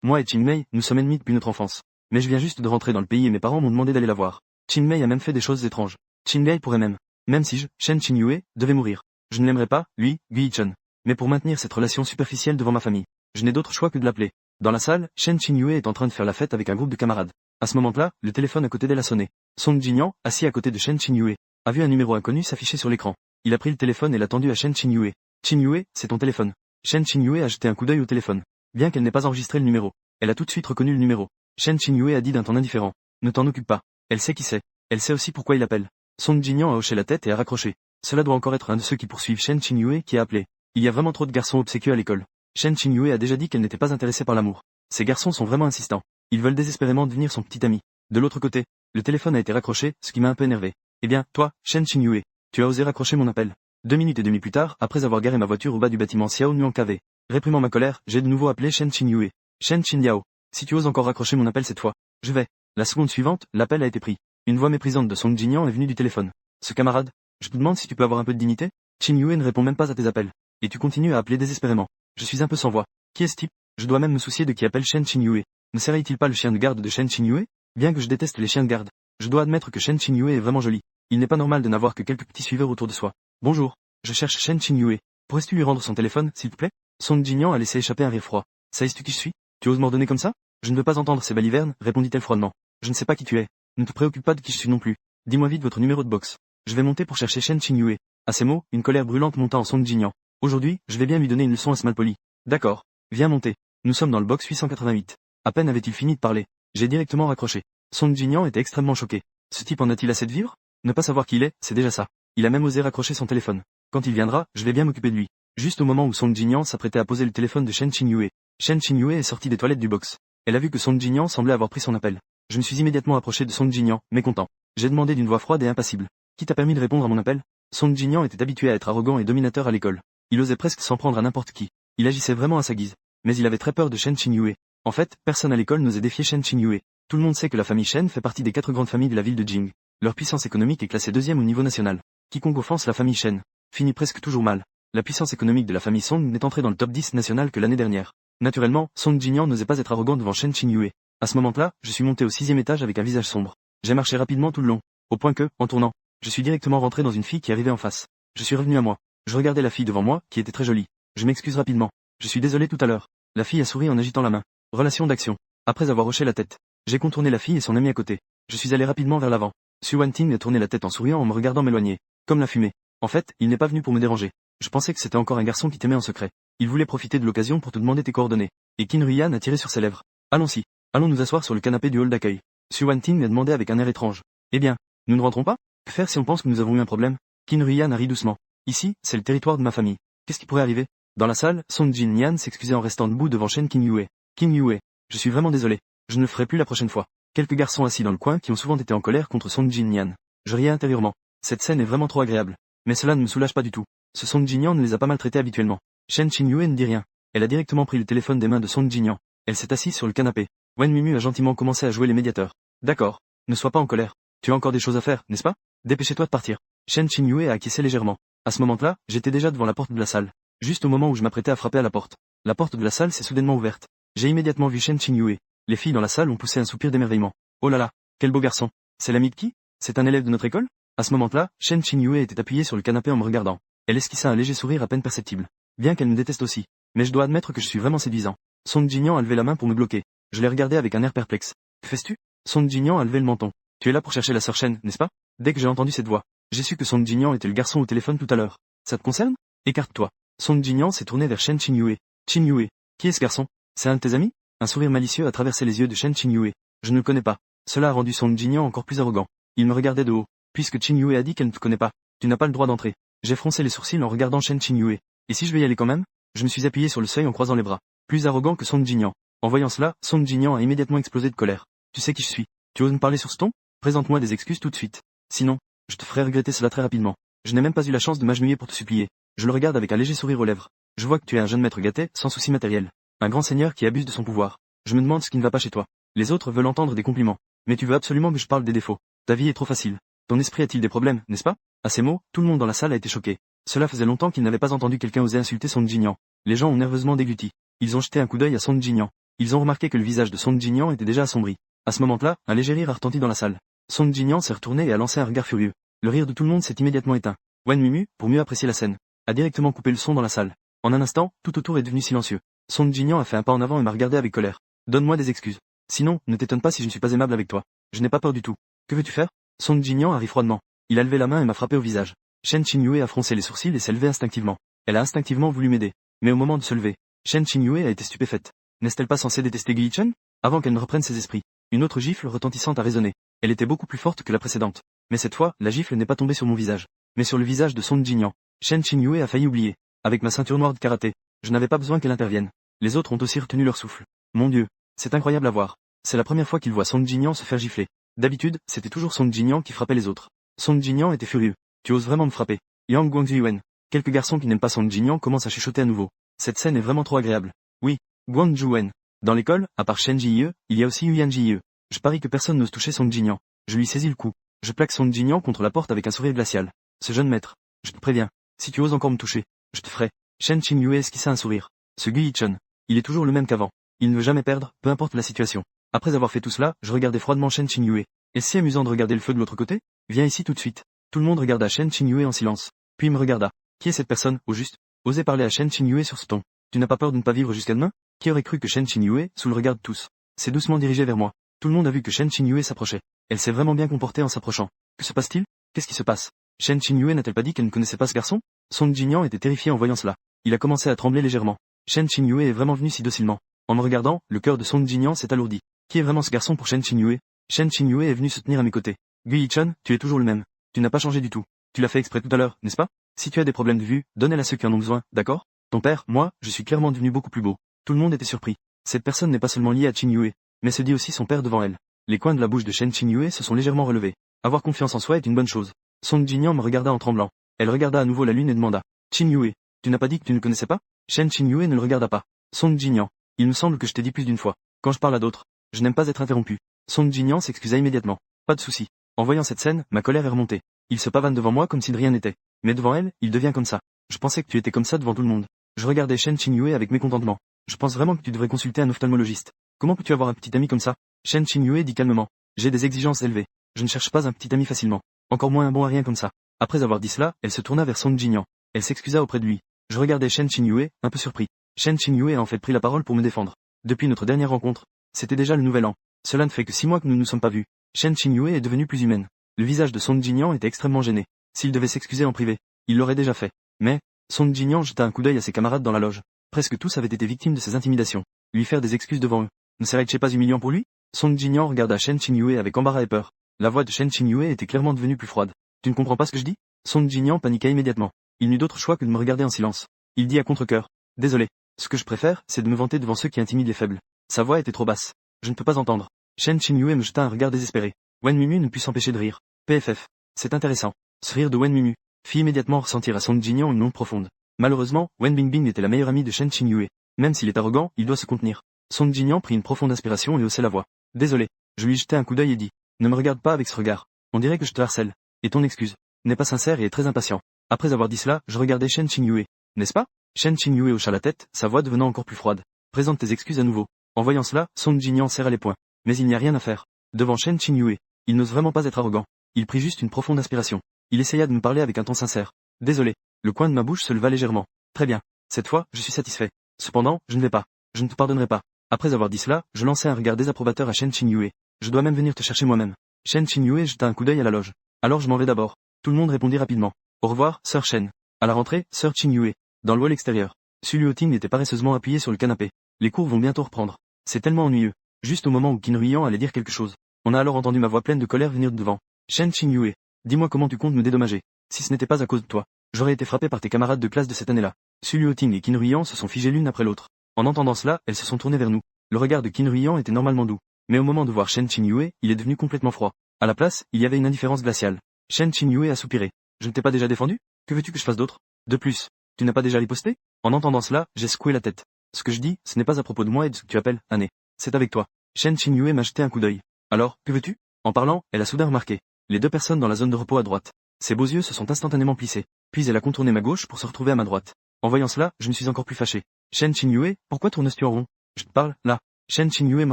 Moi et Chinmei, nous sommes ennemis depuis notre enfance. Mais je viens juste de rentrer dans le pays et mes parents m'ont demandé d'aller la voir. Chinmei a même fait des choses étranges. Chinmei pourrait même si Shen Qinyue, devait mourir. Je ne l'aimerais pas, lui, Gui-chan. Mais pour maintenir cette relation superficielle devant ma famille, je n'ai d'autre choix que de l'appeler. Dans la salle, Shen Qinyue est en train de faire la fête avec un groupe de camarades. À ce moment-là, le téléphone à côté d'elle a sonné. Song Jinyan, assis à côté de Shen Qinyue, a vu un numéro inconnu s'afficher sur l'écran. Il a pris le téléphone et l'a tendu à Shen Qinyue. Qinyue, c'est ton téléphone. Shen Qinyue a jeté un coup d'œil au téléphone. Bien qu'elle n'ait pas enregistré le numéro, elle a tout de suite reconnu le numéro. Shen Qinyue a dit d'un ton indifférent. Ne t'en occupe pas. Elle sait qui c'est. Elle sait aussi pourquoi il appelle. Song Jinyan a hoché la tête et a raccroché. Cela doit encore être un de ceux qui poursuivent Shen Qinyue qui a appelé. Il y a vraiment trop de garçons obséquieux à l'école. Shen Qinyue a déjà dit qu'elle n'était pas intéressée par l'amour. Ces garçons sont vraiment insistants. Ils veulent désespérément devenir son petit ami. De l'autre côté, le téléphone a été raccroché, ce qui m'a un peu énervé. Eh bien, toi, Shen Qinyue, tu as osé raccrocher mon appel. 2 minutes et demie plus tard, après avoir garé ma voiture au bas du bâtiment Xiao Nuan KV. Réprimant ma colère, j'ai de nouveau appelé Shen Qinyue. Shen Qinyao, si tu oses encore raccrocher mon appel cette fois, je vais. La seconde suivante, l'appel a été pris. Une voix méprisante de Song Jinyan est venue du téléphone. Ce camarade, je te demande si tu peux avoir un peu de dignité? Qinyue ne répond même pas à tes appels. Et tu continues à appeler désespérément. Je suis un peu sans voix. Qui est ce type? Je dois même me soucier de qui appelle Shen Qinyue. Ne serait-il pas le chien de garde de Shen Qinyue? Bien que je déteste les chiens de garde, je dois admettre que Shen Qinyue est vraiment joli. Il n'est pas normal de n'avoir que quelques petits suiveurs autour de soi. Bonjour, je cherche Shen Qinyue. Pourrais-tu lui rendre son téléphone, s'il te plaît? Song Jinyan a laissé échapper un rire froid. Sais-tu qui je suis? Tu oses m'ordonner comme ça? Je ne veux pas entendre ces balivernes, répondit-elle froidement. Je ne sais pas qui tu es. Ne te préoccupe pas de qui je suis non plus. Dis-moi vite votre numéro de box. Je vais monter pour chercher Shen Qinyue. À ces mots, une colère brûlante monta en Song Jinyan. Aujourd'hui, je vais bien lui donner une leçon à ce malpoli. D'accord. Viens monter. Nous sommes dans le box 888. À peine avait-il fini de parler. J'ai directement raccroché. Song Jinyan était extrêmement choqué. Ce type en a-t-il assez de vivre? Ne pas savoir qui il est, c'est déjà ça. Il a même osé raccrocher son téléphone. Quand il viendra, je vais bien m'occuper de lui. Juste au moment où Song Jinyan s'apprêtait à poser le téléphone de Shen Qinyue, Shen Qinyue est sorti des toilettes du box. Elle a vu que Song Jinyan semblait avoir pris son appel. Je me suis immédiatement approché de Song Jinyan, mécontent. J'ai demandé d'une voix froide et impassible. Qui t'a permis de répondre à mon appel? Song Jinyan était habitué à être arrogant et dominateur à l'école. Il osait presque s'en prendre à n'importe qui. Il agissait vraiment à sa guise. Mais il avait très peur de Shen Qinyue. En fait, personne à l'école n'osait défier Shen Qinyue. Tout le monde sait que la famille Shen fait partie des 4 grandes familles de la ville de Jing. Leur puissance économique est classée 2e au niveau national. Quiconque offense la famille Shen finit presque toujours mal. La puissance économique de la famille Song n'est entrée dans le top 10 national que l'année dernière. Naturellement, Song Jinyan n'osait pas être arrogant devant Shen Qinyue. À ce moment-là, je suis monté au 6e étage avec un visage sombre. J'ai marché rapidement tout le long, au point que, en tournant, je suis directement rentré dans une fille qui arrivait en face. Je suis revenu à moi. Je regardais la fille devant moi, qui était très jolie. Je m'excuse rapidement. Je suis désolé tout à l'heure. La fille a souri en agitant la main. Relation d'action. Après avoir hoché la tête, j'ai contourné la fille et son ami à côté. Je suis allé rapidement vers l'avant. Su Wanting a tourné la tête en souriant en me regardant m'éloigner. Comme la fumée. En fait, il n'est pas venu pour me déranger. Je pensais que c'était encore un garçon qui t'aimait en secret. Il voulait profiter de l'occasion pour te demander tes coordonnées. Et Qin Ruyan a tiré sur ses lèvres. Allons-y. Allons nous asseoir sur le canapé du hall d'accueil. Su Wanting a demandé avec un air étrange. Eh bien, nous ne rentrons pas? Que faire si on pense que nous avons eu un problème? Qin Ruyan a ri doucement. Ici, c'est le territoire de ma famille. Qu'est-ce qui pourrait arriver? Dans la salle, Song Jinyan s'excusait en restant debout devant Shen Qinyue. Qinyue, je suis vraiment désolé. Je ne le ferai plus la prochaine fois. Quelques garçons assis dans le coin qui ont souvent été en colère contre Song Jinyan. Je riais intérieurement. Cette scène est vraiment trop agréable. Mais cela ne me soulage pas du tout. Ce Song Jinyan ne les a pas maltraités habituellement. Shen Qinyue ne dit rien. Elle a directement pris le téléphone des mains de Song Jinyan. Elle s'est assise sur le canapé. Wen Mumu a gentiment commencé à jouer les médiateurs. D'accord. Ne sois pas en colère. Tu as encore des choses à faire, n'est-ce pas? Dépêchez-toi de partir. Shen Qinyue a acquiescé légèrement. À ce moment-là, j'étais déjà devant la porte de la salle. Juste au moment où je m'apprêtais à frapper à la porte. La porte de la salle s'est soudainement ouverte. J'ai immédiatement vu Shen Qinyue. Les filles dans la salle ont poussé un soupir d'émerveillement. Oh là là, quel beau garçon. C'est l'ami de qui? C'est un élève de notre école? À ce moment-là, Shen Qinyue était appuyée sur le canapé en me regardant. Elle esquissa un léger sourire à peine perceptible. Bien qu'elle me déteste aussi. Mais je dois admettre que je suis vraiment séduisant. Song Jinyan a levé la main pour me bloquer. Je l'ai regardé avec un air perplexe. Que fais-tu? Song Jinyan a levé le menton. Tu es là pour chercher la sœur Shen, n'est-ce pas? Dès que j'ai entendu cette voix, j'ai su que Song Jinyan était le garçon au téléphone tout à l'heure. Ça te concerne? Écarte-toi. Song Jinyan s'est tourné vers Shen Qinyue. Qinyue, qui est ce garçon? C'est un de tes amis? Un sourire malicieux a traversé les yeux de Shen Qinyue. Je ne le connais pas. Cela a rendu Song Jinyan encore plus arrogant. Il me regardait de haut. Puisque Qinyue a dit qu'elle ne te connaît pas, tu n'as pas le droit d'entrer. J'ai froncé les sourcils en regardant Shen Qinyue. Et si je vais y aller quand même? Je me suis appuyé sur le seuil en croisant les bras. Plus arrogant que Song Jinyan. En voyant cela, Song Jinyan a immédiatement explosé de colère. Tu sais qui je suis? Tu oses me parler sur ce ton? Présente-moi des excuses tout de suite. Sinon, je te ferai regretter cela très rapidement. Je n'ai même pas eu la chance de m'agenouiller pour te supplier. Je le regarde avec un léger sourire aux lèvres. Je vois que tu es un jeune maître gâté, sans souci matériel. Un grand seigneur qui abuse de son pouvoir. Je me demande ce qui ne va pas chez toi. Les autres veulent entendre des compliments. Mais tu veux absolument que je parle des défauts. Ta vie est trop facile. Ton esprit a-t-il des problèmes, n'est-ce pas? À ces mots, tout le monde dans la salle a été choqué. Cela faisait longtemps qu'il n'avait pas entendu quelqu'un oser insulter Song Jinyan. Les gens ont nerveusement dégluti. Ils ont jeté un coup d'œil à Song Jinyan. Ils ont remarqué que le visage de Song Jinyan était déjà assombri. À ce moment-là, un léger rire a retenti dans la salle. Song Jinyan s'est retourné et a lancé un regard furieux. Le rire de tout le monde s'est immédiatement éteint. Wen Mumu, pour mieux apprécier la scène, a directement coupé le son dans la salle. En un instant, tout autour est devenu silencieux. Song Jinyan a fait un pas en avant et m'a regardé avec colère. Donne-moi des excuses. Sinon, ne t'étonne pas si je ne suis pas aimable avec toi. Je n'ai pas peur du tout. Que veux-tu faire? Song Jinyan a ri froidement. Il a levé la main et m'a frappé au visage. Shen Qinyue a froncé les sourcils et s'est levée instinctivement. Elle a instinctivement voulu m'aider. Mais au moment de se lever, Shen Qinyue a été stupéfaite. N'est-elle pas censée détester Gui-Chen? Avant qu'elle ne reprenne ses esprits, une autre gifle retentissante a résonné. Elle était beaucoup plus forte que la précédente. Mais cette fois, la gifle n'est pas tombée sur mon visage, mais sur le visage de Song Jinyan. Shen Qinyue a failli oublier. Avec ma ceinture noire de karaté, je n'avais pas besoin qu'elle intervienne. Les autres ont aussi retenu leur souffle. Mon Dieu, c'est incroyable à voir. C'est la première fois qu'il voit Song Jinyan se faire gifler. D'habitude, c'était toujours Song Jinyan qui frappait les autres. Song Jinyan était furieux. Tu oses vraiment me frapper? Yang Guangzhuwen. Quelques garçons qui n'aiment pas Song Jinyan commencent à chuchoter à nouveau. Cette scène est vraiment trop agréable. Oui, Guangzhuwen. Dans l'école, à part Shen Jiyue, il y a aussi Yuan Jiyue. Je parie que personne n'ose toucher Song Jinyan. Je lui saisis le cou. Je plaque Song Jinyan contre la porte avec un sourire glacial. Ce jeune maître, je te préviens, si tu oses encore me toucher, je te ferai. Shen Qinyue esquissa un sourire. Ce Gui-Chen, il est toujours le même qu'avant. Il ne veut jamais perdre, peu importe la situation. Après avoir fait tout cela, je regardais froidement Shen Qinyue. Est-ce si amusant de regarder le feu de l'autre côté? Viens ici tout de suite. Tout le monde regarda Shen Qinyue en silence. Puis me regarda. Qui est cette personne, au juste? Osez parler à Shen Qinyue sur ce ton. Tu n'as pas peur de ne pas vivre jusqu'à demain? Qui aurait cru que Shen Qinyue, sous le regard de tous, s'est doucement dirigé vers moi. Tout le monde a vu que Shen Qinyue s'approchait. Elle s'est vraiment bien comportée en s'approchant. Que se passe-t-il? Qu'est-ce qui se passe? Shen Qinyue n'a-t-elle pas dit qu'elle ne connaissait pas ce garçon? Song Jinyan était terrifié en voyant cela. Il a commencé à trembler légèrement. Shen Qinyue est vraiment venu si docilement. En me regardant, le cœur de Song Jinyan s'est alourdi. Qui est vraiment ce garçon pour Shen Qinyue? Shen Qinyue est venu se tenir à mes côtés. Gui-Chen, tu es toujours le même. Tu n'as pas changé du tout. Tu l'as fait exprès tout à l'heure, n'est-ce pas? Si tu as des problèmes de vue, donne-les à ceux qui en ont besoin, d'accord? Ton père, moi, je suis clairement devenu beaucoup plus beau. Tout le monde était surpris. Cette personne n'est pas seulement liée à Qinyue, mais se dit aussi son père devant elle. Les coins de la bouche de Shen Qinyue se sont légèrement relevés. Avoir confiance en soi est une bonne chose. Song Jinyan me regarda en tremblant. Elle regarda à nouveau la lune et demanda. Qinyue, tu n'as pas dit que tu ne connaissais pas? Shen Qinyue ne le regarda pas. Song Jinyan, il me semble que je t'ai dit plus d'une fois. Quand je parle à d'autres, je n'aime pas être interrompu. Song Jinyan s'excusa immédiatement. Pas de souci. En voyant cette scène, ma colère est remontée. Il se pavane devant moi comme si de rien n'était. Mais devant elle, il devient comme ça. Je pensais que tu étais comme ça devant tout le monde. Je regardais Shen Qinyue avec mécontentement. Je pense vraiment que tu devrais consulter un ophtalmologiste. Comment peux-tu avoir un petit ami comme ça? Shen Qinyue dit calmement. J'ai des exigences élevées. Je ne cherche pas un petit ami facilement. Encore moins un bon à rien comme ça. Après avoir dit cela, elle se tourna vers Song Jinyan. Elle s'excusa auprès de lui. Je regardais Shen Qinyue, un peu surpris. Shen Qinyue a en fait pris la parole pour me défendre. Depuis notre dernière rencontre, c'était déjà le nouvel an. Cela ne fait que 6 mois que nous ne nous sommes pas vus. Shen Qinyue est devenue plus humaine. Le visage de Song Jinyan était extrêmement gêné. S'il devait s'excuser en privé, il l'aurait déjà fait. Mais, Song Jinyan jeta un coup d'œil à ses camarades dans la loge. Presque tous avaient été victimes de ses intimidations. Lui faire des excuses devant eux. Ne serait-ce pas humiliant pour lui? Song Jinyan regarda Shen Qinyue avec embarras et peur. La voix de Shen Qinyue était clairement devenue plus froide. Tu ne comprends pas ce que je dis? Song Jinyan paniqua immédiatement. Il n'eut d'autre choix que de me regarder en silence. Il dit à contre-cœur. Désolé. Ce que je préfère, c'est de me vanter devant ceux qui intimident les faibles. Sa voix était trop basse. Je ne peux pas entendre. Shen Qinyue me jeta un regard désespéré. Wen Mumu ne put s'empêcher de rire. PFF. C'est intéressant. Ce rire de Wen Mumu fit immédiatement ressentir à Song Jinyan une onde profonde. Malheureusement, Wen Bingbing était la meilleure amie de Shen Qinyue. Même s'il est arrogant, il doit se contenir. Song Jinyan prit une profonde inspiration et haussait la voix. Désolé. Je lui jetai un coup d'œil et dit. Ne me regarde pas avec ce regard. On dirait que je te harcèle. Et ton excuse n'est pas sincère et est très impatient. Après avoir dit cela, je regardais Shen Qinyue. N'est-ce pas? Shen Qinyue hocha la tête, sa voix devenant encore plus froide. Présente tes excuses à nouveau. En voyant cela, Song Jinyan serra les poings. Mais il n'y a rien à faire. Devant Shen Qinyue, il n'ose vraiment pas être arrogant. Il prit juste une profonde inspiration. Il essaya de me parler avec un ton sincère. Désolé. Le coin de ma bouche se leva légèrement. Très bien. Cette fois, je suis satisfait. Cependant, je ne vais pas. Je ne te pardonnerai pas. Après avoir dit cela, je lançai un regard désapprobateur à Shen Qinyue. Je dois même venir te chercher moi-même. Shen Qinyue jeta un coup d'œil à la loge. Alors je m'en vais d'abord. Tout le monde répondit rapidement. Au revoir, sœur Shen. À la rentrée, sœur Qinyue. Dans le hall extérieur. Su Luoting était paresseusement appuyé sur le canapé. Les cours vont bientôt reprendre. C'est tellement ennuyeux. Juste au moment où Qin Ruiyan allait dire quelque chose. On a alors entendu ma voix pleine de colère venir de devant. Shen Qinyue. Dis-moi comment tu comptes me dédommager. Si ce n'était pas à cause de toi, j'aurais été frappé par tes camarades de classe de cette année-là. Su Luoting et Qin Ruiyan se sont figés l'une après l'autre. En entendant cela, elles se sont tournées vers nous. Le regard de Qin Ruiyan était normalement doux. Mais au moment de voir Shen Qinyue, il est devenu complètement froid. À la place, il y avait une indifférence glaciale. Shen Qinyue a soupiré. Je ne t'ai pas déjà défendu? Que veux-tu que je fasse d'autre? De plus, tu n'as pas déjà riposté? En entendant cela, j'ai secoué la tête. Ce que je dis, ce n'est pas à propos de moi et de ce que tu appelles année. C'est avec toi. Shen Qinyue m'a jeté un coup d'œil. Alors, que veux-tu? En parlant, elle a soudain remarqué les deux personnes dans la zone de repos à droite. Ses beaux yeux se sont instantanément plissés. Puis elle a contourné ma gauche pour se retrouver à ma droite. En voyant cela, je me suis encore plus fâché. Shen Qinyue, pourquoi tournes-tu en rond? Je te parle, là. Shen Qinyue me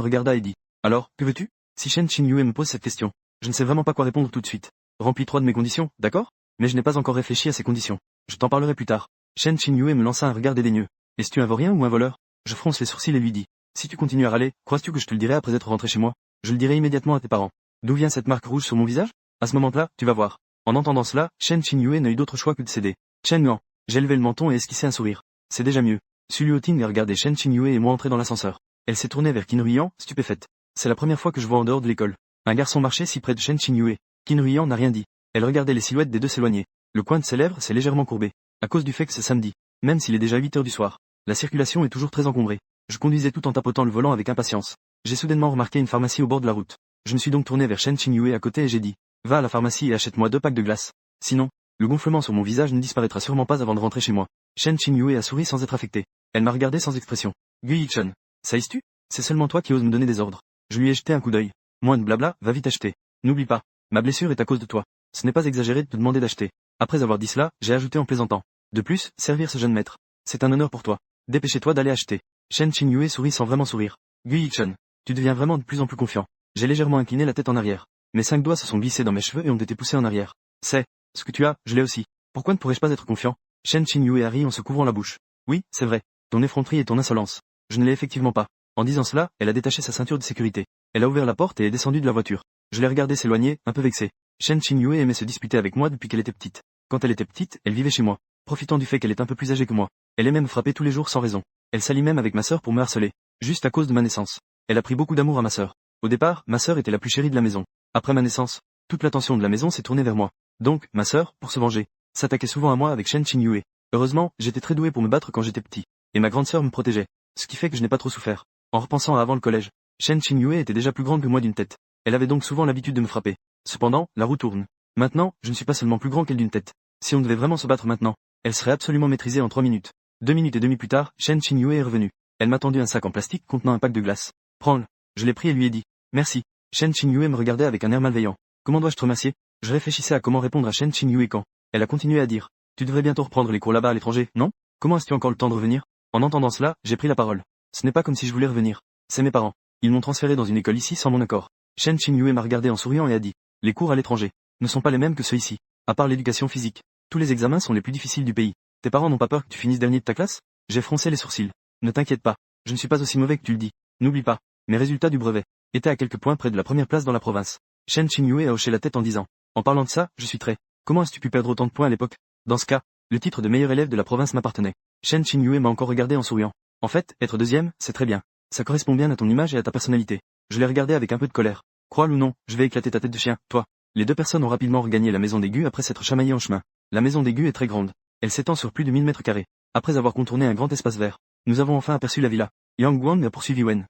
regarda et dit. Alors, que veux-tu? Si Shen Qinyue me pose cette question, je ne sais vraiment pas quoi répondre tout de suite. Remplis 3 de mes conditions, d'accord? Mais je n'ai pas encore réfléchi à ces conditions. Je t'en parlerai plus tard. Shen Qinyue me lança un regard dédaigneux. Es-tu un vaurien ou un voleur? Je fronce les sourcils et lui dis. Si tu continues à râler, crois-tu que je te le dirai après être rentré chez moi? Je le dirai immédiatement à tes parents. D'où vient cette marque rouge sur mon visage? À ce moment-là, tu vas voir. En entendant cela, Shen Qinyue n'a eu d'autre choix que de céder. Chen Luan. J'ai levé le menton et esquissé un sourire. C'est déjà mieux. Su Luoting a regardé Shen Qinyue et moi entrer dans l'ascenseur. Elle s'est tournée vers Qin Ruiyan, stupéfaite. C'est la première fois que je vois en dehors de l'école un garçon marcher si près de Shen Qinyue. Qin Ruiyan n'a rien dit. Elle regardait les silhouettes des deux s'éloigner. Le coin de ses lèvres s'est légèrement courbé. À cause du fait que c'est samedi. Même s'il est déjà 8 heures du soir. La circulation est toujours très encombrée. Je conduisais tout en tapotant le volant avec impatience. J'ai soudainement remarqué une pharmacie au bord de la route. Je me suis donc tourné vers Shen Qinyue à côté et j'ai dit. Va à la pharmacie et achète-moi 2 packs de glace. Sinon, le gonflement sur mon visage ne disparaîtra sûrement pas avant de rentrer chez moi. Shen Qinyue a souri sans être affectée. Elle m'a regardé sans expression. Gui-Chun. Saïs-tu? C'est seulement toi qui oses me donner des ordres. Je lui ai jeté un coup d'œil. Moins de blabla, va vite acheter. N'oublie pas. Ma blessure est à cause de toi. Ce n'est pas exagéré de te demander d'acheter. Après avoir dit cela, j'ai ajouté en plaisantant. De plus, servir ce jeune maître. C'est un honneur pour toi. Dépêchez-toi d'aller acheter. Shen Qinyue sourit sans vraiment sourire. Gui-Chun. Tu deviens vraiment de plus en plus confiant. J'ai légèrement incliné la tête en arrière. Mes 5 doigts se sont glissés dans mes cheveux et ont été poussés en arrière. C'est, ce que tu as, je l'ai aussi. Pourquoi ne pourrais-je pas être confiant? Shen Qinyue a ri en se couvrant la bouche. Oui, c'est vrai. Ton effronterie et ton insolence. Je ne l'ai effectivement pas. En disant cela, elle a détaché sa ceinture de sécurité. Elle a ouvert la porte et est descendue de la voiture. Je l'ai regardée s'éloigner, un peu vexée. Shen Qinyue aimait se disputer avec moi depuis qu'elle était petite. Quand elle était petite, elle vivait chez moi, profitant du fait qu'elle est un peu plus âgée que moi. Elle aimait me frapper tous les jours sans raison. Elle s'allie même avec ma sœur pour me harceler, juste à cause de ma naissance. Elle a pris beaucoup d'amour à ma sœur. Au départ, ma sœur était la plus chérie de la maison. Après ma naissance, toute l'attention de la maison s'est tournée vers moi. Donc, ma sœur, pour se venger, s'attaquait souvent à moi avec Shen Qinyue. Heureusement, j'étais très doué pour me battre quand j'étais petit. Et ma grande sœur me protégeait. Ce qui fait que je n'ai pas trop souffert. En repensant à avant le collège, Shen Qinyue était déjà plus grande que moi d'une tête. Elle avait donc souvent l'habitude de me frapper. Cependant, la roue tourne. Maintenant, je ne suis pas seulement plus grand qu'elle d'une tête. Si on devait vraiment se battre maintenant, elle serait absolument maîtrisée en 3 minutes. 2 minutes et demie plus tard, Shen Qinyue est revenue. Elle m'a tendu un sac en plastique contenant un pack de glace. Prends-le. Je l'ai pris et lui ai dit. Merci. Shen Qinyue me regardait avec un air malveillant. Comment dois-je te remercier? Je réfléchissais à comment répondre à Shen Qinyue quand elle a continué à dire. Tu devrais bientôt reprendre les cours là-bas à l'étranger, non? Comment as-tu encore le temps de revenir? En entendant cela, j'ai pris la parole. Ce n'est pas comme si je voulais revenir. C'est mes parents. Ils m'ont transféré dans une école ici sans mon accord. Shen Qinyue m'a regardé en souriant et a dit. Les cours à l'étranger ne sont pas les mêmes que ceux ici. À part l'éducation physique. Tous les examens sont les plus difficiles du pays. Tes parents n'ont pas peur que tu finisses dernier de ta classe? J'ai froncé les sourcils. Ne t'inquiète pas. Je ne suis pas aussi mauvais que tu le dis. N'oublie pas. Mes résultats du brevet étaient à quelques points près de la première place dans la province. Shen Qinyue a hoché la tête en disant. En parlant de ça, je suis très. Comment as-tu pu perdre autant de points à l'époque? Dans ce cas, le titre de meilleur élève de la province m'appartenait. Shen Qinyue m'a encore regardé en souriant. En fait, être deuxième, c'est très bien. Ça correspond bien à ton image et à ta personnalité. Je l'ai regardé avec un peu de colère. Crois-le ou non, je vais éclater ta tête de chien, toi. Les deux personnes ont rapidement regagné la maison d'Aigu après s'être chamaillées en chemin. La maison d'Aigu est très grande. Elle s'étend sur plus de 1000 mètres carrés. Après avoir contourné un grand espace vert, nous avons enfin aperçu la villa. Yang Guang a poursuivi Wen.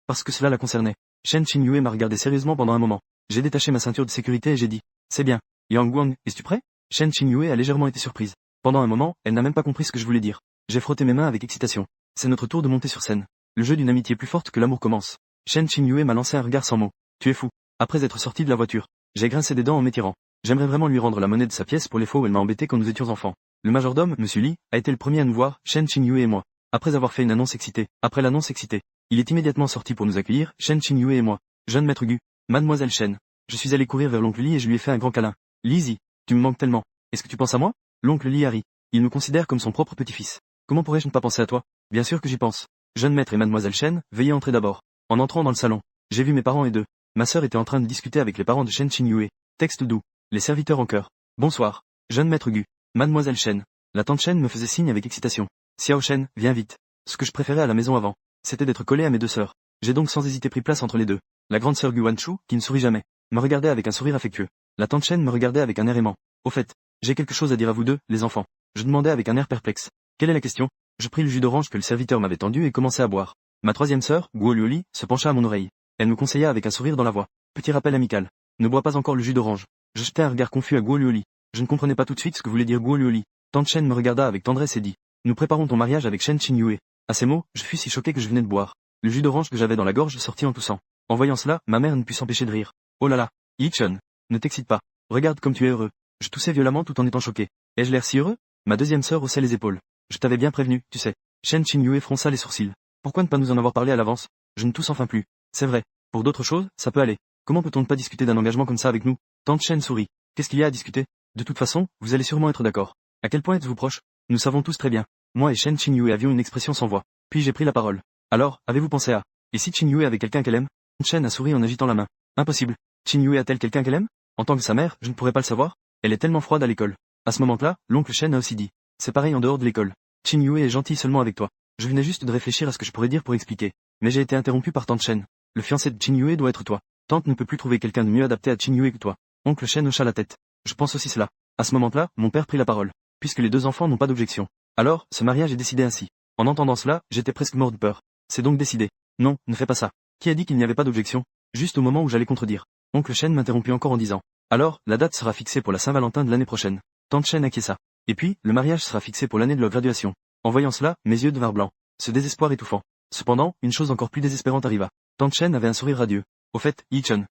Parce que cela la concernait. Shen Qinyue m'a regardé sérieusement pendant un moment. J'ai détaché ma ceinture de sécurité et j'ai dit. C'est bien. Yang Guang, es-tu prêt? Shen Qinyue a légèrement été surprise. Pendant un moment, elle n'a même pas compris ce que je voulais dire. J'ai frotté mes mains avec excitation. C'est notre tour de monter sur scène. Le jeu d'une amitié plus forte que l'amour commence. Shen Qinyue m'a lancé un regard sans mots. Tu es fou. Après être sorti de la voiture, j'ai grincé des dents en m'étirant. J'aimerais vraiment lui rendre la monnaie de sa pièce pour les fois où elle m'a embêté quand nous étions enfants. Le majordome, Monsieur Lee, a été le premier à nous voir, Shen Qinyue et moi. Après avoir fait une annonce excitée. Après l'annonce excitée, il est immédiatement sorti pour nous accueillir, Shen Qinyue et moi. Jeune maître Gu. Mademoiselle Shen. Je suis allé courir vers l'oncle Lee et je lui ai fait un grand câlin. Lizzie, tu me manques tellement. Est-ce que tu penses à moi? L'oncle Lee a ri. Il me considère comme son propre petit-fils. Comment pourrais-je ne pas penser à toi? Bien sûr que j'y pense. Jeune maître et mademoiselle Shen, veuillez entrer d'abord. En entrant dans le salon, j'ai vu mes parents et deux. Ma sœur était en train de discuter avec les parents de Shen Qinyue. Texte doux. Les serviteurs en chœur. Bonsoir. Jeune maître Gu. Mademoiselle Shen. La tante Shen me faisait signe avec excitation. Xiao Shen, viens vite. Ce que je préférais à la maison avant, c'était d'être collé à mes deux sœurs. J'ai donc sans hésiter pris place entre les deux. La grande sœur Gu Wanchu, qui ne sourit jamais, me regardait avec un sourire affectueux. La tante Shen me regardait avec un air aimant. Au fait, j'ai quelque chose à dire à vous deux, les enfants. Je demandais avec un air perplexe. Quelle est la question? Je pris le jus d'orange que le serviteur m'avait tendu et commençai à boire. Ma troisième sœur, Guo Lioli, se pencha à mon oreille. Elle me conseilla avec un sourire dans la voix. Petit rappel amical. Ne bois pas encore le jus d'orange. Je jetai un regard confus à Guo Lioli. Je ne comprenais pas tout de suite ce que voulait dire Guo Lioli. Tante Shen me regarda avec tendresse et dit. Nous préparons ton mariage avec Shen Qinyue. À ces mots, je fus si choqué que je venais de boire. Le jus d'orange que j'avais dans la gorge sortit en toussant. En voyant cela, ma mère ne put s'empêcher de rire. Oh là là. Yi-chun. Ne t'excite pas. Regarde comme tu es heureux. Je toussais violemment tout en étant choqué. Ai-je l'air si heureux? Ma deuxième sœur haussait les épaules. Je t'avais bien prévenu, tu sais. Shen Qinyue fronça les sourcils. Pourquoi ne pas nous en avoir parlé à l'avance? Je ne tousse enfin plus. C'est vrai. Pour d'autres choses, ça peut aller. Comment peut-on ne pas discuter d'un engagement comme ça avec nous? Tante Chen sourit. Qu'est-ce qu'il y a à discuter? De toute façon, vous allez sûrement être d'accord. À quel point êtes-vous proches? Nous savons tous très bien. Moi et Shen Qingyue avions une expression sans voix. Puis j'ai pris la parole. Alors, avez-vous pensé à... Et si Qingyue avait quelqu'un qu'elle aime? Chen a souri en agitant la main. Impossible. Qingyue a-t-elle quelqu'un qu'elle aime? En tant que sa mère, je ne pourrais pas le savoir. Elle est tellement froide à l'école. À ce moment-là, l'oncle Shen a aussi dit. C'est pareil en dehors de l'école. Qingyue est gentil seulement avec toi. Je venais juste de réfléchir à ce que je pourrais dire pour expliquer. Mais j'ai été interrompu par Tante Chen. Le fiancé de Qingyue doit être toi. Tante ne peut plus trouver quelqu'un de mieux adapté à Qingyue que toi. Oncle Shen hocha la tête. Je pense aussi cela. À ce moment-là, mon père prit la parole. Puisque les deux enfants n'ont pas d'objection. Alors, ce mariage est décidé ainsi. En entendant cela, j'étais presque mort de peur. C'est donc décidé. Non, ne fais pas ça. Qui a dit qu'il n'y avait pas d'objection? Juste au moment où j'allais contredire. Oncle Shen m'interrompit encore en disant. Alors, la date sera fixée pour la Saint-Valentin de l'année prochaine. Tante Chen acquiesça. Et puis, le mariage sera fixé pour l'année de leur graduation. En voyant cela, mes yeux devinrent blancs. Ce désespoir étouffant. Cependant, une chose encore plus désespérante arriva. Tante Chen avait un sourire radieux. Au fait, Yi-chun,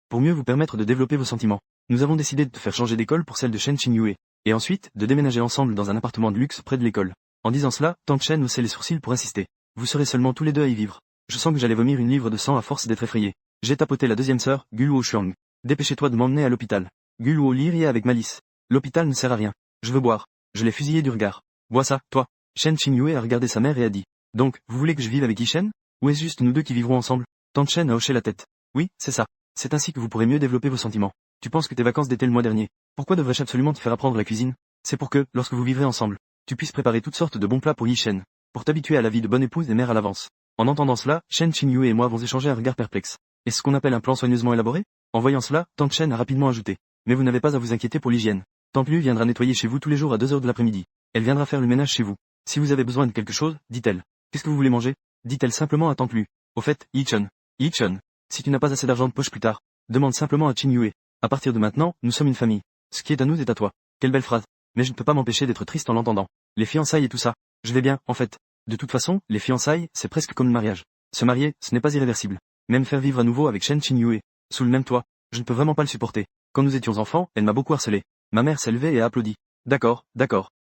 pour mieux vous permettre de développer vos sentiments, nous avons décidé de te faire changer d'école pour celle de Shen Qingyue. Et ensuite, de déménager ensemble dans un appartement de luxe près de l'école. En disant cela, Tante Chen haussait les sourcils pour insister. Vous serez seulement tous les deux à y vivre. Je sens que j'allais vomir une livre de sang à force d'être effrayé. J'ai tapoté la deuxième sœur, Guluo Shuang. Dépêchez-toi de m'emmener à l'hôpital. Guluo Li riait avec malice. L'hôpital ne sert à rien. Je veux boire. Je l'ai fusillé du regard. Bois ça, toi. Shen Qingyue a regardé sa mère et a dit. Donc, vous voulez que je vive avec Yi-Shen? Ou est-ce juste nous deux qui vivrons ensemble? Tante Chen a hoché la tête. Oui, c'est ça. C'est ainsi que vous pourrez mieux développer vos sentiments. Tu penses que tes vacances d'été le mois dernier. Pourquoi devrais-je absolument te faire apprendre la cuisine? C'est pour que, lorsque vous vivrez ensemble, tu puisses préparer toutes sortes de bons plats pour Yi-Shen. Pour t'habituer à la vie de bonne épouse et mère à l'avance. En entendant cela, Shen Qingyue et moi avons échangé un regard perplexe. Est-ce ce qu'on appelle un plan soigneusement élaboré? En voyant cela, Tante Chen a rapidement ajouté. Mais vous n'avez pas à vous inquiéter pour l'hygiène. Tante Lu viendra nettoyer chez vous tous les jours à 2 heures de l'après-midi. Elle viendra faire le ménage chez vous. Si vous avez besoin de quelque chose, dit-elle. Qu'est-ce que vous voulez manger? Dit-elle simplement à Tante Lu. Au fait, Yi-chun, si tu n'as pas assez d'argent de poche plus tard, demande simplement à Qingyue. À partir de maintenant, nous sommes une famille. Ce qui est à nous est à toi. Quelle belle phrase. Mais je ne peux pas m'empêcher d'être triste en l'entendant. Les fiançailles et tout ça. Je vais bien, en fait. De toute façon, les fiançailles, c'est presque comme le mariage. Se marier, ce n'est pas irréversible. Même faire vivre à nouveau avec Shen Qingyue, sous le même toit, je ne peux vraiment pas le supporter. Quand nous étions enfants, elle m'a beaucoup harcelé. Ma mère s'est levée et a applaudi. D'accord.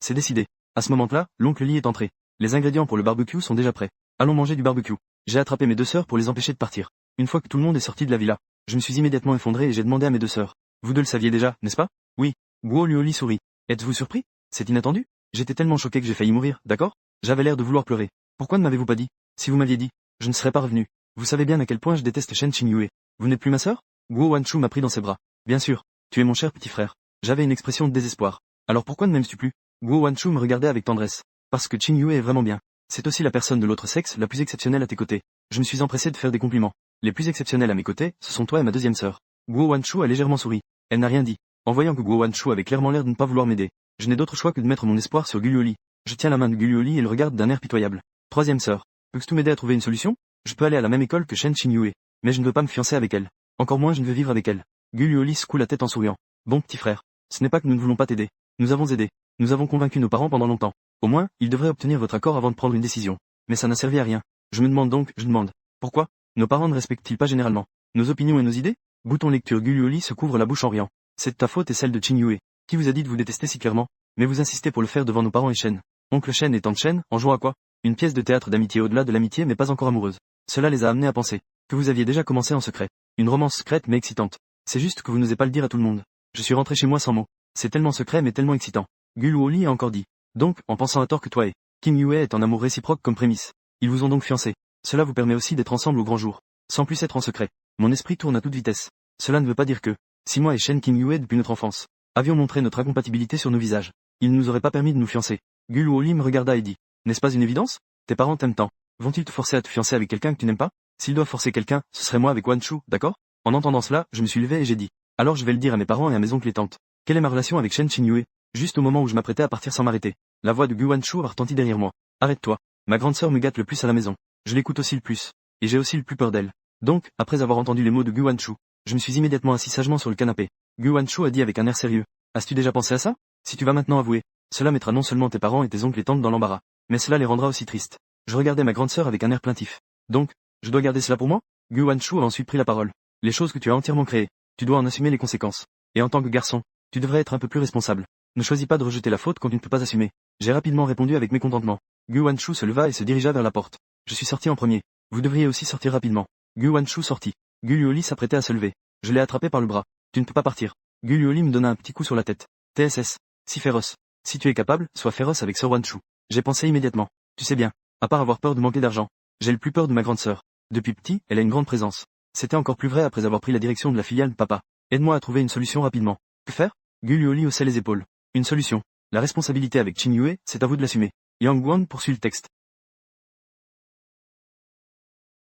C'est décidé. À ce moment-là, l'oncle Lee est entré. Les ingrédients pour le barbecue sont déjà prêts. Allons manger du barbecue. J'ai attrapé mes deux sœurs pour les empêcher de partir. Une fois que tout le monde est sorti de la villa, je me suis immédiatement effondré et j'ai demandé à mes deux sœurs. Vous deux le saviez déjà, n'est-ce pas? Oui. Guo Lioli sourit. Êtes-vous surpris? C'est inattendu? J'étais tellement choqué que j'ai failli mourir, d'accord? J'avais l'air de vouloir pleurer. Pourquoi ne m'avez-vous pas dit? Si vous m'aviez dit, je ne serais pas revenu. Vous savez bien à quel point je déteste Shen Qingyue. Vous n'êtes plus ma sœur? Guo Wanshu m'a pris dans ses bras. Bien sûr. Tu es mon cher petit frère. J'avais une expression de désespoir. Alors pourquoi ne m'aimes-tu plus? Guo Wanshu me regardait avec tendresse. Parce que Qingyue est vraiment bien. C'est aussi la personne de l'autre sexe la plus exceptionnelle à tes côtés. Je me suis empressé de faire des compliments. Les plus exceptionnels à mes côtés, ce sont toi et ma deuxième sœur. Guo Wanshu a légèrement souri. Elle n'a rien dit. En voyant que Guo Wanshu avait clairement l'air de ne pas vouloir m'aider, je n'ai d'autre choix que de mettre mon espoir sur Guluoli. Je tiens la main de Guluoli et le regarde d'un air pitoyable. Troisième sœur. Peux-tu m'aider à trouver une solution? Je peux aller à la même école que Shen Qingyue. Mais je ne veux pas me fiancer avec elle. Encore moins je ne veux vivre avec elle. Guluoli secoue la tête en souriant. Bon petit frère. Ce n'est pas que nous ne voulons pas t'aider. Nous avons aidé. Nous avons convaincu nos parents pendant longtemps. Au moins, ils devraient obtenir votre accord avant de prendre une décision. Mais ça n'a servi à rien. Je demande. Pourquoi? Nos parents ne respectent-ils pas généralement nos opinions et nos idées? Bouton lecture. Guluoli se couvre la bouche en riant. C'est de ta faute et celle de Qingyue. Qui vous a dit de vous détester si clairement? Mais vous insistez pour le faire devant nos parents et Shen. Oncle Shen et tante Shen, en jouant à quoi? Une pièce de théâtre d'amitié au-delà de l'amitié mais pas encore amoureuse. Cela les a amenés à penser que vous aviez déjà commencé en secret. Une romance secrète mais excitante. C'est juste que vous n'osez pas le dire à tout le monde. Je suis rentré chez moi sans mots. C'est tellement secret mais tellement excitant. Guluoli a encore dit. Donc, en pensant à tort que toi et Qingyue est en amour réciproque comme prémisse. Ils vous ont donc fiancé. Cela vous permet aussi d'être ensemble au grand jour. Sans plus être en secret. Mon esprit tourne à toute vitesse. Cela ne veut pas dire que, si moi et Shen Qingyue depuis notre enfance, avions montré notre incompatibilité sur nos visages, ils ne nous auraient pas permis de nous fiancer. Guluoli me regarda et dit. N'est-ce pas une évidence? Tes parents t'aiment tant. Vont-ils te forcer à te fiancer avec quelqu'un que tu n'aimes pas? S'ils doivent forcer quelqu'un, ce serait moi avec Wanshu, d'accord? En entendant cela, je me suis levé et j'ai dit. Alors je vais le dire à mes parents et à mes oncles et tantes. Quelle est ma relation avec Shen Qingyue? Juste au moment où je m'apprêtais à partir sans m'arrêter. La voix de Gu Wanshu a retenti derrière moi. Arrête-toi. Ma grande sœur me gâte le plus à la maison. Je l'écoute aussi le plus. Et j'ai aussi le plus peur d'elle. Donc, après avoir entendu les mots de Gu Wanshu, je me suis immédiatement assis sagement sur le canapé. Gu Wanshu a dit avec un air sérieux. As-tu déjà pensé à ça? Si tu vas maintenant avouer, cela mettra non seulement tes parents et tes oncles et tantes dans l'embarras, mais cela les rendra aussi tristes. Je regardais ma grande sœur avec un air plaintif. Donc, je dois garder cela pour moi? Gu Wanshu a ensuite pris la parole. Les choses que tu as entièrement créées, tu dois en assumer les conséquences. Et en tant que garçon, tu devrais être un peu plus responsable. Ne choisis pas de rejeter la faute quand tu ne peux pas assumer. J'ai rapidement répondu avec mécontentement. Gu Wanshu se leva et se dirigea vers la porte. Je suis sorti en premier. Vous devriez aussi sortir rapidement. Gu Wanshu sortit. Gu Yuoli s'apprêtait à se lever. Je l'ai attrapé par le bras. Tu ne peux pas partir. Gu Yuoli me donna un petit coup sur la tête. TSS. Si féroce. Si tu es capable, sois féroce avec Sir Wanshu. J'ai pensé immédiatement. Tu sais bien. À part avoir peur de manquer d'argent. J'ai le plus peur de ma grande sœur. Depuis petit, elle a une grande présence. C'était encore plus vrai après avoir pris la direction de la filiale de papa. Aide-moi à trouver une solution rapidement. Que faire? Gu Yuoli haussait les épaules. Une solution. La responsabilité avec Qin Yue, c'est à vous de l'assumer. Yang Guan poursuit le texte.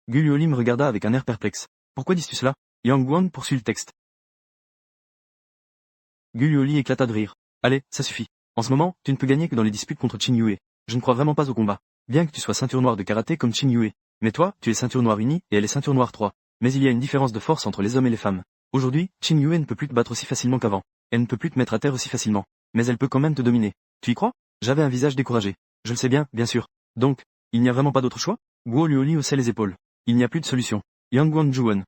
Gu Yuoli me regarda avec un air perplexe. Pourquoi dis-tu cela? Yang Guan poursuit le texte. Gu Yuoli éclata de rire. Allez, ça suffit. En ce moment, tu ne peux gagner que dans les disputes contre Qin Yue. Je ne crois vraiment pas au combat. Bien que tu sois ceinture noire de karaté comme Qin Yue. Mais toi, tu es ceinture noire unie et elle est ceinture noire 3. Mais il y a une différence de force entre les hommes et les femmes. Aujourd'hui, Qin Yue ne peut plus te battre aussi facilement qu'avant. Elle ne peut plus te mettre à terre aussi facilement. Mais elle peut quand même te dominer. Tu y crois? J'avais un visage découragé. Je le sais bien sûr. Donc, il n'y a vraiment pas d'autre choix? Guo Luoli haussait les épaules. Il n'y a plus de solution. Yang Guan Juan.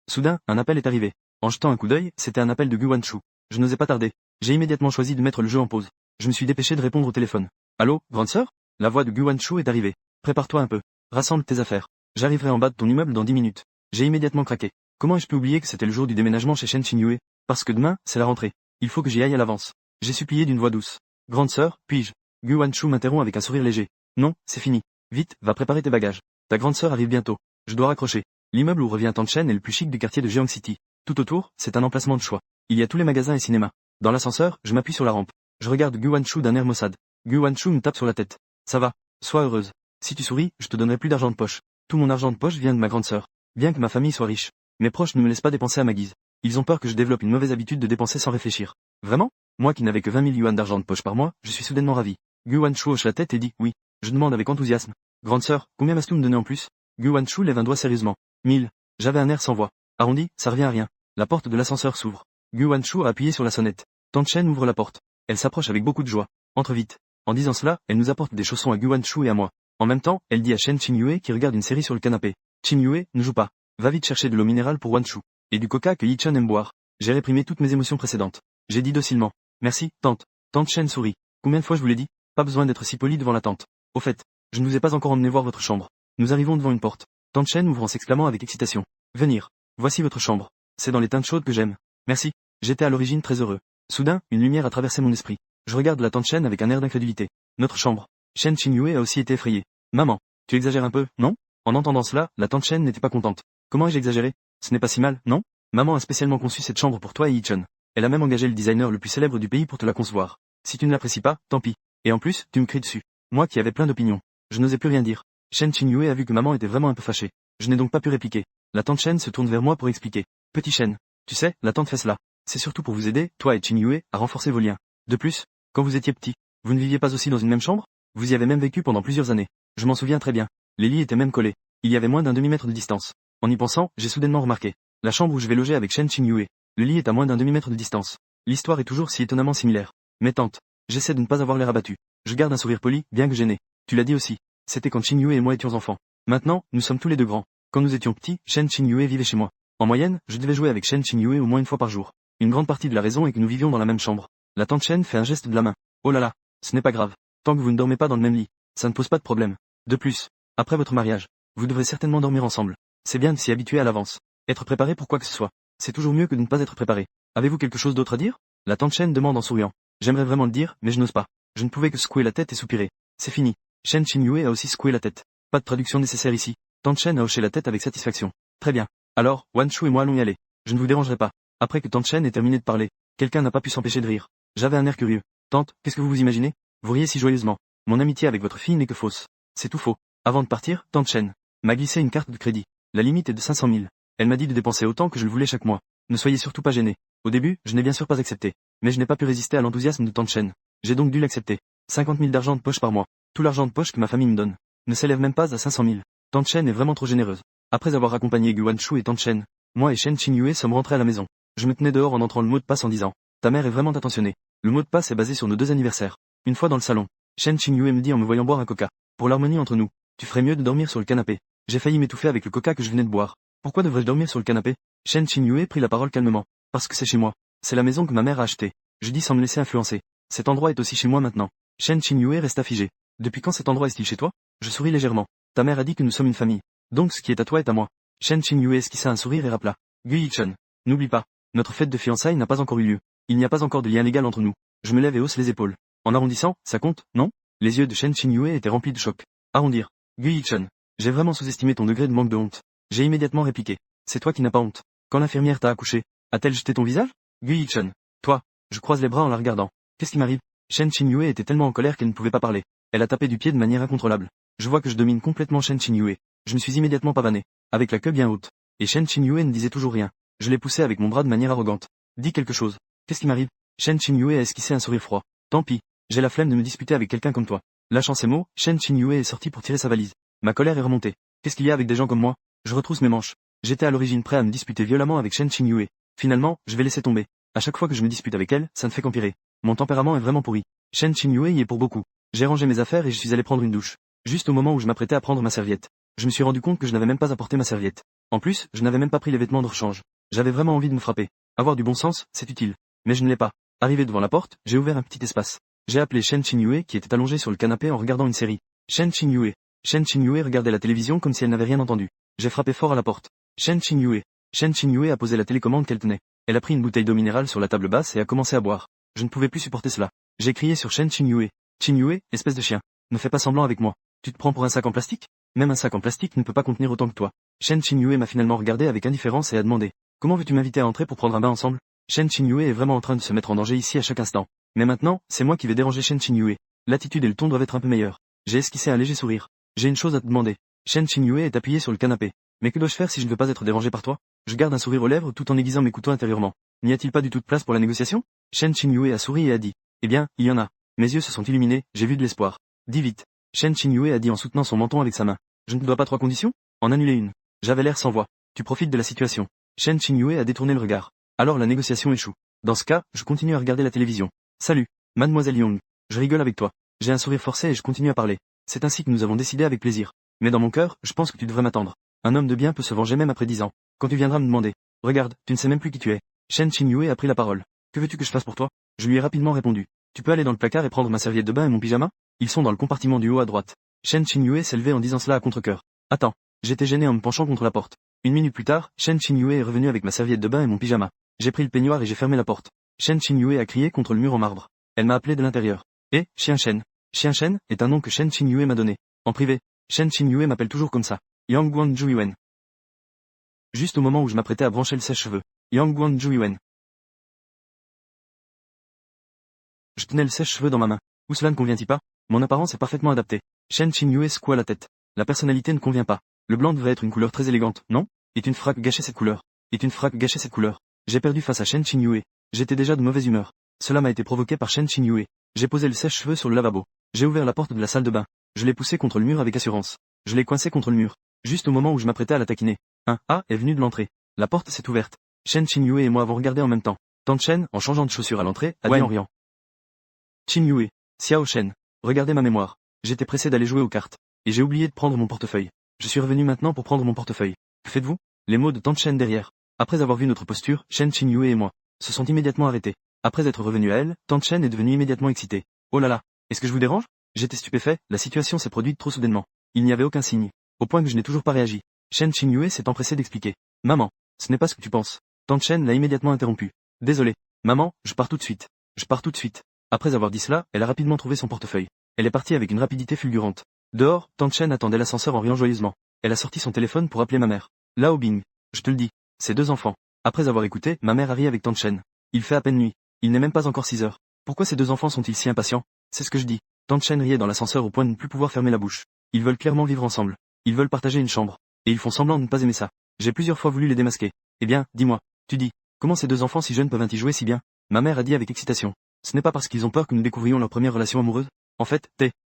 Soudain, un appel est arrivé. En jetant un coup d'œil, c'était un appel de Gu Wanshu. Je n'osais pas tarder. J'ai immédiatement choisi de mettre le jeu en pause. Je me suis dépêché de répondre au téléphone. Allô, grande sœur? La voix de Gu Wanshu est arrivée. Prépare-toi un peu. Rassemble tes affaires. J'arriverai en bas de ton immeuble dans 10 minutes. J'ai immédiatement craqué. Comment ai-je pu oublier que c'était le jour du déménagement chez Shen Qingyue? Parce que demain, c'est la rentrée. Il faut que j'y aille à l'avance. J'ai supplié d'une voix douce. Grande sœur, puis-je? Gu Wanshu m'interrompt avec un sourire léger. Non, c'est fini. Vite, va préparer tes bagages. Ta grande sœur arrive bientôt. Je dois raccrocher. L'immeuble où revient Tan Chen est le plus chic du quartier de Jiang City. Tout autour, c'est un emplacement de choix. Il y a tous les magasins et cinémas. Dans l'ascenseur, je m'appuie sur la rampe. Je regarde Gu Wanshu d'un air maussade. Gu Wanshu me tape sur la tête. Ça va. Sois heureuse. Si tu souris, je te donnerai plus d'argent de poche. Tout mon argent de poche vient de ma grande sœur. Bien que ma famille soit riche. Mes proches ne me laissent pas dépenser à ma guise. Ils ont peur que je développe une mauvaise habitude de dépenser sans réfléchir. Vraiment? Moi qui n'avais que 20 000 yuan d'argent de poche par mois, je suis soudainement ravi. Gu Wanshu hoche la tête et dit, oui. Je demande avec enthousiasme. Grande sœur, combien m'as-tu me donner en plus? Gu Wanshu lève un doigt sérieusement. 1000. J'avais un air sans voix. Arrondi, ça revient à rien. La porte de l'ascenseur s'ouvre. Gu Wanshu a appuyé sur la sonnette. Tan Chen ouvre la porte. Elle s'approche avec beaucoup de joie. Entre vite. En disant cela, elle nous apporte des chaussons à Gu Wanshu et à moi. En même temps, elle dit à Shen Qingyue qui regarde une série sur le canapé. Qingyue, ne joue pas. Va vite chercher de l'eau minérale pour Wanshu. Et du coca que Yichun aime boire. J'ai réprimé toutes mes émotions précédentes. J'ai dit docilement. Merci, tante. Tante Chen sourit. Combien de fois je vous l'ai dit? Pas besoin d'être si poli devant la tante. Au fait, je ne vous ai pas encore emmené voir votre chambre. Nous arrivons devant une porte. Tante Chen ouvre en s'exclamant avec excitation. Venir. Voici votre chambre. C'est dans les teintes chaudes que j'aime. Merci. J'étais à l'origine très heureux. Soudain, une lumière a traversé mon esprit. Je regarde la tante Chen avec un air d'incrédulité. Notre chambre. Shen Qingyue a aussi été effrayée. Maman, tu exagères un peu, non? En entendant cela, la tante Chen n'était pas contente. Comment ai-je exagéré? Ce n'est pas si mal, non? Maman a spécialement conçu cette chambre pour toi et Yichun. Elle a même engagé le designer le plus célèbre du pays pour te la concevoir. Si tu ne l'apprécies pas, tant pis. Et en plus, tu me cries dessus. Moi qui avais plein d'opinions. Je n'osais plus rien dire. Shen Qingyue a vu que maman était vraiment un peu fâchée. Je n'ai donc pas pu répliquer. La tante Chen se tourne vers moi pour expliquer. Petit Shen. Tu sais, la tante fait cela. C'est surtout pour vous aider, toi et Qingyue, à renforcer vos liens. De plus, quand vous étiez petit, vous ne viviez pas aussi dans une même chambre? Vous y avez même vécu pendant plusieurs années. Je m'en souviens très bien. Les lits étaient même collés. Il y avait moins d'un demi-mètre de distance. En y pensant, j'ai soudainement remarqué. La chambre où je vais loger avec Shen Qingyue. Le lit est à moins d'un demi-mètre de distance. L'histoire est toujours si étonnamment similaire. Mais tante, j'essaie de ne pas avoir l'air abattu. Je garde un sourire poli, bien que gêné. Tu l'as dit aussi. C'était quand Qingyue et moi étions enfants. Maintenant, nous sommes tous les deux grands. Quand nous étions petits, Shen Qingyue vivait chez moi. En moyenne, je devais jouer avec Shen Qingyue au moins une fois par jour. Une grande partie de la raison est que nous vivions dans la même chambre. La tante Chen fait un geste de la main. Oh là là, ce n'est pas grave. Tant que vous ne dormez pas dans le même lit, ça ne pose pas de problème. De plus, après votre mariage, vous devrez certainement dormir ensemble. C'est bien de s'y habituer à l'avance. Être préparé pour quoi que ce soit. C'est toujours mieux que de ne pas être préparé. Avez-vous quelque chose d'autre à dire? La tante Chen demande en souriant. J'aimerais vraiment le dire, mais je n'ose pas. Je ne pouvais que secouer la tête et soupirer. C'est fini. Shen Qingyue a aussi secoué la tête. Pas de traduction nécessaire ici. Tante Chen a hoché la tête avec satisfaction. Très bien. Alors, Wanshu et moi allons y aller. Je ne vous dérangerai pas. Après que Tante Chen ait terminé de parler, quelqu'un n'a pas pu s'empêcher de rire. J'avais un air curieux. Tante, qu'est-ce que vous vous imaginez? Vous riez si joyeusement. Mon amitié avec votre fille n'est que fausse. C'est tout faux. Avant de partir, Tante Chen m'a glissé une carte de crédit. La limite est de 500 000. Elle m'a dit de dépenser autant que je le voulais chaque mois. Ne soyez surtout pas gênés. Au début, je n'ai bien sûr pas accepté. Mais je n'ai pas pu résister à l'enthousiasme de Tante Chen. J'ai donc dû l'accepter. 50 000 d'argent de poche par mois. Tout l'argent de poche que ma famille me donne ne s'élève même pas à 500 000. Tante Chen est vraiment trop généreuse. Après avoir accompagné Gu Wanshu et Tante Chen, moi et Shen Qingyue sommes rentrés à la maison. Je me tenais dehors en entrant le mot de passe en disant « Ta mère est vraiment attentionnée. Le mot de passe est basé sur nos 2 anniversaires. » Une fois dans le salon, Shen Qingyue me dit en me voyant boire un coca. Pour l'harmonie entre nous, tu ferais mieux de dormir sur le canapé. J'ai failli m'étouffer avec le coca que je venais de boire. Pourquoi devrais-je dormir sur le canapé? Shen Qingyue prit la parole calmement. Parce que c'est chez moi. C'est la maison que ma mère a achetée. Je dis sans me laisser influencer. Cet endroit est aussi chez moi maintenant. Shen Qingyue resta figé. Depuis quand cet endroit est-il chez toi? Je souris légèrement. Ta mère a dit que nous sommes une famille. Donc ce qui est à toi est à moi. Shen Qingyue esquissa un sourire et rappela. Gu Yichun. N'oublie pas. Notre fête de fiançailles n'a pas encore eu lieu. Il n'y a pas encore de lien légal entre nous. Je me lève et hausse les épaules. En arrondissant, ça compte, non? Les yeux de Shen Qingyue étaient remplis de choc. Arrondir. Gu Yichun. J'ai vraiment sous-estimé ton degré de manque de honte. J'ai immédiatement répliqué. C'est toi qui n'as pas honte. Quand l'infirmière t'a accouché, a-t-elle jeté ton visage? Gu Yichun. Toi. Je croise les bras en la regardant. Qu'est-ce qui m'arrive? Shen Qingyue était tellement en colère qu'elle ne pouvait pas parler. Elle a tapé du pied de manière incontrôlable. Je vois que je domine complètement Shen Qingyue. Je me suis immédiatement pavané, avec la queue bien haute. Et Shen Qingyue ne disait toujours rien. Je l'ai poussé avec mon bras de manière arrogante. Dis quelque chose. Qu'est-ce qui m'arrive? Shen Qingyue a esquissé un sourire froid. Tant pis. J'ai la flemme de me disputer avec quelqu'un comme toi. Lâchant ces mots, Shen Qingyue est sorti pour tirer sa valise. Ma colère est remontée. Qu'est-ce qu'il y a avec des gens comme moi? Je retrousse mes manches. J'étais à l'origine prêt à me disputer violemment avec Shen Qingyue. Finalement, je vais laisser tomber. À chaque fois que je me dispute avec elle, ça ne fait qu'empirer. Mon tempérament est vraiment pourri. Shen Qingyue y est pour beaucoup. J'ai rangé mes affaires et je suis allé prendre une douche. Juste au moment où je m'apprêtais à prendre ma serviette. Je me suis rendu compte que je n'avais même pas apporté ma serviette. En plus, je n'avais même pas pris les vêtements de rechange. J'avais vraiment envie de me frapper. Avoir du bon sens, c'est utile. Mais je ne l'ai pas. Arrivé devant la porte, j'ai ouvert un petit espace. J'ai appelé Shen Qingyue qui était allongé sur le canapé en regardant une série. Shen Qingyue. Shen Qingyue regardait la télévision comme si elle n'avait rien entendu. J'ai frappé fort à la porte. Shen Qingyue. Shen Qingyue a posé la télécommande qu'elle tenait. Elle a pris une bouteille d'eau minérale sur la table basse et a commencé à boire. Je ne pouvais plus supporter cela. J'ai crié sur Shen Qingyue. Qingyue, espèce de chien. Ne fais pas semblant avec moi. Tu te prends pour un sac en plastique? Même un sac en plastique ne peut pas contenir autant que toi. Shen Qingyue m'a finalement regardé avec indifférence et a demandé. Comment veux-tu m'inviter à entrer pour prendre un bain ensemble? Shen Qingyue est vraiment en train de se mettre en danger ici à chaque instant. Mais maintenant, c'est moi qui vais déranger Shen Qingyue. L'attitude et le ton doivent être un peu meilleurs. J'ai esquissé un léger sourire. J'ai une chose à te demander. Shen Qingyue est appuyé sur le canapé. Mais que dois-je faire si je ne veux pas être dérangé par toi? Je garde un sourire aux lèvres tout en aiguisant mes couteaux intérieurement. N'y a-t-il pas du tout de place pour la négociation? Shen Qingyue a souri et a dit. Eh bien, il y en a. Mes yeux se sont illuminés, j'ai vu de l'espoir. Dis vite. Shen Qingyue a dit en soutenant son menton avec sa main. Je ne te dois pas 3 conditions? En annuler une. J'avais l'air sans voix. Tu profites de la situation. Shen Qingyue a détourné le regard. Alors la négociation échoue. Dans ce cas, je continue à regarder la télévision. Salut, mademoiselle Young. Je rigole avec toi. J'ai un sourire forcé et je continue à parler. C'est ainsi que nous avons décidé avec plaisir. Mais dans mon cœur, je pense que tu devrais m'attendre. Un homme de bien peut se venger même après 10 ans. Quand tu viendras me demander. Regarde, tu ne sais même plus qui tu es. Shen Qingyue a pris la parole. Que veux-tu que je fasse pour toi? Je lui ai rapidement répondu. Tu peux aller dans le placard et prendre ma serviette de bain et mon pyjama? Ils sont dans le compartiment du haut à droite. Shen Qingyue s'est levé en disant cela à contre-cœur. Attends. J'étais gêné en me penchant contre la porte. Une minute plus tard, Shen Qingyue est revenu avec ma serviette de bain et mon pyjama. J'ai pris le peignoir et j'ai fermé la porte. Shen Qingyue a crié contre le mur en marbre. Elle m'a appelé de l'intérieur. Chien Shen. Chien Shen est un nom que Shen Qingyue m'a donné. En privé, Shen Qingyue m'appelle toujours comme ça. Yang Guangzhu Yuan. Juste au moment où je m'apprêtais à brancher le sèche-cheveux. Yang Guangzhu Yuan. Je tenais le sèche-cheveux dans ma main. Où cela ne convient-il pas? Mon apparence est parfaitement adaptée. Shen Qingyue secoua la tête. La personnalité ne convient pas. Le blanc devrait être une couleur très élégante, non? Est une frappe gâcher cette couleur. Est une frappe gâcher cette couleur. J'ai perdu face à Shen Qingyue. J'étais déjà de mauvaise humeur. Cela m'a été provoqué par Shen Qingyue. J'ai posé le sèche-cheveux sur le lavabo. J'ai ouvert la porte de la salle de bain. Je l'ai poussé contre le mur avec assurance. Je l'ai coincé contre le mur. Juste au moment où je m'apprêtais à la taquiner. Un A est venu de l'entrée. La porte s'est ouverte. Shen Qingyue et moi avons regardé en même temps. Tante Shen, en changeant de chaussure à l'entrée, a dit en riant. Qingyue. Xiao Shen. Regardez ma mémoire. J'étais pressé d'aller jouer aux cartes. Et j'ai oublié de prendre mon portefeuille. Je suis revenu maintenant pour prendre mon portefeuille. Que faites-vous? Les mots de Tante Shen derrière. Après avoir vu notre posture, Shen Qingyue et moi se sont immédiatement arrêtés. Après être revenus à elle, Tante Shen est devenue immédiatement excitée. Oh là là, est-ce que je vous dérange? J'étais stupéfait, la situation s'est produite trop soudainement. Il n'y avait aucun signe. Au point que je n'ai toujours pas réagi. Shen Qingyue s'est empressé d'expliquer. Maman, ce n'est pas ce que tu penses. Tante Shen l'a immédiatement interrompu. Désolé. Maman, je pars tout de suite. Je pars tout de suite. Après avoir dit cela, elle a rapidement trouvé son portefeuille. Elle est partie avec une rapidité fulgurante. Dehors, Tante Shen attendait l'ascenseur en riant joyeusement. Elle a sorti son téléphone pour appeler ma mère. Là au bing. Je te le dis. Ces 2 enfants. Après avoir écouté, ma mère a ri avec Tante Shen. Il fait à peine nuit. Il n'est même pas encore 6 heures. Pourquoi ces 2 enfants sont-ils si impatients? C'est ce que je dis. Tante Shen riait dans l'ascenseur au point de ne plus pouvoir fermer la bouche. Ils veulent clairement vivre ensemble. Ils veulent partager une chambre. Et ils font semblant de ne pas aimer ça. J'ai plusieurs fois voulu les démasquer. Eh bien, dis-moi. Tu dis. Comment ces 2 enfants si jeunes peuvent-ils jouer si bien? Ma mère a dit avec excitation. Ce n'est pas parce qu'ils ont peur que nous découvrions leur première relation amoureuse. En fait,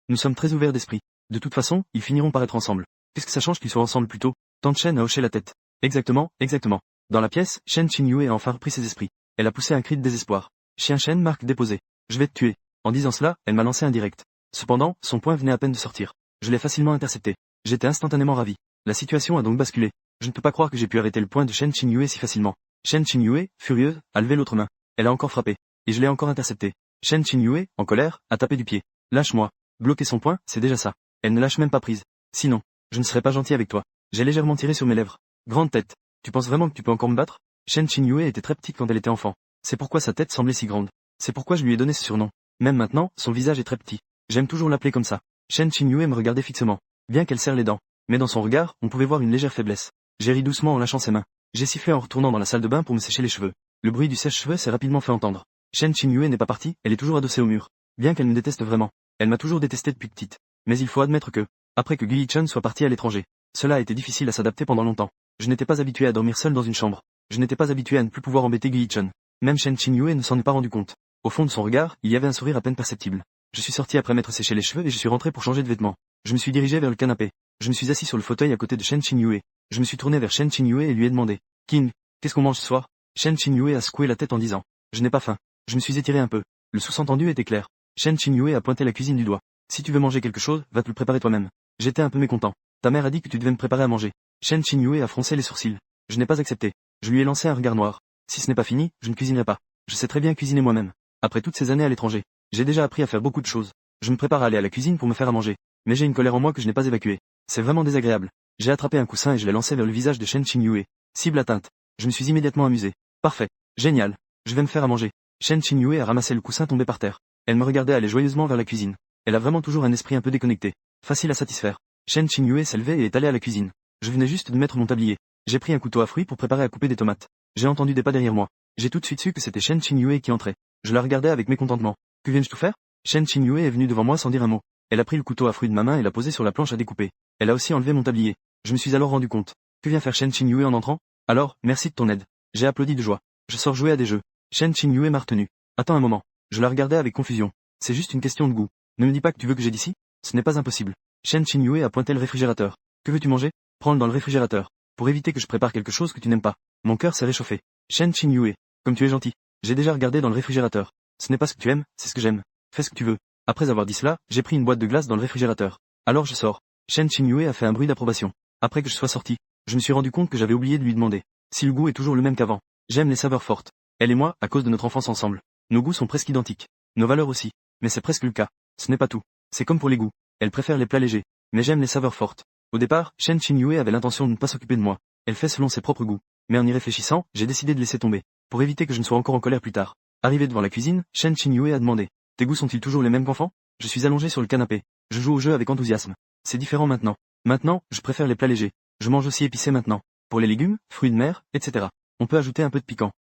nous sommes très ouverts d'esprit. De toute façon, ils finiront par être ensemble. Qu'est-ce que ça change qu'ils soient ensemble plus tôt? Tante Shen a hoché la tête. Exactement, exactement. Dans la pièce, Shen Qingyue a enfin repris ses esprits. Elle a poussé un cri de désespoir. Chien Shen marque déposé. Je vais te tuer. En disant cela, elle m'a lancé un direct. Cependant, son poing venait à peine de sortir. Je l'ai facilement intercepté. J'étais instantanément ravi. La situation a donc basculé. Je ne peux pas croire que j'ai pu arrêter le poing de Shen Qingyue si facilement. Shen Qingyue, furieuse, a levé l'autre main. Elle a encore frappé. Et je l'ai encore intercepté. Shen Qingyue, en colère, a tapé du pied. Lâche-moi. Bloquer son poing, c'est déjà ça. Elle ne lâche même pas prise. Sinon, je ne serais pas gentil avec toi. J'ai légèrement tiré sur mes lèvres. Grande tête. Tu penses vraiment que tu peux encore me battre? Shen Qingyue était très petite quand elle était enfant. C'est pourquoi sa tête semblait si grande. C'est pourquoi je lui ai donné ce surnom. Même maintenant, son visage est très petit. J'aime toujours l'appeler comme ça. Shen Qingyue me regardait fixement, bien qu'elle serre les dents. Mais dans son regard, on pouvait voir une légère faiblesse. J'ai ri doucement en lâchant ses mains. J'ai sifflé en retournant dans la salle de bain pour me sécher les cheveux. Le bruit du sèche-cheveux s'est rapidement fait entendre. Shen Qingyue n'est pas partie, elle est toujours adossée au mur. Bien qu'elle me déteste vraiment. Elle m'a toujours détesté depuis petite. Mais il faut admettre que, après que Gui-chan soit parti à l'étranger, cela a été difficile à s'adapter pendant longtemps. Je n'étais pas habitué à dormir seul dans une chambre. Je n'étais pas habitué à ne plus pouvoir embêter Gui-chan. Même Shen Qingyue ne s'en est pas rendu compte. Au fond de son regard, il y avait un sourire à peine perceptible. Je suis sorti après m'être séché les cheveux et je suis rentré pour changer de vêtements. Je me suis dirigé vers le canapé. Je me suis assis sur le fauteuil à côté de Shen Qingyue. Je me suis tourné vers Shen Qingyue et lui ai demandé: King, qu'est-ce qu'on mange ce soir? Shen Qingyue a secoué la tête en disant: je n'ai pas faim. Je me suis étiré un peu. Le sous-entendu était clair. Shen Qingyue a pointé la cuisine du doigt. Si tu veux manger quelque chose, va te le préparer toi-même. J'étais un peu mécontent. Ta mère a dit que tu devais me préparer à manger. Shen Qingyue a froncé les sourcils. Je n'ai pas accepté. Je lui ai lancé un regard noir. Si ce n'est pas fini, je ne cuisinerai pas. Je sais très bien cuisiner moi-même. Après toutes ces années à l'étranger, j'ai déjà appris à faire beaucoup de choses. Je me prépare à aller à la cuisine pour me faire à manger. Mais j'ai une colère en moi que je n'ai pas évacuée. C'est vraiment désagréable. J'ai attrapé un coussin et je l'ai lancé vers le visage de Shen Qingyue. Cible atteinte. Je me suis immédiatement amusé. Parfait. Génial. Je vais me faire à manger. Shen Qingyue a ramassé le coussin tombé par terre. Elle me regardait aller joyeusement vers la cuisine. Elle a vraiment toujours un esprit un peu déconnecté. Facile à satisfaire. Shen Qingyue s'est levée et est allée à la cuisine. Je venais juste de mettre mon tablier. J'ai pris un couteau à fruits pour préparer à couper des tomates. J'ai entendu des pas derrière moi. J'ai tout de suite su que c'était Shen Qingyue qui entrait. Je la regardais avec mécontentement. Que viens-je tout faire? Shen Qingyue est venue devant moi sans dire un mot. Elle a pris le couteau à fruits de ma main et l'a posé sur la planche à découper. Elle a aussi enlevé mon tablier. Je me suis alors rendu compte. Que vient faire Shen Qingyue en entrant? Alors, merci de ton aide. J'ai applaudi de joie. Je sors jouer à des jeux. Shen Qingyue m'a retenu. Attends un moment. Je la regardais avec confusion. C'est juste une question de goût. Ne me dis pas que tu veux que j'aide ici? Ce n'est pas impossible. Shen Qingyue a pointé le réfrigérateur. Que veux-tu manger? Prends-le dans le réfrigérateur. Pour éviter que je prépare quelque chose que tu n'aimes pas. Mon cœur s'est réchauffé. Shen Qingyue. Comme tu es gentil. J'ai déjà regardé dans le réfrigérateur. Ce n'est pas ce que tu aimes, c'est ce que j'aime. Fais ce que tu veux. Après avoir dit cela, j'ai pris une boîte de glace dans le réfrigérateur. Alors je sors. Shen Qingyue a fait un bruit d'approbation. Après que je sois sorti, je me suis rendu compte que j'avais oublié de lui demander si le goût est toujours le même qu'avant. J'aime les saveurs fortes. Elle et moi, à cause de notre enfance ensemble. Nos goûts sont presque identiques. Nos valeurs aussi. Mais c'est presque le cas. Ce n'est pas tout. C'est comme pour les goûts. Elle préfère les plats légers. Mais j'aime les saveurs fortes. Au départ, Shen Qingyue avait l'intention de ne pas s'occuper de moi. Elle fait selon ses propres goûts. Mais en y réfléchissant, j'ai décidé de laisser tomber. Pour éviter que je ne sois encore en colère plus tard. Arrivé devant la cuisine, Shen Qingyue a demandé: tes goûts sont-ils toujours les mêmes qu'enfant? Je suis allongé sur le canapé. Je joue au jeu avec enthousiasme. C'est différent maintenant. Maintenant, je préfère les plats légers. Je mange aussi épicé maintenant. Pour les légumes, fruits de mer, etc. On peut ajouter un peu de piquant.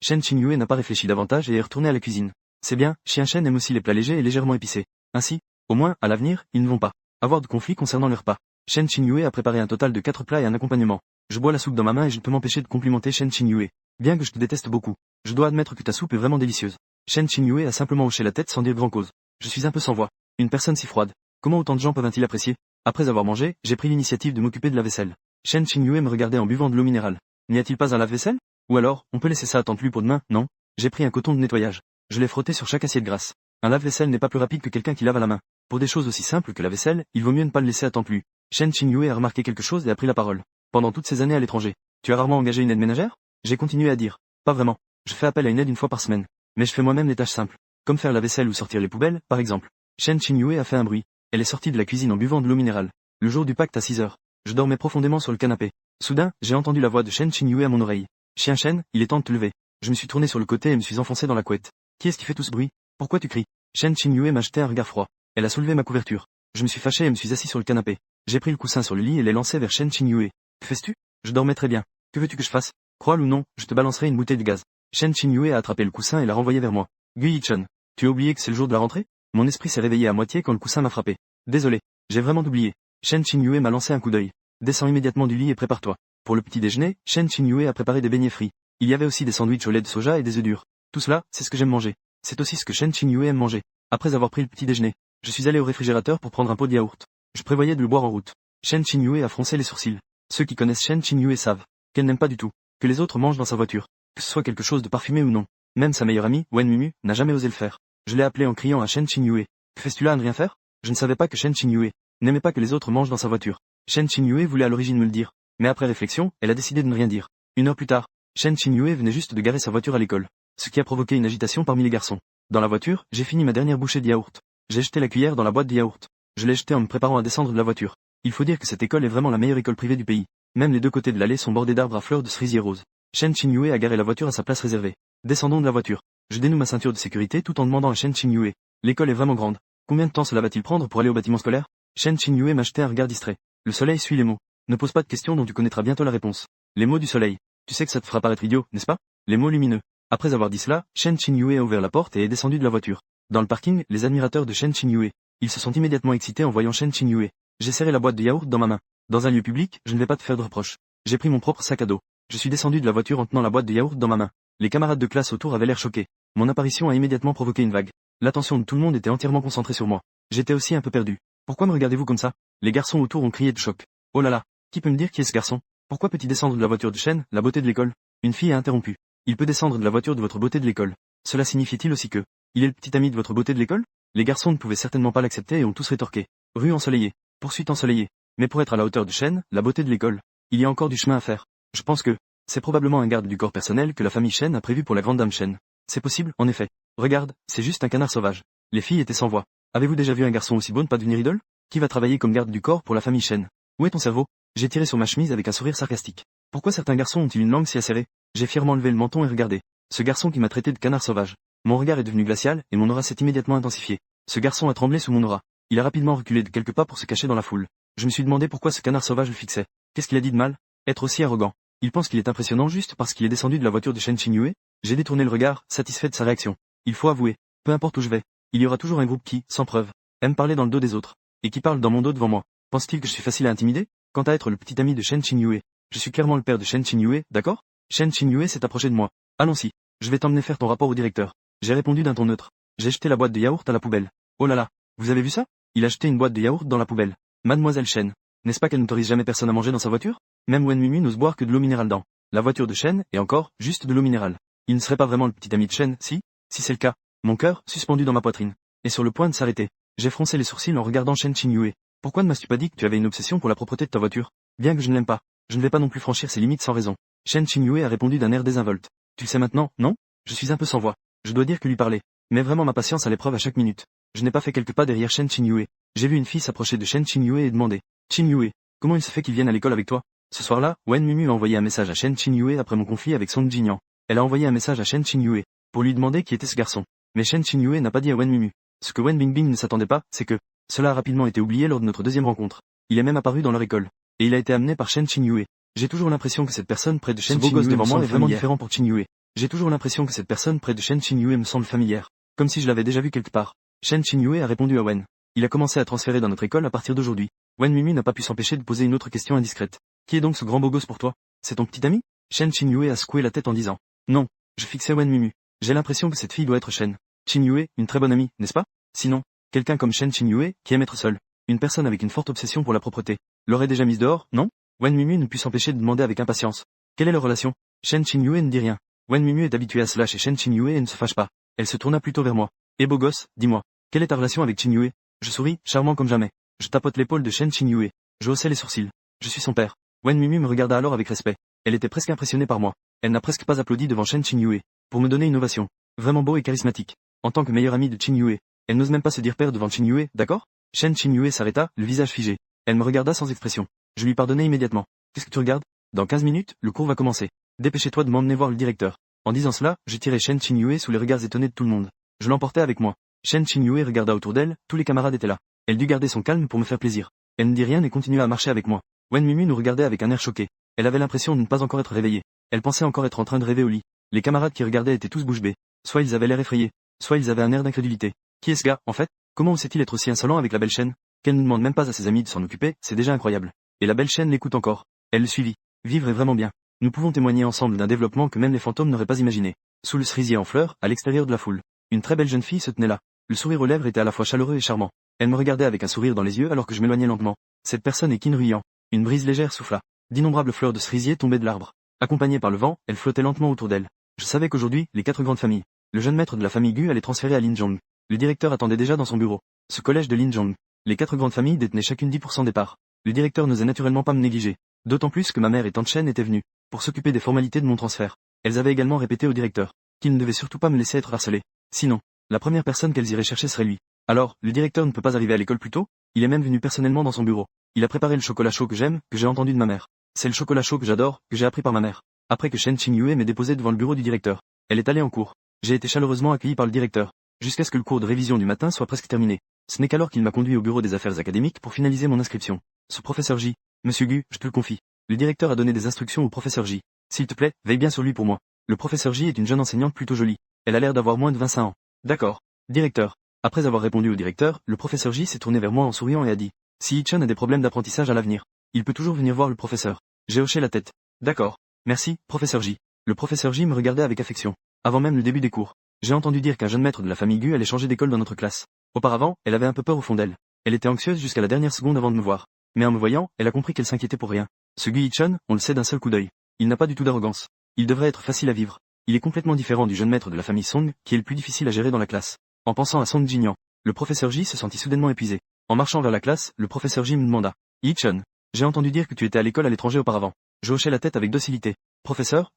Shen Qingyue n'a pas réfléchi davantage et est retourné à la cuisine. C'est bien, Chien Shen aime aussi les plats légers et légèrement épicés. Ainsi, au moins, à l'avenir, ils ne vont pas avoir de conflit concernant leur repas. Shen Qingyue a préparé un total de 4 plats et un accompagnement. Je bois la soupe dans ma main et je ne peux m'empêcher de complimenter Shen Qingyue. Bien que je te déteste beaucoup, je dois admettre que ta soupe est vraiment délicieuse. Shen Qingyue a simplement hoché la tête sans dire grand cause. Je suis un peu sans voix. Une personne si froide. Comment autant de gens peuvent-ils apprécier? Après avoir mangé, j'ai pris l'initiative de m'occuper de la vaisselle. Shen Qingyue me regardait en buvant de l'eau minérale. N'y a-t-il pas un lave-vaisselle? Ou alors, on peut laisser ça attendre plus pour demain, non? J'ai pris un coton de nettoyage. Je l'ai frotté sur chaque assiette grasse. Un lave-vaisselle n'est pas plus rapide que quelqu'un qui lave à la main. Pour des choses aussi simples que la vaisselle, il vaut mieux ne pas le laisser attendre plus. Shen Qingyue a remarqué quelque chose et a pris la parole. Pendant toutes ces années à l'étranger, tu as rarement engagé une aide ménagère? J'ai continué à dire. Pas vraiment. Je fais appel à une aide une fois par semaine. Mais je fais moi-même les tâches simples. Comme faire la vaisselle ou sortir les poubelles, par exemple. Shen Qingyue a fait un bruit. Elle est sortie de la cuisine en buvant de l'eau minérale. Le jour du pacte à 6 heures. Je dormais profondément sur le canapé. Soudain, j'ai entendu la voix de Shen Qingyue à mon oreille. Chien Shen, il est temps de te lever. Je me suis tourné sur le côté et me suis enfoncé dans la couette. Qui est-ce qui fait tout ce bruit? Pourquoi tu cries? Shen Qingyue m'a jeté un regard froid. Elle a soulevé ma couverture. Je me suis fâché et me suis assis sur le canapé. J'ai pris le coussin sur le lit et l'ai lancé vers Shen Qingyue. Que fais-tu? Je dormais très bien. Que veux-tu que je fasse? Crois-le ou non, je te balancerai une bouteille de gaz. Shen Qingyue a attrapé le coussin et l'a renvoyé vers moi. Gui-chan, tu as oublié que c'est le jour de la rentrée? Mon esprit s'est réveillé à moitié quand le coussin m'a frappé. Désolé, j'ai vraiment oublié. Shen Qingyue m'a lancé un coup d'œil. Descends immédiatement du lit et prépare-toi. Pour le petit déjeuner, Shen Qingyue a préparé des beignets frits. Il y avait aussi des sandwichs au lait de soja et des œufs durs. Tout cela, c'est ce que j'aime manger. C'est aussi ce que Shen Qingyue aime manger. Après avoir pris le petit déjeuner, je suis allé au réfrigérateur pour prendre un pot de yaourt. Je prévoyais de le boire en route. Shen Qingyue a froncé les sourcils. Ceux qui connaissent Shen Qingyue savent qu'elle n'aime pas du tout que les autres mangent dans sa voiture, que ce soit quelque chose de parfumé ou non. Même sa meilleure amie, Wen Mumu, n'a jamais osé le faire. Je l'ai appelé en criant à Shen Qingyue. Que fais-tu là à ne rien faire? Je ne savais pas que Shen Qingyue n'aimait pas que les autres mangent dans sa voiture. Shen Qingyue voulait à l'origine me le dire. Mais après réflexion, elle a décidé de ne rien dire. 1 heure plus tard, Shen Qingyue venait juste de garer sa voiture à l'école. Ce qui a provoqué une agitation parmi les garçons. Dans la voiture, j'ai fini ma dernière bouchée de yaourt. J'ai jeté la cuillère dans la boîte de yaourt. Je l'ai jetée en me préparant à descendre de la voiture. Il faut dire que cette école est vraiment la meilleure école privée du pays. Même les deux côtés de l'allée sont bordés d'arbres à fleurs de cerisier rose. Shen Qinyue a garé la voiture à sa place réservée. Descendons de la voiture. Je dénoue ma ceinture de sécurité tout en demandant à Shen Qinyue. L'école est vraiment grande. Combien de temps cela va-t-il prendre pour aller au bâtiment scolaire? Shen Qinyue m'a jeté un regard distrait. Le soleil suit les mots. Ne pose pas de questions dont tu connaîtras bientôt la réponse. Les mots du soleil. Tu sais que ça te fera paraître idiot, n'est-ce pas? Les mots lumineux. Après avoir dit cela, Shen Qinyue a ouvert la porte et est descendu de la voiture. Dans le parking, les admirateurs de Shen Qinyue. Ils se sont immédiatement excités en voyant Shen Qinyue. J'ai serré la boîte de yaourt dans ma main. Dans un lieu public, je ne vais pas te faire de reproches. J'ai pris mon propre sac à dos. Je suis descendu de la voiture en tenant la boîte de yaourt dans ma main. Les camarades de classe autour avaient l'air choqués. Mon apparition a immédiatement provoqué une vague. L'attention de tout le monde était entièrement concentrée sur moi. J'étais aussi un peu perdu. Pourquoi me regardez-vous comme ça? Les garçons autour ont crié de choc. Oh là là, qui peut me dire qui est ce garçon? Pourquoi peut-il descendre de la voiture de Shen, la beauté de l'école? Une fille a interrompu. Il peut descendre de la voiture de votre beauté de l'école. Cela signifie-t-il aussi que il est le petit ami de votre beauté de l'école? Les garçons ne pouvaient certainement pas l'accepter et ont tous rétorqué. Rue ensoleillée, poursuite ensoleillée. Mais pour être à la hauteur de Shen, la beauté de l'école, il y a encore du chemin à faire. Je pense que c'est probablement un garde du corps personnel que la famille Shen a prévu pour la grande dame Shen. C'est possible, en effet. Regarde, c'est juste un canard sauvage. Les filles étaient sans voix. Avez-vous déjà vu un garçon aussi beau ne pas devenir idole? Qui va travailler comme garde du corps pour la famille Shen? Où est ton cerveau? J'ai tiré sur ma chemise avec un sourire sarcastique. Pourquoi certains garçons ont-ils une langue si acérée? J'ai fièrement levé le menton et regardé. Ce garçon qui m'a traité de canard sauvage. Mon regard est devenu glacial et mon aura s'est immédiatement intensifiée. Ce garçon a tremblé sous mon aura. Il a rapidement reculé de quelques pas pour se cacher dans la foule. Je me suis demandé pourquoi ce canard sauvage le fixait. Qu'est-ce qu'il a dit de mal? Être aussi arrogant. Il pense qu'il est impressionnant juste parce qu'il est descendu de la voiture de Shen Qinyue? J'ai détourné le regard, satisfait de sa réaction. Il faut avouer, peu importe où je vais, il y aura toujours un groupe qui, sans preuve, aime parler dans le dos des autres, et qui parle dans mon dos devant moi. Pense-t-il que je suis facile à intimider? Quant à être le petit ami de Shen Qinyue, je suis clairement le père de Shen Qinyue, d'accord? Shen Qinyue s'est approché de moi. Allons-y, je vais t'emmener faire ton rapport au directeur. J'ai répondu d'un ton neutre. J'ai jeté la boîte de yaourt à la poubelle. Oh là là, vous avez vu ça? Il a jeté une boîte de yaourt dans la poubelle. Mademoiselle Shen, n'est-ce pas qu'elle n'autorise jamais personne à manger dans sa voiture? Même Wen Mumu n'ose boire que de l'eau minérale dans la voiture de Shen, et encore, juste de l'eau minérale. Il ne serait pas vraiment le petit ami de Shen, si? Si c'est le cas, mon cœur, suspendu dans ma poitrine, est sur le point de s'arrêter. J'ai froncé les sourcils en regardant Shen Qinyue. Pourquoi ne m'as-tu pas dit que tu avais une obsession pour la propreté de ta voiture? Bien que je ne l'aime pas, je ne vais pas non plus franchir ses limites sans raison. Shen Qinyue a répondu d'un air désinvolte. Tu le sais maintenant, non? Je suis un peu sans voix. Je dois dire que lui parler. Mais vraiment ma patience à l'épreuve à chaque minute. Je n'ai pas fait quelques pas derrière Shen Qinyue. J'ai vu une fille s'approcher de Shen Qinyue et demander. Qinyue, comment il se fait qu'il vienne à l'école avec toi? Ce soir-là, Wen Mumu a envoyé un message à Shen Qinyue après mon conflit avec Song Jinyan. Elle a envoyé un message à Shen Qinyue pour lui demander qui était ce garçon. Mais Shen Qinyue n'a pas dit à Wen Mumu. Ce que Wen Bingbing ne s'attendait pas, c'est que cela a rapidement été oublié lors de notre deuxième rencontre. Il est même apparu dans leur école. Et il a été amené par Shen Qinyue. J'ai toujours l'impression que cette personne près de Shen Qinyue devant moi est vraiment différent pour Qinyue. J'ai toujours l'impression que cette personne près de Shen Qinyue me semble familière. Comme si je l'avais déjà vu quelque part. Shen Qinyue a répondu à Wen. Il a commencé à transférer dans notre école à partir d'aujourd'hui. Wen Mumu n'a pas pu s'empêcher de poser une autre question indiscrète. Qui est donc ce grand beau gosse pour toi? C'est ton petit ami? Shen Qinyue a secoué la tête en disant. Non. Je fixais Wen Mumu. J'ai l'impression que cette fille doit être Shen Qinyue, une très bonne amie, n'est-ce pas? Sinon, quelqu'un comme Shen Qinyue, qui aime être seul, une personne avec une forte obsession pour la propreté, l'aurait déjà mise dehors, non? Wen Mumu ne put s'empêcher de demander avec impatience. Quelle est leur relation? Shen Qinyue ne dit rien. Wen Mumu est habituée à cela chez Shen Qinyue et ne se fâche pas. Elle se tourna plutôt vers moi. Eh beau gosse, dis-moi, quelle est ta relation avec Qinyue? Je souris, charmant comme jamais. Je tapote l'épaule de Shen Qinyue. Je haussai les sourcils. Je suis son père. Wen Mumu me regarda alors avec respect. Elle était presque impressionnée par moi. Elle n'a presque pas applaudi devant Shen Qinyue. Pour me donner une ovation. Vraiment beau et charismatique. En tant que meilleure amie de Qinyue, elle n'ose même pas se dire père devant Qinyue, d'accord? Shen Qinyue s'arrêta, le visage figé. Elle me regarda sans expression. Je lui pardonnai immédiatement. Qu'est-ce que tu regardes? Dans 15 minutes, le cours va commencer. Dépêchez-toi de m'emmener voir le directeur. En disant cela, je tirai Shen Qinyue sous les regards étonnés de tout le monde. Je l'emportai avec moi. Shen Qinyue regarda autour d'elle, tous les camarades étaient là. Elle dut garder son calme pour me faire plaisir. Elle ne dit rien et continua à marcher avec moi. Wen Mumu nous regardait avec un air choqué. Elle avait l'impression de ne pas encore être réveillée. Elle pensait encore être en train de rêver au lit. Les camarades qui regardaient étaient tous bouche bée. Soit ils avaient l'air effrayés, soit ils avaient un air d'incrédulité. Qui est ce gars, en fait? Comment sait-il être aussi insolent avec la belle Shen? Qu'elle ne demande même pas à ses amis de s'en occuper, c'est déjà incroyable. Et la belle Shen l'écoute encore. Elle le suivit. Vivre est vraiment bien. Nous pouvons témoigner ensemble d'un développement que même les fantômes n'auraient pas imaginé. Sous le cerisier en fleurs, à l'extérieur de la foule, une très belle jeune fille se tenait là. Le sourire aux lèvres était à la fois chaleureux et charmant. Elle me regardait avec un sourire dans les yeux alors que je m'éloignais lentement. Cette personne est Qin Ruyan. Une brise légère souffla. D'innombrables fleurs de cerisier tombaient de l'arbre. Accompagnées par le vent, elles flottaient lentement autour d'elle. Je savais qu'aujourd'hui, les 4 grandes familles, le jeune maître de la famille Gu allait transférer à Linzhong. Le directeur attendait déjà dans son bureau. Ce collège de Linzhong. Les 4 grandes familles détenaient chacune 10% des parts. Le directeur n'osait naturellement pas me négliger. D'autant plus que ma mère et tante Chen étaient venues pour s'occuper des formalités de mon transfert. Elles avaient également répété au directeur qu'il ne devait surtout pas me laisser être harcelé. Sinon, la première personne qu'elles iraient chercher serait lui. Alors, le directeur ne peut pas arriver à l'école plus tôt? Il est même venu personnellement dans son bureau. Il a préparé le chocolat chaud que j'aime, que j'ai entendu de ma mère. C'est le chocolat chaud que j'adore, que j'ai appris par ma mère. Après que Shen Qingyue m'ait déposé devant le bureau du directeur. Elle est allée en cours. J'ai été chaleureusement accueilli par le directeur. Jusqu'à ce que le cours de révision du matin soit presque terminé. Ce n'est qu'alors qu'il m'a conduit au bureau des affaires académiques pour finaliser mon inscription. Ce professeur J. Monsieur Gu, je te le confie. Le directeur a donné des instructions au professeur J. S'il te plaît, veille bien sur lui pour moi. Le professeur J est une jeune enseignante plutôt jolie. Elle a l'air d'avoir moins de 25 ans. D'accord. Directeur. Après avoir répondu au directeur, le professeur J s'est tourné vers moi en souriant et a dit: Si Yi-chan a des problèmes d'apprentissage à l'avenir, il peut toujours venir voir le professeur. J'ai hoché la tête. D'accord. Merci, professeur J. Le professeur J me regardait avec affection. Avant même le début des cours. J'ai entendu dire qu'un jeune maître de la famille Gu allait changer d'école dans notre classe. Auparavant, elle avait un peu peur au fond d'elle. Elle était anxieuse jusqu'à la dernière seconde avant de me voir. Mais en me voyant, elle a compris qu'elle s'inquiétait pour rien. Ce Gu Yi-chan, on le sait d'un seul coup d'œil. Il n'a pas du tout d'arrogance. Il devrait être facile à vivre. Il est complètement différent du jeune maître de la famille Song, qui est le plus difficile à gérer dans la classe. En pensant à Song Jinyan, le professeur J se sentit soudainement épuisé. En marchant vers la classe, le professeur J me demanda: Yi-chan, j'ai entendu dire que tu étais à l'école à l'étranger auparavant. Je hochai la tête avec docilité. Professeur.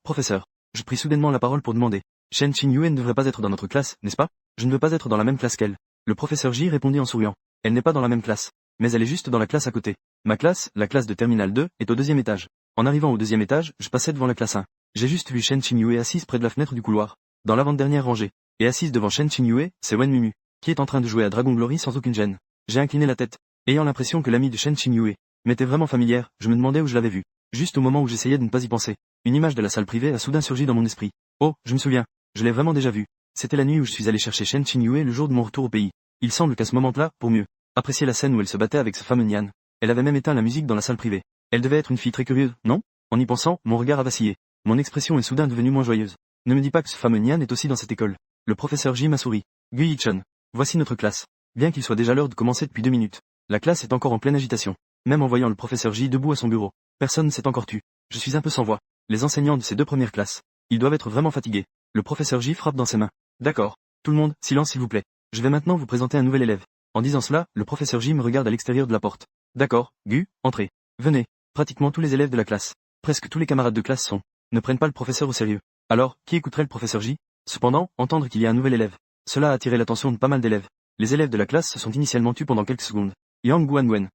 Je pris soudainement la parole pour demander: Shen Qingyue ne devrait pas être dans notre classe, n'est-ce pas? Je ne veux pas être dans la même classe qu'elle. Le professeur J répondit en souriant: Elle n'est pas dans la même classe. Mais elle est juste dans la classe à côté. Ma classe, la classe de Terminale 2, est au deuxième étage. En arrivant au deuxième étage, je passais devant la classe 1. J'ai juste vu Shen Qingyue assise près de la fenêtre du couloir, dans l'avant-dernière rangée. Et assise devant Shen Qingyue, c'est Wen Mumu, qui est en train de jouer à Dragon Glory sans aucune gêne. J'ai incliné la tête, ayant l'impression que l'amie de Shen Qingyue m'était vraiment familière. Je me demandais où je l'avais vue. Juste au moment où j'essayais de ne pas y penser, une image de la salle privée a soudain surgi dans mon esprit. Oh, je me souviens, je l'ai vraiment déjà vue. C'était la nuit où je suis allé chercher Shen Qingyue le jour de mon retour au pays. Il semble qu'à ce moment-là, pour mieux apprécier la scène où elle se battait avec ce fameux Nian, elle avait même éteint la musique dans la salle privée. Elle devait être une fille très curieuse, non? En y pensant, mon regard a vacillé. Mon expression est soudain devenue moins joyeuse. Ne me dis pas que ce fameux Nian est aussi dans cette école. Le professeur J m'a souri. Gu Yi-chan, voici notre classe. Bien qu'il soit déjà l'heure de commencer depuis 2 minutes, la classe est encore en pleine agitation. Même en voyant le professeur J debout à son bureau, personne ne s'est encore tu. Je suis un peu sans voix. Les enseignants de ces 2 premières classes, ils doivent être vraiment fatigués. Le professeur J frappe dans ses mains. D'accord. Tout le monde, silence s'il vous plaît. Je vais maintenant vous présenter un nouvel élève. En disant cela, le professeur J me regarde à l'extérieur de la porte. D'accord, Gu, entrez. Venez. Pratiquement tous les élèves de la classe, presque tous les camarades de classe ne prennent pas le professeur au sérieux. Alors, qui écouterait le professeur J? Cependant, entendre qu'il y a un nouvel élève, cela a attiré l'attention de pas mal d'élèves. Les élèves de la classe se sont initialement tus pendant quelques secondes. Yang Guangwen.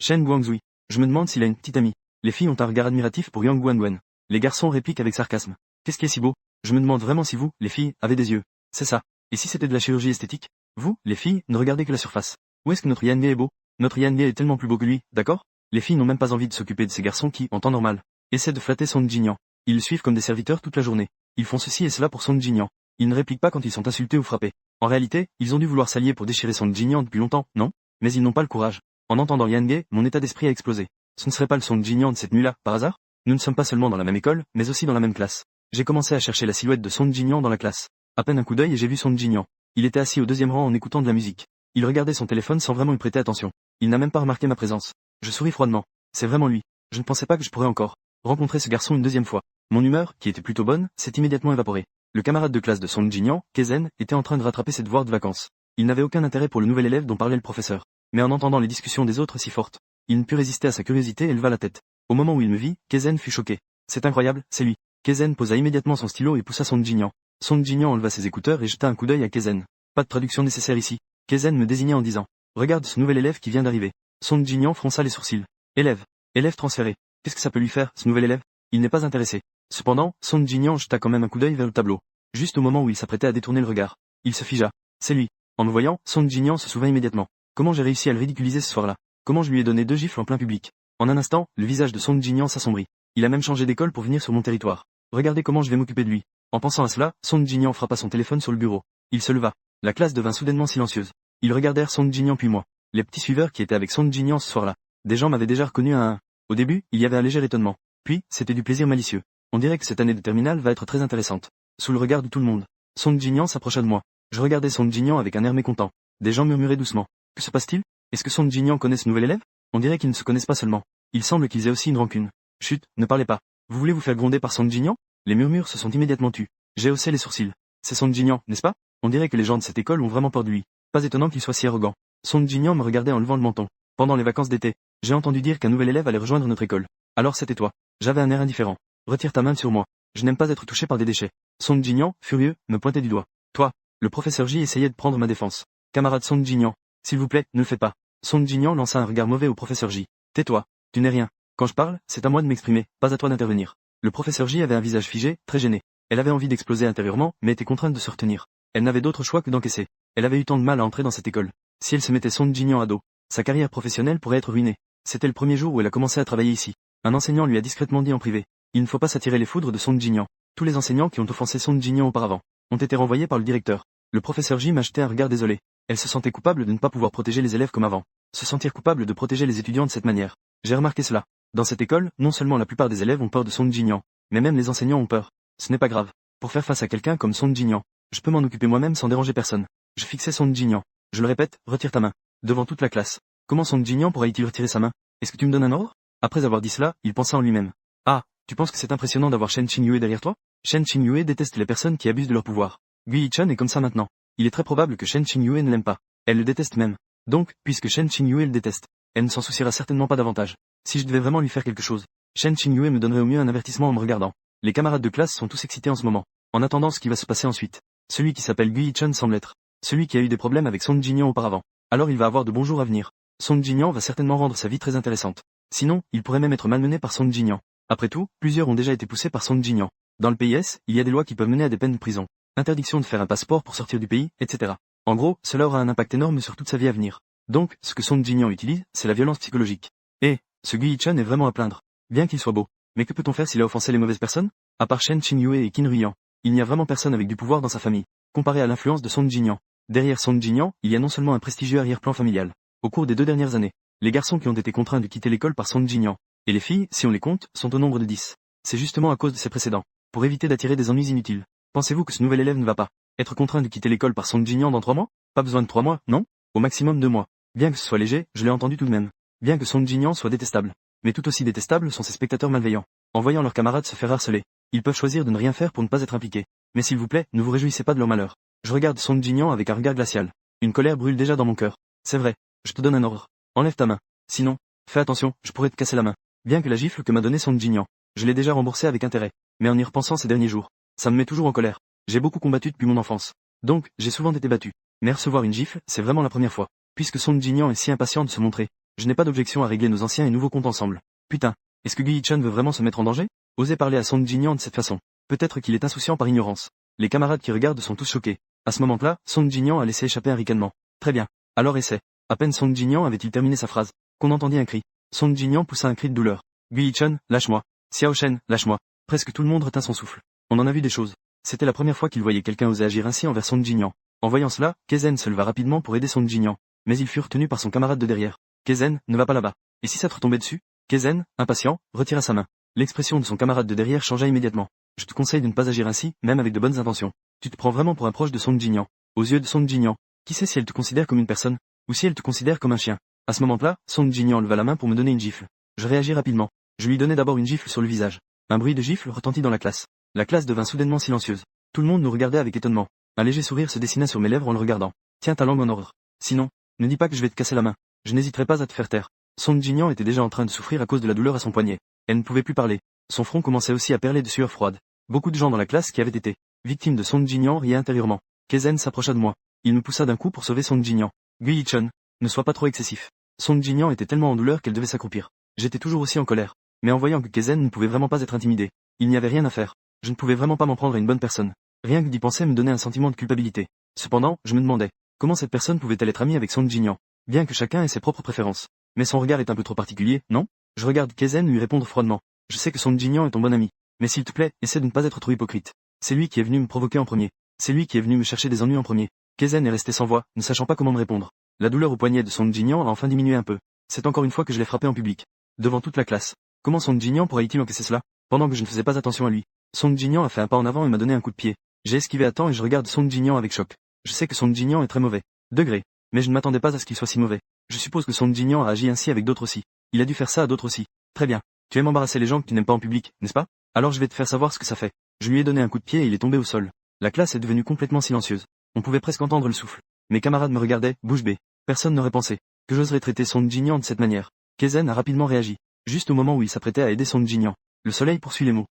Shen Guangzui. Je me demande s'il a une petite amie. Les filles ont un regard admiratif pour Yang Guangwen. Les garçons répliquent avec sarcasme. Qu'est-ce qui est si beau? Je me demande vraiment si vous, les filles, avez des yeux. C'est ça. Et si c'était de la chirurgie esthétique? Vous, les filles, ne regardez que la surface. Où est-ce que notre Yanmei est beau? Notre Yanmei est tellement plus beau que lui, d'accord? Les filles n'ont même pas envie de s'occuper de ces garçons qui, en temps normal, essaient de flatter Song Jinyan. Ils le suivent comme des serviteurs toute la journée. Ils font ceci et cela pour Song Jinyan. Ils ne répliquent pas quand ils sont insultés ou frappés. En réalité, ils ont dû vouloir s'allier pour déchirer Song Jinyan depuis longtemps, non? Mais ils n'ont pas le courage. En entendant Yanmei, mon état d'esprit a explosé. Ce ne serait pas le Song Jinyan de cette nuit-là, par hasard? Nous ne sommes pas seulement dans la même école, mais aussi dans la même classe. J'ai commencé à chercher la silhouette de Song Jinyan dans la classe. À peine un coup d'œil et j'ai vu Song Jinyan. Il était assis au deuxième rang en écoutant de la musique. Il regardait son téléphone sans vraiment y prêter attention. Il n'a même pas remarqué ma présence. Je souris froidement. C'est vraiment lui. Je ne pensais pas que je pourrais encore rencontrer ce garçon une deuxième fois. Mon humeur, qui était plutôt bonne, s'est immédiatement évaporée. Le camarade de classe de Song Jinyan, Kezen, était en train de rattraper ses devoirs de vacances. Il n'avait aucun intérêt pour le nouvel élève dont parlait le professeur. Mais en entendant les discussions des autres si fortes, il ne put résister à sa curiosité et leva la tête. Au moment où il me vit, Kezen fut choqué. C'est incroyable, c'est lui. Kezen posa immédiatement son stylo et poussa Song Jinyan. Song Jinyan enleva ses écouteurs et jeta un coup d'œil à Kezen. Pas de traduction nécessaire ici. Kezen me désignait en disant: Regarde ce nouvel élève qui vient d'arriver. Song Jinyan fronça les sourcils. Élève. Élève transféré. Qu'est-ce que ça peut lui faire, ce nouvel élève? Il n'est pas intéressé. Cependant, Song Jinyan jeta quand même un coup d'œil vers le tableau. Juste au moment où il s'apprêtait à détourner le regard. Il se figea. C'est lui. En me voyant, Song Jinyan se souvint immédiatement. Comment j'ai réussi à le ridiculiser ce soir-là? Comment je lui ai donné 2 gifles en plein public? En un instant, le visage de Song Jinyan s'assombrit. Il a même changé d'école pour venir sur mon territoire. Regardez comment je vais m'occuper de lui. En pensant à cela, Song Jinyan frappa son téléphone sur le bureau. Il se leva. La classe devint soudainement silencieuse. Ils regardèrent Song Jinyan puis moi. Les petits suiveurs qui étaient avec Song Jinyan ce soir-là. Des gens m'avaient déjà reconnu à un. Au début, il y avait un léger étonnement. Puis, c'était du plaisir malicieux. On dirait que cette année de terminale va être très intéressante. Sous le regard de tout le monde, Song Jinyan s'approcha de moi. Je regardais Song Jinyan avec un air mécontent. Des gens murmuraient doucement. Que se passe-t-il? Est-ce que Song Jinyan connaît ce nouvel élève? On dirait qu'ils ne se connaissent pas seulement. Il semble qu'ils aient aussi une rancune. Chut, ne parlez pas. Vous voulez vous faire gronder par Song Jinyan? Les murmures se sont immédiatement tus. J'ai haussé les sourcils. C'est Song Jinyan, n'est-ce pas? On dirait que les gens de cette école ont vraiment peur de lui. Pas étonnant qu'il soit si arrogant. Song Jinyan me regardait en levant le menton. Pendant les vacances d'été, j'ai entendu dire qu'un nouvel élève allait rejoindre notre école. Alors c'était toi. J'avais un air indifférent. Retire ta main sur moi. Je n'aime pas être touché par des déchets. Song Jinyan, furieux, me pointait du doigt. Toi, Le professeur J essayait de prendre ma défense. Camarade Song Jin-young, s'il vous plaît, ne le faites pas. Song Jin-young lança un regard mauvais au professeur J. Tais-toi, tu n'es rien. Quand je parle, c'est à moi de m'exprimer, pas à toi d'intervenir. Le professeur J avait un visage figé, très gêné. Elle avait envie d'exploser intérieurement, mais était contrainte de se retenir. Elle n'avait d'autre choix que d'encaisser. Elle avait eu tant de mal à entrer dans cette école. Si elle se mettait Song Jin-young à dos, sa carrière professionnelle pourrait être ruinée. C'était le premier jour où elle a commencé à travailler ici. Un enseignant lui a discrètement dit en privé. Il ne faut pas s'attirer les foudres de Song Jin-young. Tous les enseignants qui ont offensé Song Jin-young auparavant ont été renvoyés par le directeur. Le professeur J m'a jeté un regard désolé. Elle se sentait coupable de ne pas pouvoir protéger les élèves comme avant. Se sentir coupable de protéger les étudiants de cette manière. J'ai remarqué cela. Dans cette école, non seulement la plupart des élèves ont peur de Song Jin-young, mais même les enseignants ont peur. Ce n'est pas grave. Pour faire face à quelqu'un comme Song Jin-young, je peux m'en occuper moi-même sans déranger personne. Je fixais Song Jin-young. Je le répète, retire ta main. Devant toute la classe. Comment Song Jin-young pourrait-il retirer sa main? Est-ce que tu me donnes un ordre? Après avoir dit cela, il pensa en lui-même. Ah, tu penses que c'est impressionnant d'avoir Shen Qingyue derrière toi? Shen Qingyue déteste les personnes qui abusent de leur pouvoir. Gui Yichun est comme ça maintenant. Il est très probable que Shen Qingyue ne l'aime pas. Elle le déteste même. Donc, puisque Shen Qingyue le déteste, elle ne s'en souciera certainement pas davantage. Si je devais vraiment lui faire quelque chose, Shen Qingyue me donnerait au mieux un avertissement en me regardant. Les camarades de classe sont tous excités en ce moment, en attendant ce qui va se passer ensuite. Celui qui s'appelle Gui Yichun semble être celui qui a eu des problèmes avec Song Jin-young auparavant. Alors il va avoir de bons jours à venir. Song Jin-young va certainement rendre sa vie très intéressante. Sinon, il pourrait même être malmené par Song Jin-young. Après tout, plusieurs ont déjà été poussés par Song Jin-young. Dans le PIS, il y a des lois qui peuvent mener à des peines de prison. Interdiction de faire un passeport pour sortir du pays, etc. En gros, cela aura un impact énorme sur toute sa vie à venir. Donc, ce que Song Jin-young utilise, c'est la violence psychologique. Et, ce Gui Yichun est vraiment à plaindre. Bien qu'il soit beau. Mais que peut-on faire s'il a offensé les mauvaises personnes? À part Shen Qingyue et Qin Ruiyan, il n'y a vraiment personne avec du pouvoir dans sa famille, comparé à l'influence de Song Jin-young. Derrière Song Jin-young, il y a non seulement un prestigieux arrière-plan familial. Au cours des 2 dernières années, les garçons qui ont été contraints de quitter l'école par Song Jin-young, et les filles, si on les compte, sont au nombre de 10. C'est justement à cause de ces précédents. Pour éviter d'attirer des ennuis inutiles. Pensez-vous que ce nouvel élève ne va pas être contraint de quitter l'école par Song Jin-young dans 3 mois? Pas besoin de 3 mois, non? Au maximum 2 mois. Bien que ce soit léger, je l'ai entendu tout de même. Bien que Song Jin-young soit détestable. Mais tout aussi détestables sont ses spectateurs malveillants. En voyant leurs camarades se faire harceler, ils peuvent choisir de ne rien faire pour ne pas être impliqués. Mais s'il vous plaît, ne vous réjouissez pas de leur malheur. Je regarde Song Jin-young avec un regard glacial. Une colère brûle déjà dans mon cœur. C'est vrai, je te donne un ordre. Enlève ta main. Sinon, fais attention, je pourrais te casser la main. Bien que la gifle que m'a donnée Song Jin-young, je l'ai déjà remboursée avec intérêt. Mais en y repensant ces derniers jours, ça me met toujours en colère. J'ai beaucoup combattu depuis mon enfance. Donc, j'ai souvent été battu. Mais recevoir une gifle, c'est vraiment la première fois. Puisque Song Jin-young est si impatient de se montrer, je n'ai pas d'objection à régler nos anciens et nouveaux comptes ensemble. Putain, est-ce que Gui Yichun veut vraiment se mettre en danger? Oser parler à Song Jin-young de cette façon. Peut-être qu'il est insouciant par ignorance. Les camarades qui regardent sont tous choqués. À ce moment-là, Song Jin-young a laissé échapper un ricanement. Très bien. Alors essaie. À peine Song Jin-young avait-il terminé sa phrase, qu'on entendit un cri. Song Jin-young poussa un cri de douleur. Gui Yichun, lâche-moi. Xiao Shen, lâche-moi. Presque tout le monde retint son souffle. On en a vu des choses. C'était la première fois qu'il voyait quelqu'un oser agir ainsi envers Song Jin-young. En voyant cela, Kezen se leva rapidement pour aider Song Jin-young. Mais il fut retenu par son camarade de derrière. Kezen, ne va pas là-bas. Et si ça te retombait dessus? Kezen, impatient, retira sa main. L'expression de son camarade de derrière changea immédiatement. Je te conseille de ne pas agir ainsi, même avec de bonnes intentions. Tu te prends vraiment pour un proche de Song Jin-young. Aux yeux de Song Jin-young, qui sait si elle te considère comme une personne, ou si elle te considère comme un chien. À ce moment-là, Song Jin-young leva la main pour me donner une gifle. Je réagis rapidement. Je lui donnai d'abord une gifle sur le visage. Un bruit de gifle retentit dans la classe. La classe devint soudainement silencieuse. Tout le monde nous regardait avec étonnement. Un léger sourire se dessina sur mes lèvres en le regardant. Tiens ta langue en ordre. Sinon, ne dis pas que je vais te casser la main. Je n'hésiterai pas à te faire taire. Song Jin-young était déjà en train de souffrir à cause de la douleur à son poignet. Elle ne pouvait plus parler. Son front commençait aussi à perler de sueur froide. Beaucoup de gens dans la classe qui avaient été victimes de Song Jin-young riaient intérieurement. Kezen s'approcha de moi. Il me poussa d'un coup pour sauver Song Jin-young. Gui Yichun, ne sois pas trop excessif. Song Jin-young était tellement en douleur qu'elle devait s'accroupir. J'étais toujours aussi en colère. Mais en voyant que Kezen ne pouvait vraiment pas être intimidé, il n'y avait rien à faire. Je ne pouvais vraiment pas m'en prendre à une bonne personne. Rien que d'y penser me donnait un sentiment de culpabilité. Cependant, je me demandais, comment cette personne pouvait-elle être amie avec Song Jin-young? Bien que chacun ait ses propres préférences. Mais son regard est un peu trop particulier, non? Je regarde Kezen lui répondre froidement. Je sais que Song Jin-young est ton bon ami. Mais s'il te plaît, essaie de ne pas être trop hypocrite. C'est lui qui est venu me provoquer en premier. C'est lui qui est venu me chercher des ennuis en premier. Kezen est resté sans voix, ne sachant pas comment me répondre. La douleur au poignet de Song Jin-young a enfin diminué un peu. C'est encore une fois que je l'ai frappé en public. Devant toute la classe. Comment Song Jin-young pourrait-il encaisser cela? Pendant que je ne faisais pas attention à lui. Song Jin-young a fait un pas en avant et m'a donné un coup de pied. J'ai esquivé à temps et je regarde Song Jin-young avec choc. Je sais que Song Jin-young est très mauvais. Degré. Mais je ne m'attendais pas à ce qu'il soit si mauvais. Je suppose que Song Jin-young a agi ainsi avec d'autres aussi. Il a dû faire ça à d'autres aussi. Très bien. Tu aimes embarrasser les gens que tu n'aimes pas en public, n'est-ce pas? Alors je vais te faire savoir ce que ça fait. Je lui ai donné un coup de pied et il est tombé au sol. La classe est devenue complètement silencieuse. On pouvait presque entendre le souffle. Mes camarades me regardaient, bouche bée. Personne n'aurait pensé que j'oserais traiter Song Jin-young de cette manière. Kezen a rapidement réagi. Juste au moment où il s'apprêtait à aider Song Jin-young. Le soleil poursuit les mots.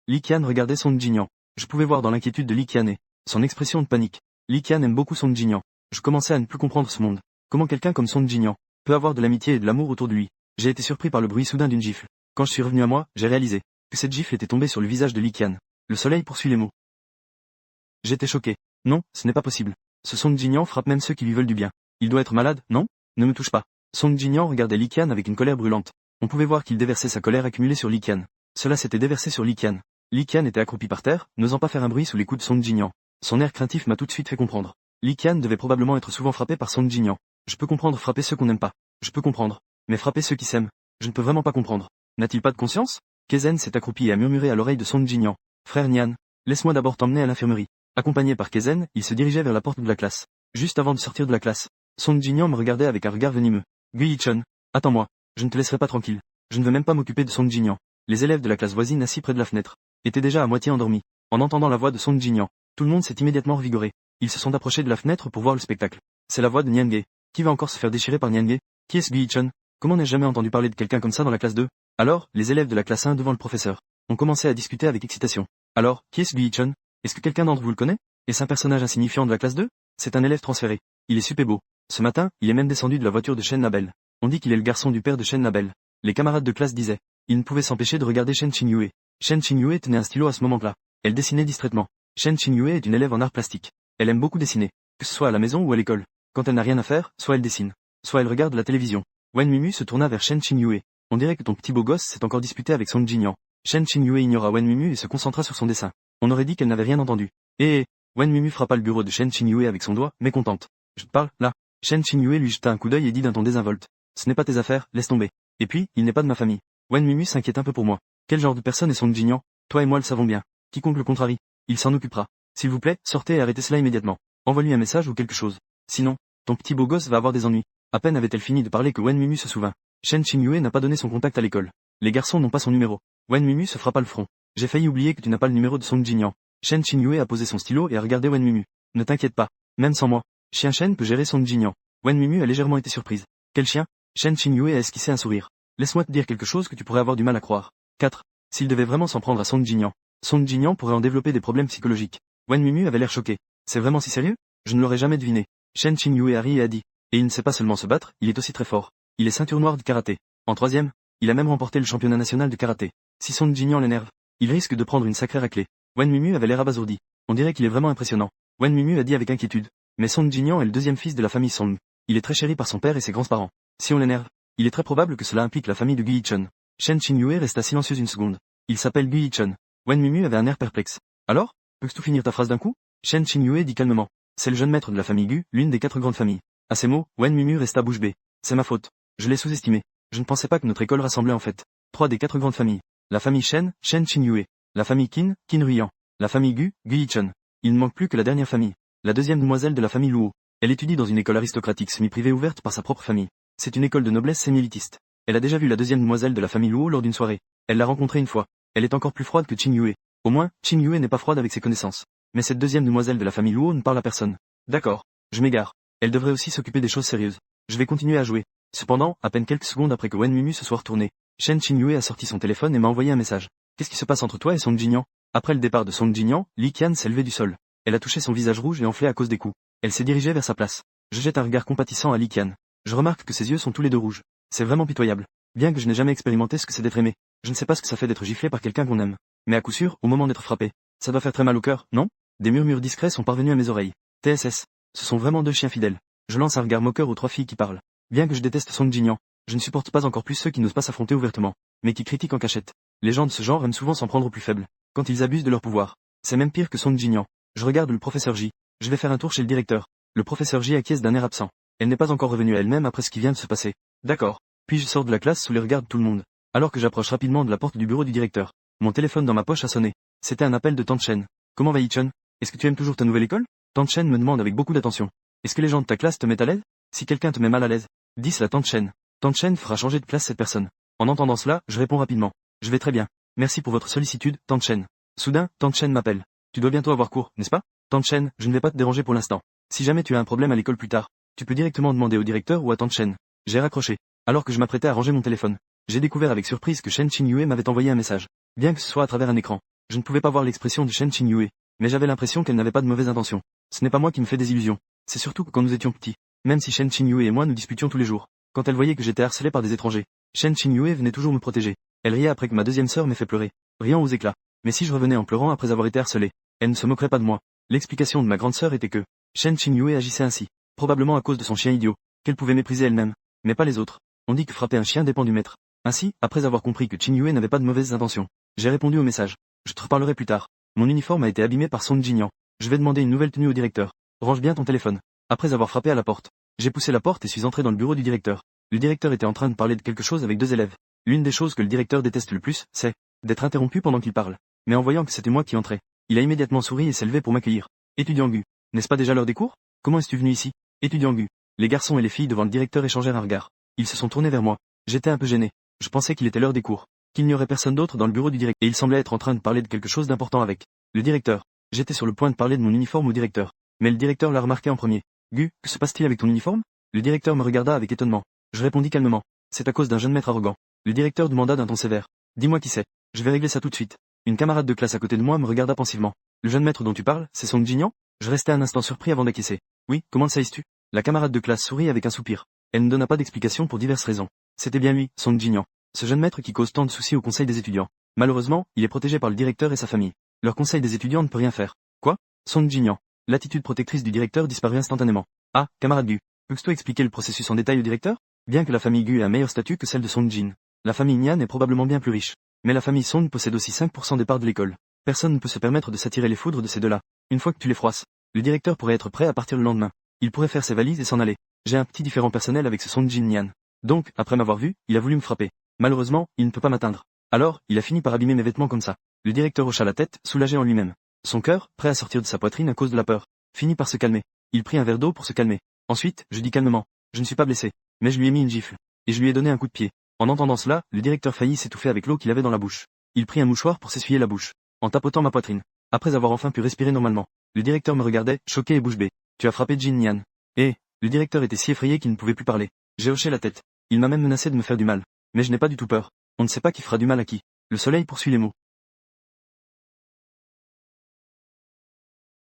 Li Qian regardait Song Jin-young. Je pouvais voir dans l'inquiétude de Li Qian et son expression de panique. Li Qian aime beaucoup Song Jinyan. Je commençais à ne plus comprendre ce monde. Comment quelqu'un comme Song Jinyan peut avoir de l'amitié et de l'amour autour de lui. J'ai été surpris par le bruit soudain d'une gifle. Quand je suis revenu à moi, j'ai réalisé que cette gifle était tombée sur le visage de Li Qian. Le soleil poursuit les mots. J'étais choqué. Non, ce n'est pas possible. Ce Song Jinyan frappe même ceux qui lui veulent du bien. Il doit être malade, non? Ne me touche pas. Song Jinyan regardait Li Qian avec une colère brûlante. On pouvait voir qu'il déversait sa colère accumulée sur Li Qian. Cela s'était déversé sur Li Qian. Li Qian était accroupi par terre, n'osant pas faire un bruit sous les coups de Song Jinyan. Son air craintif m'a tout de suite fait comprendre. Li Qian devait probablement être souvent frappé par Song Jinyan. Je peux comprendre frapper ceux qu'on n'aime pas. Je peux comprendre. Mais frapper ceux qui s'aiment, je ne peux vraiment pas comprendre. N'a-t-il pas de conscience? Kezen s'est accroupi et a murmuré à l'oreille de Song Jinyan. Frère Nian, laisse-moi d'abord t'emmener à l'infirmerie. Accompagné par Kezen, il se dirigeait vers la porte de la classe. Juste avant de sortir de la classe, Song Jinyan me regardait avec un regard venimeux. Gui-Chun, attends-moi. Je ne te laisserai pas tranquille. Je ne veux même pas m'occuper de Song Jinyan. Les élèves de la classe voisine assis près de la fenêtre étaient déjà à moitié endormis. En entendant la voix de Song Jinyan, tout le monde s'est immédiatement revigoré. Ils se sont approchés de la fenêtre pour voir le spectacle. C'est la voix de Nian Ge. Qui va encore se faire déchirer par Nian Ge? Qui est-ce Gui-Chun? Comment n'ai-je jamais entendu parler de quelqu'un comme ça dans la classe 2? Alors, les élèves de la classe 1 devant le professeur ont commencé à discuter avec excitation. Alors, qui est-ce Gui-Chun? Est-ce que quelqu'un d'entre vous le connaît? Est-ce un personnage insignifiant de la classe 2? C'est un élève transféré. Il est super beau. Ce matin, il est même descendu de la voiture de Shen Nabel. On dit qu'il est le garçon du père de Shen Nabel. Les camarades de classe disaient. Ils ne pouvaient s'empêcher de regarder Shen Qinyue. Shen Qinyue tenait un stylo à ce moment-là. Elle dessinait distraitement. Shen Qinyue est une élève en art plastique. Elle aime beaucoup dessiner. Que ce soit à la maison ou à l'école. Quand elle n'a rien à faire, soit elle dessine. Soit elle regarde la télévision. Wen Mimu se tourna vers Shen Qinyue. On dirait que ton petit beau gosse s'est encore disputé avec Song Jinyan. Shen Qinyue ignora Wen Mimu et se concentra sur son dessin. On aurait dit qu'elle n'avait rien entendu. Wen Mimu frappa le bureau de Shen Qinyue avec son doigt, mécontente. Je te parle, là. Shen Qinyue lui jeta un coup d'œil et dit d'un ton désinvolte. Ce n'est pas tes affaires, laisse tomber. Et puis, il n'est pas de ma famille. Wen Mimu s'inquiète un peu pour moi. Quel genre de personne est Song Jinyan? Toi et moi le savons bien. Quiconque le contrarie, il s'en occupera. S'il vous plaît, sortez et arrêtez cela immédiatement. Envoie-lui un message ou quelque chose. Sinon, ton petit beau gosse va avoir des ennuis. À peine avait-elle fini de parler que Wen Mimu se souvint. Shen Qinyue n'a pas donné son contact à l'école. Les garçons n'ont pas son numéro. Wen Mimu se frappa le front. J'ai failli oublier que tu n'as pas le numéro de Song Jinyan. Shen Qinyue a posé son stylo et a regardé Wen Mimu. Ne t'inquiète pas. Même sans moi. Chien Shen peut gérer Song Jinyan. Wen Mimu a légèrement été surprise. Quel chien? Shen Qinyue a esquissé un sourire. Laisse-moi te dire quelque chose que tu pourrais avoir du mal à croire. 4. S'il devait vraiment s'en prendre à Song Jinyan, Song Jinyan pourrait en développer des problèmes psychologiques. Wen Mimu avait l'air choqué. C'est vraiment si sérieux? Je ne l'aurais jamais deviné. Shen Qinyue a ri et a dit. Et il ne sait pas seulement se battre, il est aussi très fort. Il est ceinture noire de karaté. En 3e, il a même remporté le championnat national de karaté. Si Song Jinyan l'énerve, il risque de prendre une sacrée raclée. Wen Mimu avait l'air abasourdi. On dirait qu'il est vraiment impressionnant. Wen Mimu a dit avec inquiétude. Mais Song Jinyan est le deuxième fils de la famille Song. Il est très chéri par son père et ses grands-parents. Si on l'énerve, il est très probable que cela implique la famille de Gui-Chun. Shen Qinyue resta silencieuse une seconde. Il s'appelle Gui-Chun. Wen Mimu avait un air perplexe. Alors? Peux-tu finir ta phrase d'un coup? Shen Qinyue dit calmement. C'est le jeune maître de la famille Gu, l'une des 4 grandes familles. À ces mots, Wen Mimu resta bouche bée. C'est ma faute. Je l'ai sous-estimé. Je ne pensais pas que notre école rassemblait en fait 3 des 4 grandes familles. La famille Shen, Shen Qinyue. La famille Qin, Qin Ruyan. La famille Gu, Gui-Chun. Il ne manque plus que la dernière famille. La deuxième demoiselle de la famille Luo. Elle étudie dans une école aristocratique semi-privée ouverte par sa propre famille. C'est une école de noblesse semi-élitiste. Elle a déjà vu la deuxième demoiselle de la famille Luo lors d'une soirée. Elle l'a rencontrée une fois. Elle est encore plus froide que Qinyue. Au moins, Qinyue n'est pas froide avec ses connaissances. Mais cette deuxième demoiselle de la famille Luo ne parle à personne. D'accord. Je m'égare. Elle devrait aussi s'occuper des choses sérieuses. Je vais continuer à jouer. Cependant, à peine quelques secondes après que Wen Mimu se soit retourné, Shen Qinyue a sorti son téléphone et m'a envoyé un message. Qu'est-ce qui se passe entre toi et Song Jinyan? Après le départ de Song Jinyan, Li Qian s'est levée du sol. Elle a touché son visage rouge et enflé à cause des coups. Elle s'est dirigée vers sa place. Je jette un regard compatissant à Li Qian. Je remarque que ses yeux sont tous les deux rouges. C'est vraiment pitoyable. Bien que je n'ai jamais expérimenté ce que c'est d'être aimé, je ne sais pas ce que ça fait d'être giflé par quelqu'un qu'on aime. Mais à coup sûr, au moment d'être frappé, ça doit faire très mal au cœur, non? Des murmures discrets sont parvenus à mes oreilles. TSS. Ce sont vraiment 2 chiens fidèles. Je lance un regard moqueur aux 3 filles qui parlent. Bien que je déteste Song Jinyan, je ne supporte pas encore plus ceux qui n'osent pas s'affronter ouvertement, mais qui critiquent en cachette. Les gens de ce genre aiment souvent s'en prendre aux plus faibles, quand ils abusent de leur pouvoir. C'est même pire que Song Jinyan. Je regarde le professeur J. Je vais faire un tour chez le directeur. Le professeur J acquiesce d'un air absent. Elle n'est pas encore revenue à elle-même après ce qui vient de se passer. D'accord. Puis je sors de la classe sous les regards de tout le monde. Alors que j'approche rapidement de la porte du bureau du directeur. Mon téléphone dans ma poche a sonné. C'était un appel de Tante Chen. Comment va Yi-chun? Est-ce que tu aimes toujours ta nouvelle école? Tante Chen me demande avec beaucoup d'attention. Est-ce que les gens de ta classe te mettent à l'aise? Si quelqu'un te met mal à l'aise, dis la Tante Chen. Tante Chen fera changer de place cette personne. En entendant cela, je réponds rapidement. Je vais très bien. Merci pour votre sollicitude, Tante Chen. Soudain, Tante Chen m'appelle. Tu dois bientôt avoir cours, n'est-ce pas? Tante Chen, je ne vais pas te déranger pour l'instant. Si jamais tu as un problème à l'école plus tard, tu peux directement demander au directeur ou à Tante Chen. J'ai raccroché. Alors que je m'apprêtais à ranger mon téléphone, j'ai découvert avec surprise que Shen Qinyue m'avait envoyé un message. Bien que ce soit à travers un écran. Je ne pouvais pas voir l'expression de Shen Qinyue, mais j'avais l'impression qu'elle n'avait pas de mauvaises intentions. Ce n'est pas moi qui me fais des illusions. C'est surtout que quand nous étions petits, même si Shen Qinyue et moi nous disputions tous les jours, quand elle voyait que j'étais harcelé par des étrangers, Shen Qinyue venait toujours me protéger. Elle riait après que ma deuxième sœur m'ait fait pleurer, riant aux éclats. Mais si je revenais en pleurant après avoir été harcelé, elle ne se moquerait pas de moi. L'explication de ma grande sœur était que Shen Qinyue agissait ainsi, probablement à cause de son chien idiot, qu'elle pouvait mépriser elle-même, mais pas les autres. On dit que frapper un chien dépend du maître. Ainsi, après avoir compris que Qinyue n'avait pas de mauvaises intentions, j'ai répondu au message. Je te reparlerai plus tard. Mon uniforme a été abîmé par Song Jinyan. Je vais demander une nouvelle tenue au directeur. Range bien ton téléphone. Après avoir frappé à la porte, j'ai poussé la porte et suis entré dans le bureau du directeur. Le directeur était en train de parler de quelque chose avec deux élèves. L'une des choses que le directeur déteste le plus, c'est d'être interrompu pendant qu'il parle. Mais en voyant que c'était moi qui entrais, il a immédiatement souri et s'est levé pour m'accueillir. Étudiant Gu, n'est-ce pas déjà l'heure des cours? Comment es-tu venu ici? Étudiant Gu. Les garçons et les filles devant le directeur échangèrent un regard. Ils se sont tournés vers moi. J'étais un peu gêné. Je pensais qu'il était l'heure des cours, qu'il n'y aurait personne d'autre dans le bureau du directeur, et il semblait être en train de parler de quelque chose d'important avec le directeur. J'étais sur le point de parler de mon uniforme au directeur, mais le directeur l'a remarqué en premier. Gu, que se passe-t-il avec ton uniforme? Le directeur me regarda avec étonnement. Je répondis calmement. C'est à cause d'un jeune maître arrogant. Le directeur demanda d'un ton sévère. Dis-moi qui c'est. Je vais régler ça tout de suite. Une camarade de classe à côté de moi me regarda pensivement. Le jeune maître dont tu parles, c'est Song Jinyan? Je restai un instant surpris avant d'acquiescer. Oui, comment le sais-tu? La camarade de classe sourit avec un soupir. Elle ne donna pas d'explication pour diverses raisons. C'était bien lui, Song Jinyan. Ce jeune maître qui cause tant de soucis au conseil des étudiants. Malheureusement, il est protégé par le directeur et sa famille. Leur conseil des étudiants ne peut rien faire. Quoi? Song Jinyan. L'attitude protectrice du directeur disparut instantanément. Ah, camarade Gu, peux-tu expliquer le processus en détail au directeur? Bien que la famille Gu ait un meilleur statut que celle de Song Jin, la famille Nian est probablement bien plus riche. Mais la famille Song possède aussi 5% des parts de l'école. Personne ne peut se permettre de s'attirer les foudres de ces deux-là. Une fois que tu les froisses, le directeur pourrait être prêt à partir le lendemain. Il pourrait faire ses valises et s'en aller. J'ai un petit différend personnel avec ce Song Jin Nian. Donc, après m'avoir vu, il a voulu me frapper. Malheureusement, il ne peut pas m'atteindre. Alors, il a fini par abîmer mes vêtements comme ça. Le directeur hocha la tête, soulagé en lui-même. Son cœur, prêt à sortir de sa poitrine à cause de la peur, finit par se calmer. Il prit un verre d'eau pour se calmer. Ensuite, je dis calmement. Je ne suis pas blessé. Mais je lui ai mis une gifle. Et je lui ai donné un coup de pied. En entendant cela, le directeur faillit s'étouffer avec l'eau qu'il avait dans la bouche. Il prit un mouchoir pour s'essuyer la bouche, en tapotant ma poitrine. Après avoir enfin pu respirer normalement, le directeur me regardait, choqué et bouche bée. Tu as frappé Jin Nian. Et, le directeur était si effrayé qu'il ne pouvait plus parler. J'ai hoché la tête. Il m'a même menacé de me faire du mal. Mais je n'ai pas du tout peur. On ne sait pas qui fera du mal à qui. Le soleil poursuit les mots.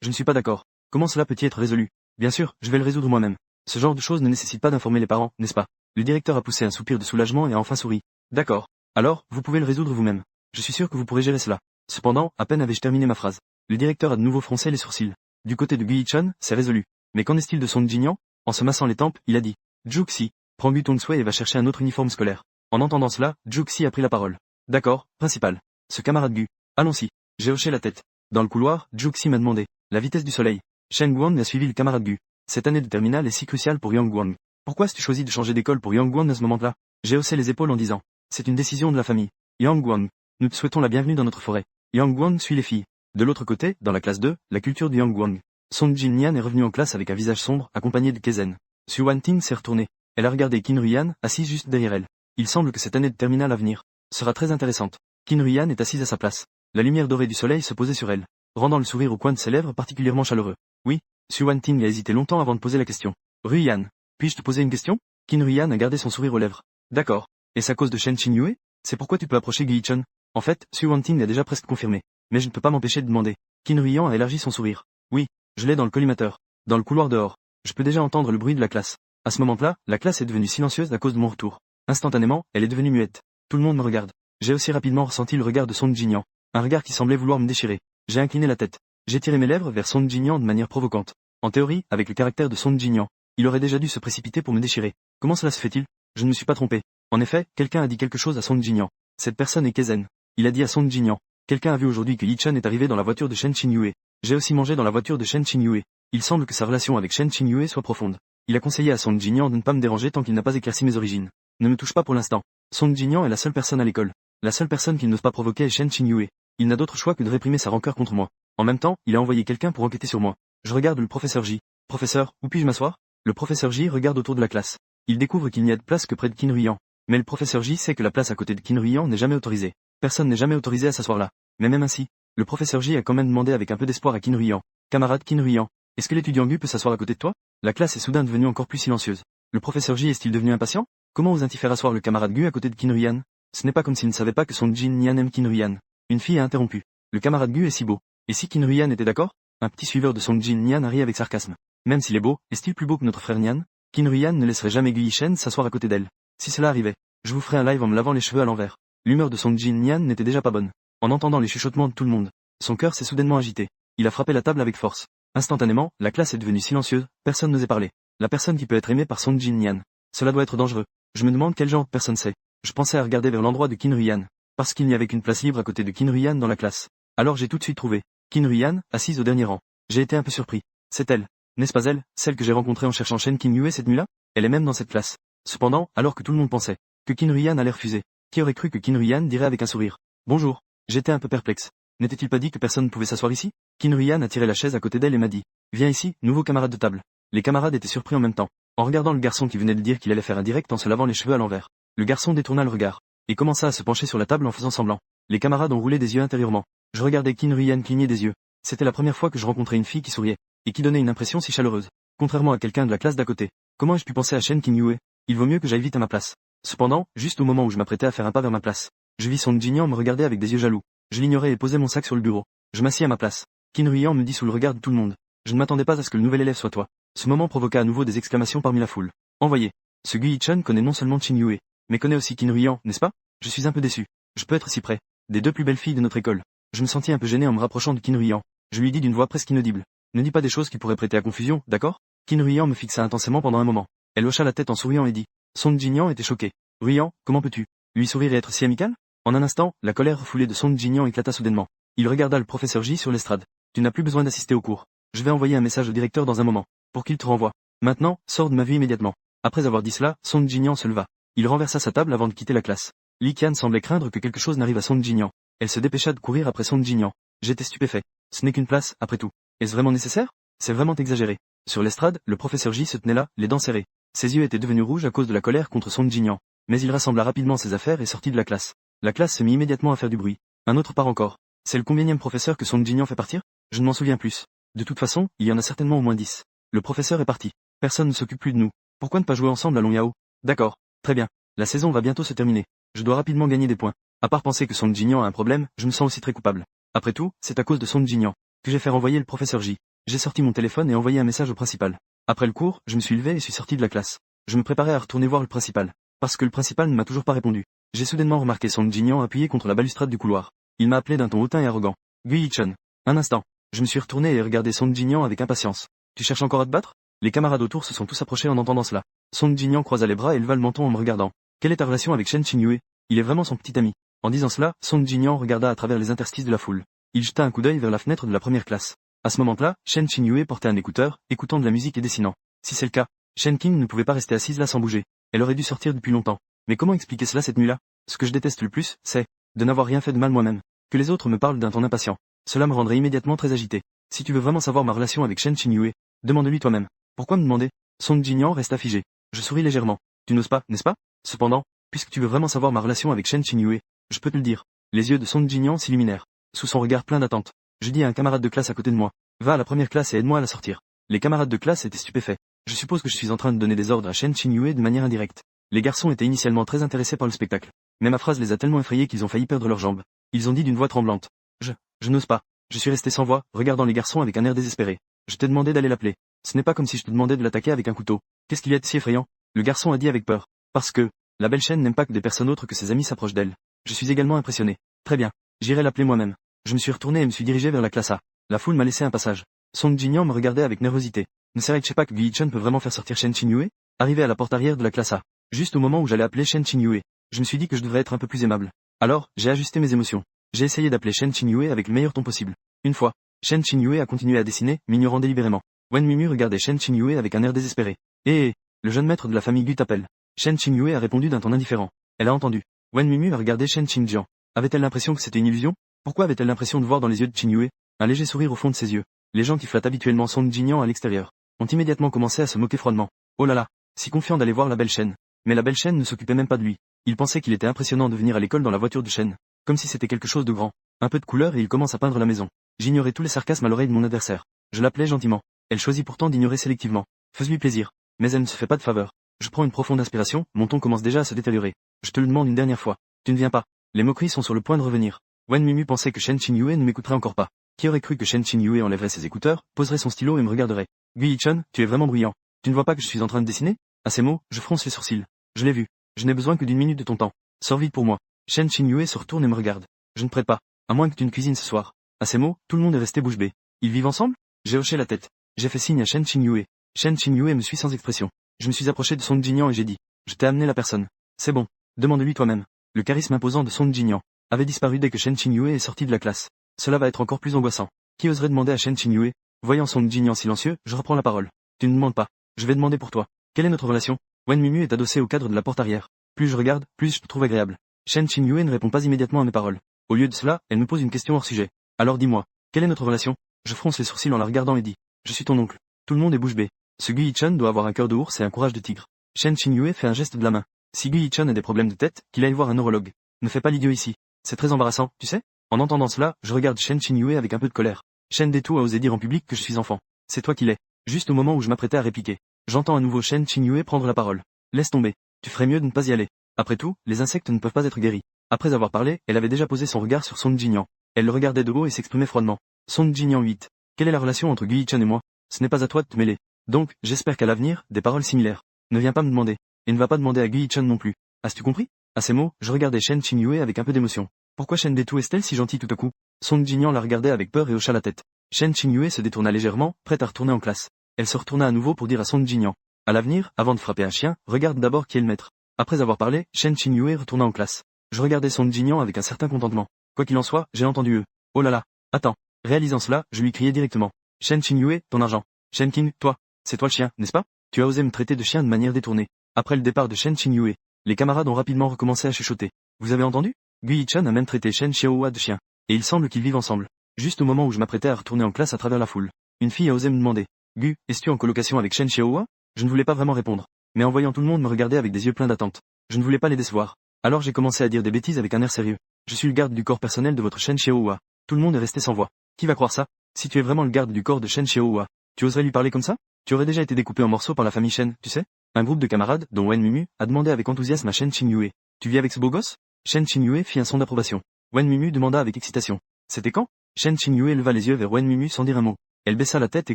Je ne suis pas d'accord. Comment cela peut-il être résolu? Bien sûr, je vais le résoudre moi-même. Ce genre de choses ne nécessite pas d'informer les parents, n'est-ce pas? Le directeur a poussé un soupir de soulagement et a enfin souri. D'accord. Alors, vous pouvez le résoudre vous-même. Je suis sûr que vous pourrez gérer cela. Cependant, à peine avais-je terminé ma phrase. Le directeur a de nouveau froncé les sourcils. Du côté de Gui-chan, c'est résolu. Mais qu'en est-il de Song Jinyan? En se massant les tempes, il a dit. Juxi, prends Gu Tongsui et va chercher un autre uniforme scolaire. En entendant cela, Juxi a pris la parole. D'accord, principal. Ce camarade Gu. Allons-y. J'ai hoché la tête. Dans le couloir, Juxi m'a demandé. La vitesse du soleil. Shen Guang a suivi le camarade Gu. Cette année de terminale est si cruciale pour Yang Guang. Pourquoi as-tu choisi de changer d'école pour Yang Guang à ce moment-là? J'ai haussé les épaules en disant. C'est une décision de la famille. Yang Guang. Nous te souhaitons la bienvenue dans notre forêt. Yang Guang suit les filles. De l'autre côté, dans la classe 2, la culture de Yang Guang. Song Jin Nian est revenu en classe avec un visage sombre, accompagné de Kezen. Su Wanting s'est retournée. Elle a regardé Qin Ruyan, assise juste derrière elle. Il semble que cette année de terminale à venir sera très intéressante. Qin Ruyan est assise à sa place. La lumière dorée du soleil se posait sur elle, rendant le sourire au coin de ses lèvres particulièrement chaleureux. Oui, Su Wanting a hésité longtemps avant de poser la question. Ruyan, puis-je te poser une question? Qin Ruyan a gardé son sourire aux lèvres. D'accord. Est-ce à cause de Shen Qinyue? C'est pourquoi tu peux approcher Gui-chan? En fait, Su Wanting a déjà presque confirmé. Mais je ne peux pas m'empêcher de demander. Qin Ruyan a élargi son sourire. Oui, je l'ai dans le collimateur. Dans le couloir dehors. Je peux déjà entendre le bruit de la classe. À ce moment-là, la classe est devenue silencieuse à cause de mon retour. Instantanément, elle est devenue muette. Tout le monde me regarde. J'ai aussi rapidement ressenti le regard de Song Jinyan. Un regard qui semblait vouloir me déchirer. J'ai incliné la tête. J'ai tiré mes lèvres vers Song Jinyan de manière provocante. En théorie, avec le caractère de Song Jinyan, il aurait déjà dû se précipiter pour me déchirer. Comment cela se fait-il? Je ne me suis pas trompé. En effet, quelqu'un a dit quelque chose à Song Jinyan. Cette personne est Kezen. Il a dit à Song Jinyan. Quelqu'un a vu aujourd'hui que Yi-chan est arrivé dans la voiture de Shen Qinyue. J'ai aussi mangé dans la voiture de Shen Qinyue. Il semble que sa relation avec Shen Qinyue soit profonde. Il a conseillé à Song Jinyan de ne pas me déranger tant qu'il n'a pas éclairci mes origines. Ne me touche pas pour l'instant. Song Jinyan est la seule personne à l'école. La seule personne qu'il n'ose pas provoquer est Shen Qinyue. Il n'a d'autre choix que de réprimer sa rancœur contre moi. En même temps, il a envoyé quelqu'un pour enquêter sur moi. Je regarde le professeur J. Professeur, où puis-je m'asseoir? Le professeur J regarde autour de la classe. Il découvre qu'il n'y a de place que près de Qin Ruyan. Mais le professeur J sait que la place à côté de Qin Ruyan n'est jamais autorisée. Personne n'est jamais autorisé à s'asseoir là. Mais même ainsi, le professeur J a quand même demandé avec un peu d'espoir à Qin Ruyan. Camarade Qin Ruyan, est-ce que l'étudiant Gu peut s'asseoir à côté de toi? La classe est soudain devenue encore plus silencieuse. Le professeur J est-il devenu impatient? Comment osa-t-il faire asseoir le camarade Gu à côté de Qin Ruyan? Ce n'est pas comme s'il ne savait pas que son Jin Nian aime Qin Ruyan. Une fille a interrompu. Le camarade Gu est si beau. Et si Qin Ruyan était d'accord? Un petit suiveur de Song Jin Nian a ri avec sarcasme. Même s'il est beau, est-il plus beau que notre frère Nian? Qin Ruyan ne laisserait jamais Gu Yishen s'asseoir à côté d'elle. Si cela arrivait, je vous ferai un live en me lavant les cheveux à l'envers. L'humeur de Song Jin Nian n'était déjà pas bonne. En entendant les chuchotements de tout le monde, son cœur s'est soudainement agité. Il a frappé la table avec force. Instantanément, la classe est devenue silencieuse, personne n'osait parler. La personne qui peut être aimée par Song Jin Nian. Cela doit être dangereux. Je me demande quel genre de personne c'est. Je pensais à regarder vers l'endroit de Qin Ruyan, parce qu'il n'y avait qu'une place libre à côté de Qin Ruyan dans la classe. Alors j'ai tout de suite trouvé Qin Ruyan, assise au dernier rang. J'ai été un peu surpris. C'est elle, n'est-ce pas elle, celle que j'ai rencontrée en cherchant Shen Qingyue cette nuit-là? Elle est même dans cette classe. Cependant, alors que tout le monde pensait que Qin Ruyan allait refuser, qui aurait cru que Qin Ruyan dirait avec un sourire: Bonjour. J'étais un peu perplexe. N'était-il pas dit que personne ne pouvait s'asseoir ici? Qin Ruyan a tiré la chaise à côté d'elle et m'a dit: Viens ici, nouveau camarade de table. Les camarades étaient surpris en même temps, en regardant le garçon qui venait de dire qu'il allait faire un direct en se lavant les cheveux à l'envers. Le garçon détourna le regard, et commença à se pencher sur la table en faisant semblant. Les camarades ont roulé des yeux intérieurement. Je regardais Qin Ruyan cligner des yeux. C'était la première fois que je rencontrais une fille qui souriait, et qui donnait une impression si chaleureuse. Contrairement à quelqu'un de la classe d'à côté. Comment ai-je pu penser à Shen Qingyue? Il vaut mieux que j'aille vite à ma place. Cependant, juste au moment où je m'apprêtais à faire un pas vers ma place, je vis Song Jinyan me regarder avec des yeux jaloux. Je l'ignorais et posais mon sac sur le bureau. Je m'assis à ma place. Qin Ruyan me dit sous le regard de tout le monde: Je ne m'attendais pas à ce que le nouvel élève soit toi. Ce moment provoqua à nouveau des exclamations parmi la foule. Envoyé. Ce Gu Yichun connaît non seulement Qingyue, mais connaît aussi Qin Ruyan, n'est-ce pas? Je suis un peu déçu. Je peux être si près des deux plus belles filles de notre école. Je me sentis un peu gêné en me rapprochant de Qin Ruyan. Je lui dis d'une voix presque inaudible: Ne dis pas des choses qui pourraient prêter à confusion, d'accord? Qin Ruyan me fixa intensément pendant un moment. Elle hocha la tête en souriant et dit: Song Jinyan était choqué. Ruyan, comment peux-tu lui sourire et être si amical? En un instant, la colère refoulée de Song Jinyan éclata soudainement. Il regarda le professeur J sur l'estrade. Tu n'as plus besoin d'assister au cours. Je vais envoyer un message au directeur dans un moment, pour qu'il te renvoie. Maintenant, sors de ma vue immédiatement. Après avoir dit cela, Song Jinyan se leva. Il renversa sa table avant de quitter la classe. Li Qian semblait craindre que quelque chose n'arrive à Song Jinyan. Elle se dépêcha de courir après Song Jinyan. J'étais stupéfait. Ce n'est qu'une place, après tout. Est-ce vraiment nécessaire? C'est vraiment exagéré. Sur l'estrade, le professeur J se tenait là, les dents serrées. Ses yeux étaient devenus rouges à cause de la colère contre Song Jinyan. Mais il rassembla rapidement ses affaires et sortit de la classe. La classe se mit immédiatement à faire du bruit. Un autre part encore. C'est le combienième professeur que Song Jinyan fait partir? Je ne m'en souviens plus. De toute façon, il y en a certainement au moins 10. Le professeur est parti. Personne ne s'occupe plus de nous. Pourquoi ne pas jouer ensemble à Long Yao? D'accord. Très bien. La saison va bientôt se terminer. Je dois rapidement gagner des points. À part penser que Song Jinyan a un problème, je me sens aussi très coupable. Après tout, c'est à cause de Song Jinyan que j'ai fait renvoyer le professeur J. J'ai sorti mon téléphone et envoyé un message au principal. Après le cours, je me suis levé et suis sorti de la classe. Je me préparais à retourner voir le principal. Parce que le principal ne m'a toujours pas répondu. J'ai soudainement remarqué Song Jinyan appuyé contre la balustrade du couloir. Il m'a appelé d'un ton hautain et arrogant: Gu Yichun. Un instant. Je me suis retourné et regardé Song Jinyan avec impatience. Tu cherches encore à te battre? Les camarades autour se sont tous approchés en entendant cela. Song Jinyan croisa les bras et leva le menton en me regardant. Quelle est ta relation avec Shen Qingyue? Il est vraiment son petit ami. En disant cela, Song Jinyan regarda à travers les interstices de la foule. Il jeta un coup d'œil vers la fenêtre de la première classe. À ce moment-là, Shen Qingyue portait un écouteur, écoutant de la musique et dessinant. Si c'est le cas, Shen Qing ne pouvait pas rester assise là sans bouger. Elle aurait dû sortir depuis longtemps. Mais comment expliquer cela cette nuit-là? Ce que je déteste le plus, c'est de n'avoir rien fait de mal moi-même. Que les autres me parlent d'un ton impatient. Cela me rendrait immédiatement très agité. Si tu veux vraiment savoir ma relation avec Shen Qingyue, demande-lui toi-même. Pourquoi me demander? Song Jinyan resta figé. Je souris légèrement. Tu n'oses pas, n'est-ce pas? Cependant, puisque tu veux vraiment savoir ma relation avec Shen Qingyue, je peux te le dire. Les yeux de Song Jinyan s'illuminèrent. Sous son regard plein d'attente, je dis à un camarade de classe à côté de moi: Va à la première classe et aide-moi à la sortir. Les camarades de classe étaient stupéfaits. Je suppose que je suis en train de donner des ordres à Shen Qingyue de manière indirecte. Les garçons étaient initialement très intéressés par le spectacle. Mais ma phrase les a tellement effrayés qu'ils ont failli perdre leurs jambes. Ils ont dit d'une voix tremblante: Je n'ose pas. Je suis resté sans voix, regardant les garçons avec un air désespéré. Je t'ai demandé d'aller l'appeler. Ce n'est pas comme si je te demandais de l'attaquer avec un couteau. Qu'est-ce qu'il y a de si effrayant? Le garçon a dit avec peur. Parce que, la belle Shen n'aime pas que des personnes autres que ses amis s'approchent d'elle. Je suis également impressionné. Très bien. J'irai l'appeler moi-même. Je me suis retourné et me suis dirigé vers la classe A. La foule m'a laissé un passage. Song Jinyan me regardait avec nervosité. Ne serait-ce pas que Gu Yichun peut vraiment faire sortir Shen Qingyue? Arrivé à la porte arrière de la classe A, juste au moment où j'allais appeler Shen Qingyue, je me suis dit que je devrais être un peu plus aimable. Alors, j'ai ajusté mes émotions. J'ai essayé d'appeler Shen Qingyue avec le meilleur ton possible. Une fois, Shen Qingyue a continué à dessiner, m'ignorant délibérément. Wen Mimu regardait Shen Qingyue avec un air désespéré. Le jeune maître de la famille Gu t'appelle. Shen Qingyue a répondu d'un ton indifférent. Elle a entendu. Wen Mimu a regardé Shen Qingjian. Avait-elle l'impression que c'était une illusion? Pourquoi avait-elle l'impression de voir dans les yeux de Qingyue un léger sourire au fond de ses yeux? Les gens qui flattent habituellement Song Jinyan à l'extérieur ont immédiatement commencé à se moquer froidement. Oh là là, si confiant d'aller voir la belle Shen. Mais la belle Shen ne s'occupait même pas de lui. Il pensait qu'il était impressionnant de venir à l'école dans la voiture de Shen. Comme si c'était quelque chose de grand. Un peu de couleur et il commence à peindre la maison. J'ignorais tous les sarcasmes à l'oreille de mon adversaire. Je l'appelais gentiment. Elle choisit pourtant d'ignorer sélectivement. Fais-lui plaisir. Mais elle ne se fait pas de faveur. Je prends une profonde inspiration, mon ton commence déjà à se détériorer. Je te le demande une dernière fois. Tu ne viens pas. Les moqueries sont sur le point de revenir. Wen Mimu pensait que Shen Qinyue ne m'écouterait encore pas. Qui aurait cru que Shen Qinyue enlèverait ses écouteurs, poserait son stylo et me regarderait. Gui Yichun, tu es vraiment bruyant. Tu ne vois pas que je suis en train de dessiner? À ces mots, je fronce les sourcils. Je l'ai vu. Je n'ai besoin que d'une minute de ton temps. Sors vite pour moi. Shen Qinyue se retourne et me regarde. Je ne prête pas. À moins que tu ne cuisines ce soir. À ces mots, tout le monde est resté bouche bée. Ils vivent ensemble? J'ai hoché la tête. J'ai fait signe à Shen Qinyue. Shen Qinyue me suit sans expression. Je me suis approché de Song Jinyan et j'ai dit. Je t'ai amené la personne. C'est bon. Demande-lui toi-même. Le charisme imposant de Song Jinyan avait disparu dès que Shen Qinyue est sorti de la classe. Cela va être encore plus angoissant. Qui oserait demander à Shen Qinyue? Voyant Song Jinyan silencieux, je reprends la parole. Tu ne demandes pas. Je vais demander pour toi. Quelle est notre relation? Wen Mimu est adossé au cadre de la porte arrière. Plus je regarde, plus je te trouve agréable. Shen Qinyue ne répond pas immédiatement à mes paroles. Au lieu de cela, elle me pose une question hors sujet. Alors dis-moi, quelle est notre relation? Je fronce les sourcils en la regardant et dis. Je suis ton oncle. Tout le monde est bouche bée. Ce Gui Yichun doit avoir un cœur de ours et un courage de tigre. Shen Qinyue fait un geste de la main. Si Gui Yichun a des problèmes de tête, qu'il aille voir un neurologue. Ne fais pas l'idiot ici. C'est très embarrassant, tu sais? En entendant cela, je regarde Shen Qinyue avec un peu de colère. Shen Detu a osé dire en public que je suis enfant. C'est toi qui l'es. Juste au moment où je m'apprêtais à répliquer. J'entends à nouveau Shen Qinyue prendre la parole. Laisse tomber. Tu ferais mieux de ne pas y aller. Après tout, les insectes ne peuvent pas être guéris. Après avoir parlé, elle avait déjà posé son regard sur Song Jinyan. Elle le regardait de haut et s'exprimait froidement. Song Jinyan 8. Quelle est la relation entre Gui Yichun et moi? Ce n'est pas à toi de te mêler. Donc, j'espère qu'à l'avenir, des paroles similaires. Ne viens pas me demander. Et ne va pas demander à Gui Yichun non plus. As-tu compris? À ces mots, je regardais Shen Qinyue avec un peu d'émotion. Pourquoi Shen Detu est-elle si gentille tout à coup? Song Jinyan la regardait avec peur et hocha la tête. Shen Qinyue se détourna légèrement, prête à retourner en classe. Elle se retourna à nouveau pour dire à Song Jinyan. À l'avenir, avant de frapper un chien, regarde d'abord qui est le maître. Après avoir parlé, Shen Qinyue retourna en classe. Je regardais Song Jinyan avec un certain contentement. Quoi qu'il en soit, j'ai entendu eux. Oh là là. Attends. Réalisant cela, je lui criai directement. Shen Qinyue, ton argent. Shen King, toi. C'est toi le chien, n'est-ce pas? Tu as osé me traiter de chien de manière détournée. Après le départ de Shen Qinyue, les camarades ont rapidement recommencé à chuchoter. Vous avez entendu? Gui Yichun a même traité Shen Xiaohua de chien. Et il semble qu'ils vivent ensemble. Juste au moment où je m'apprêtais à retourner en classe à travers la foule, une fille a osé me demander. Gu, es-tu en colocation avec Shen Xiaohua? Je ne voulais pas vraiment répondre. Mais en voyant tout le monde me regarder avec des yeux pleins d'attente, je ne voulais pas les décevoir. Alors j'ai commencé à dire des bêtises avec un air sérieux. Je suis le garde du corps personnel de votre Shen Xiaohua. Tout le monde est resté sans voix. Qui va croire ça? Si tu es vraiment le garde du corps de Shen Xiaohua, tu oserais lui parler comme ça? Tu aurais déjà été découpé en morceaux par la famille Shen, tu sais? Un groupe de camarades, dont Wen Mimu, a demandé avec enthousiasme à Shen Qinyue. Tu vis avec ce beau gosse? Shen Qinyue fit un son d'approbation. Wen Mimu demanda avec excitation. C'était quand? Shen Qinyue leva les yeux vers Wen Mimu sans dire un mot. Elle baissa la tête et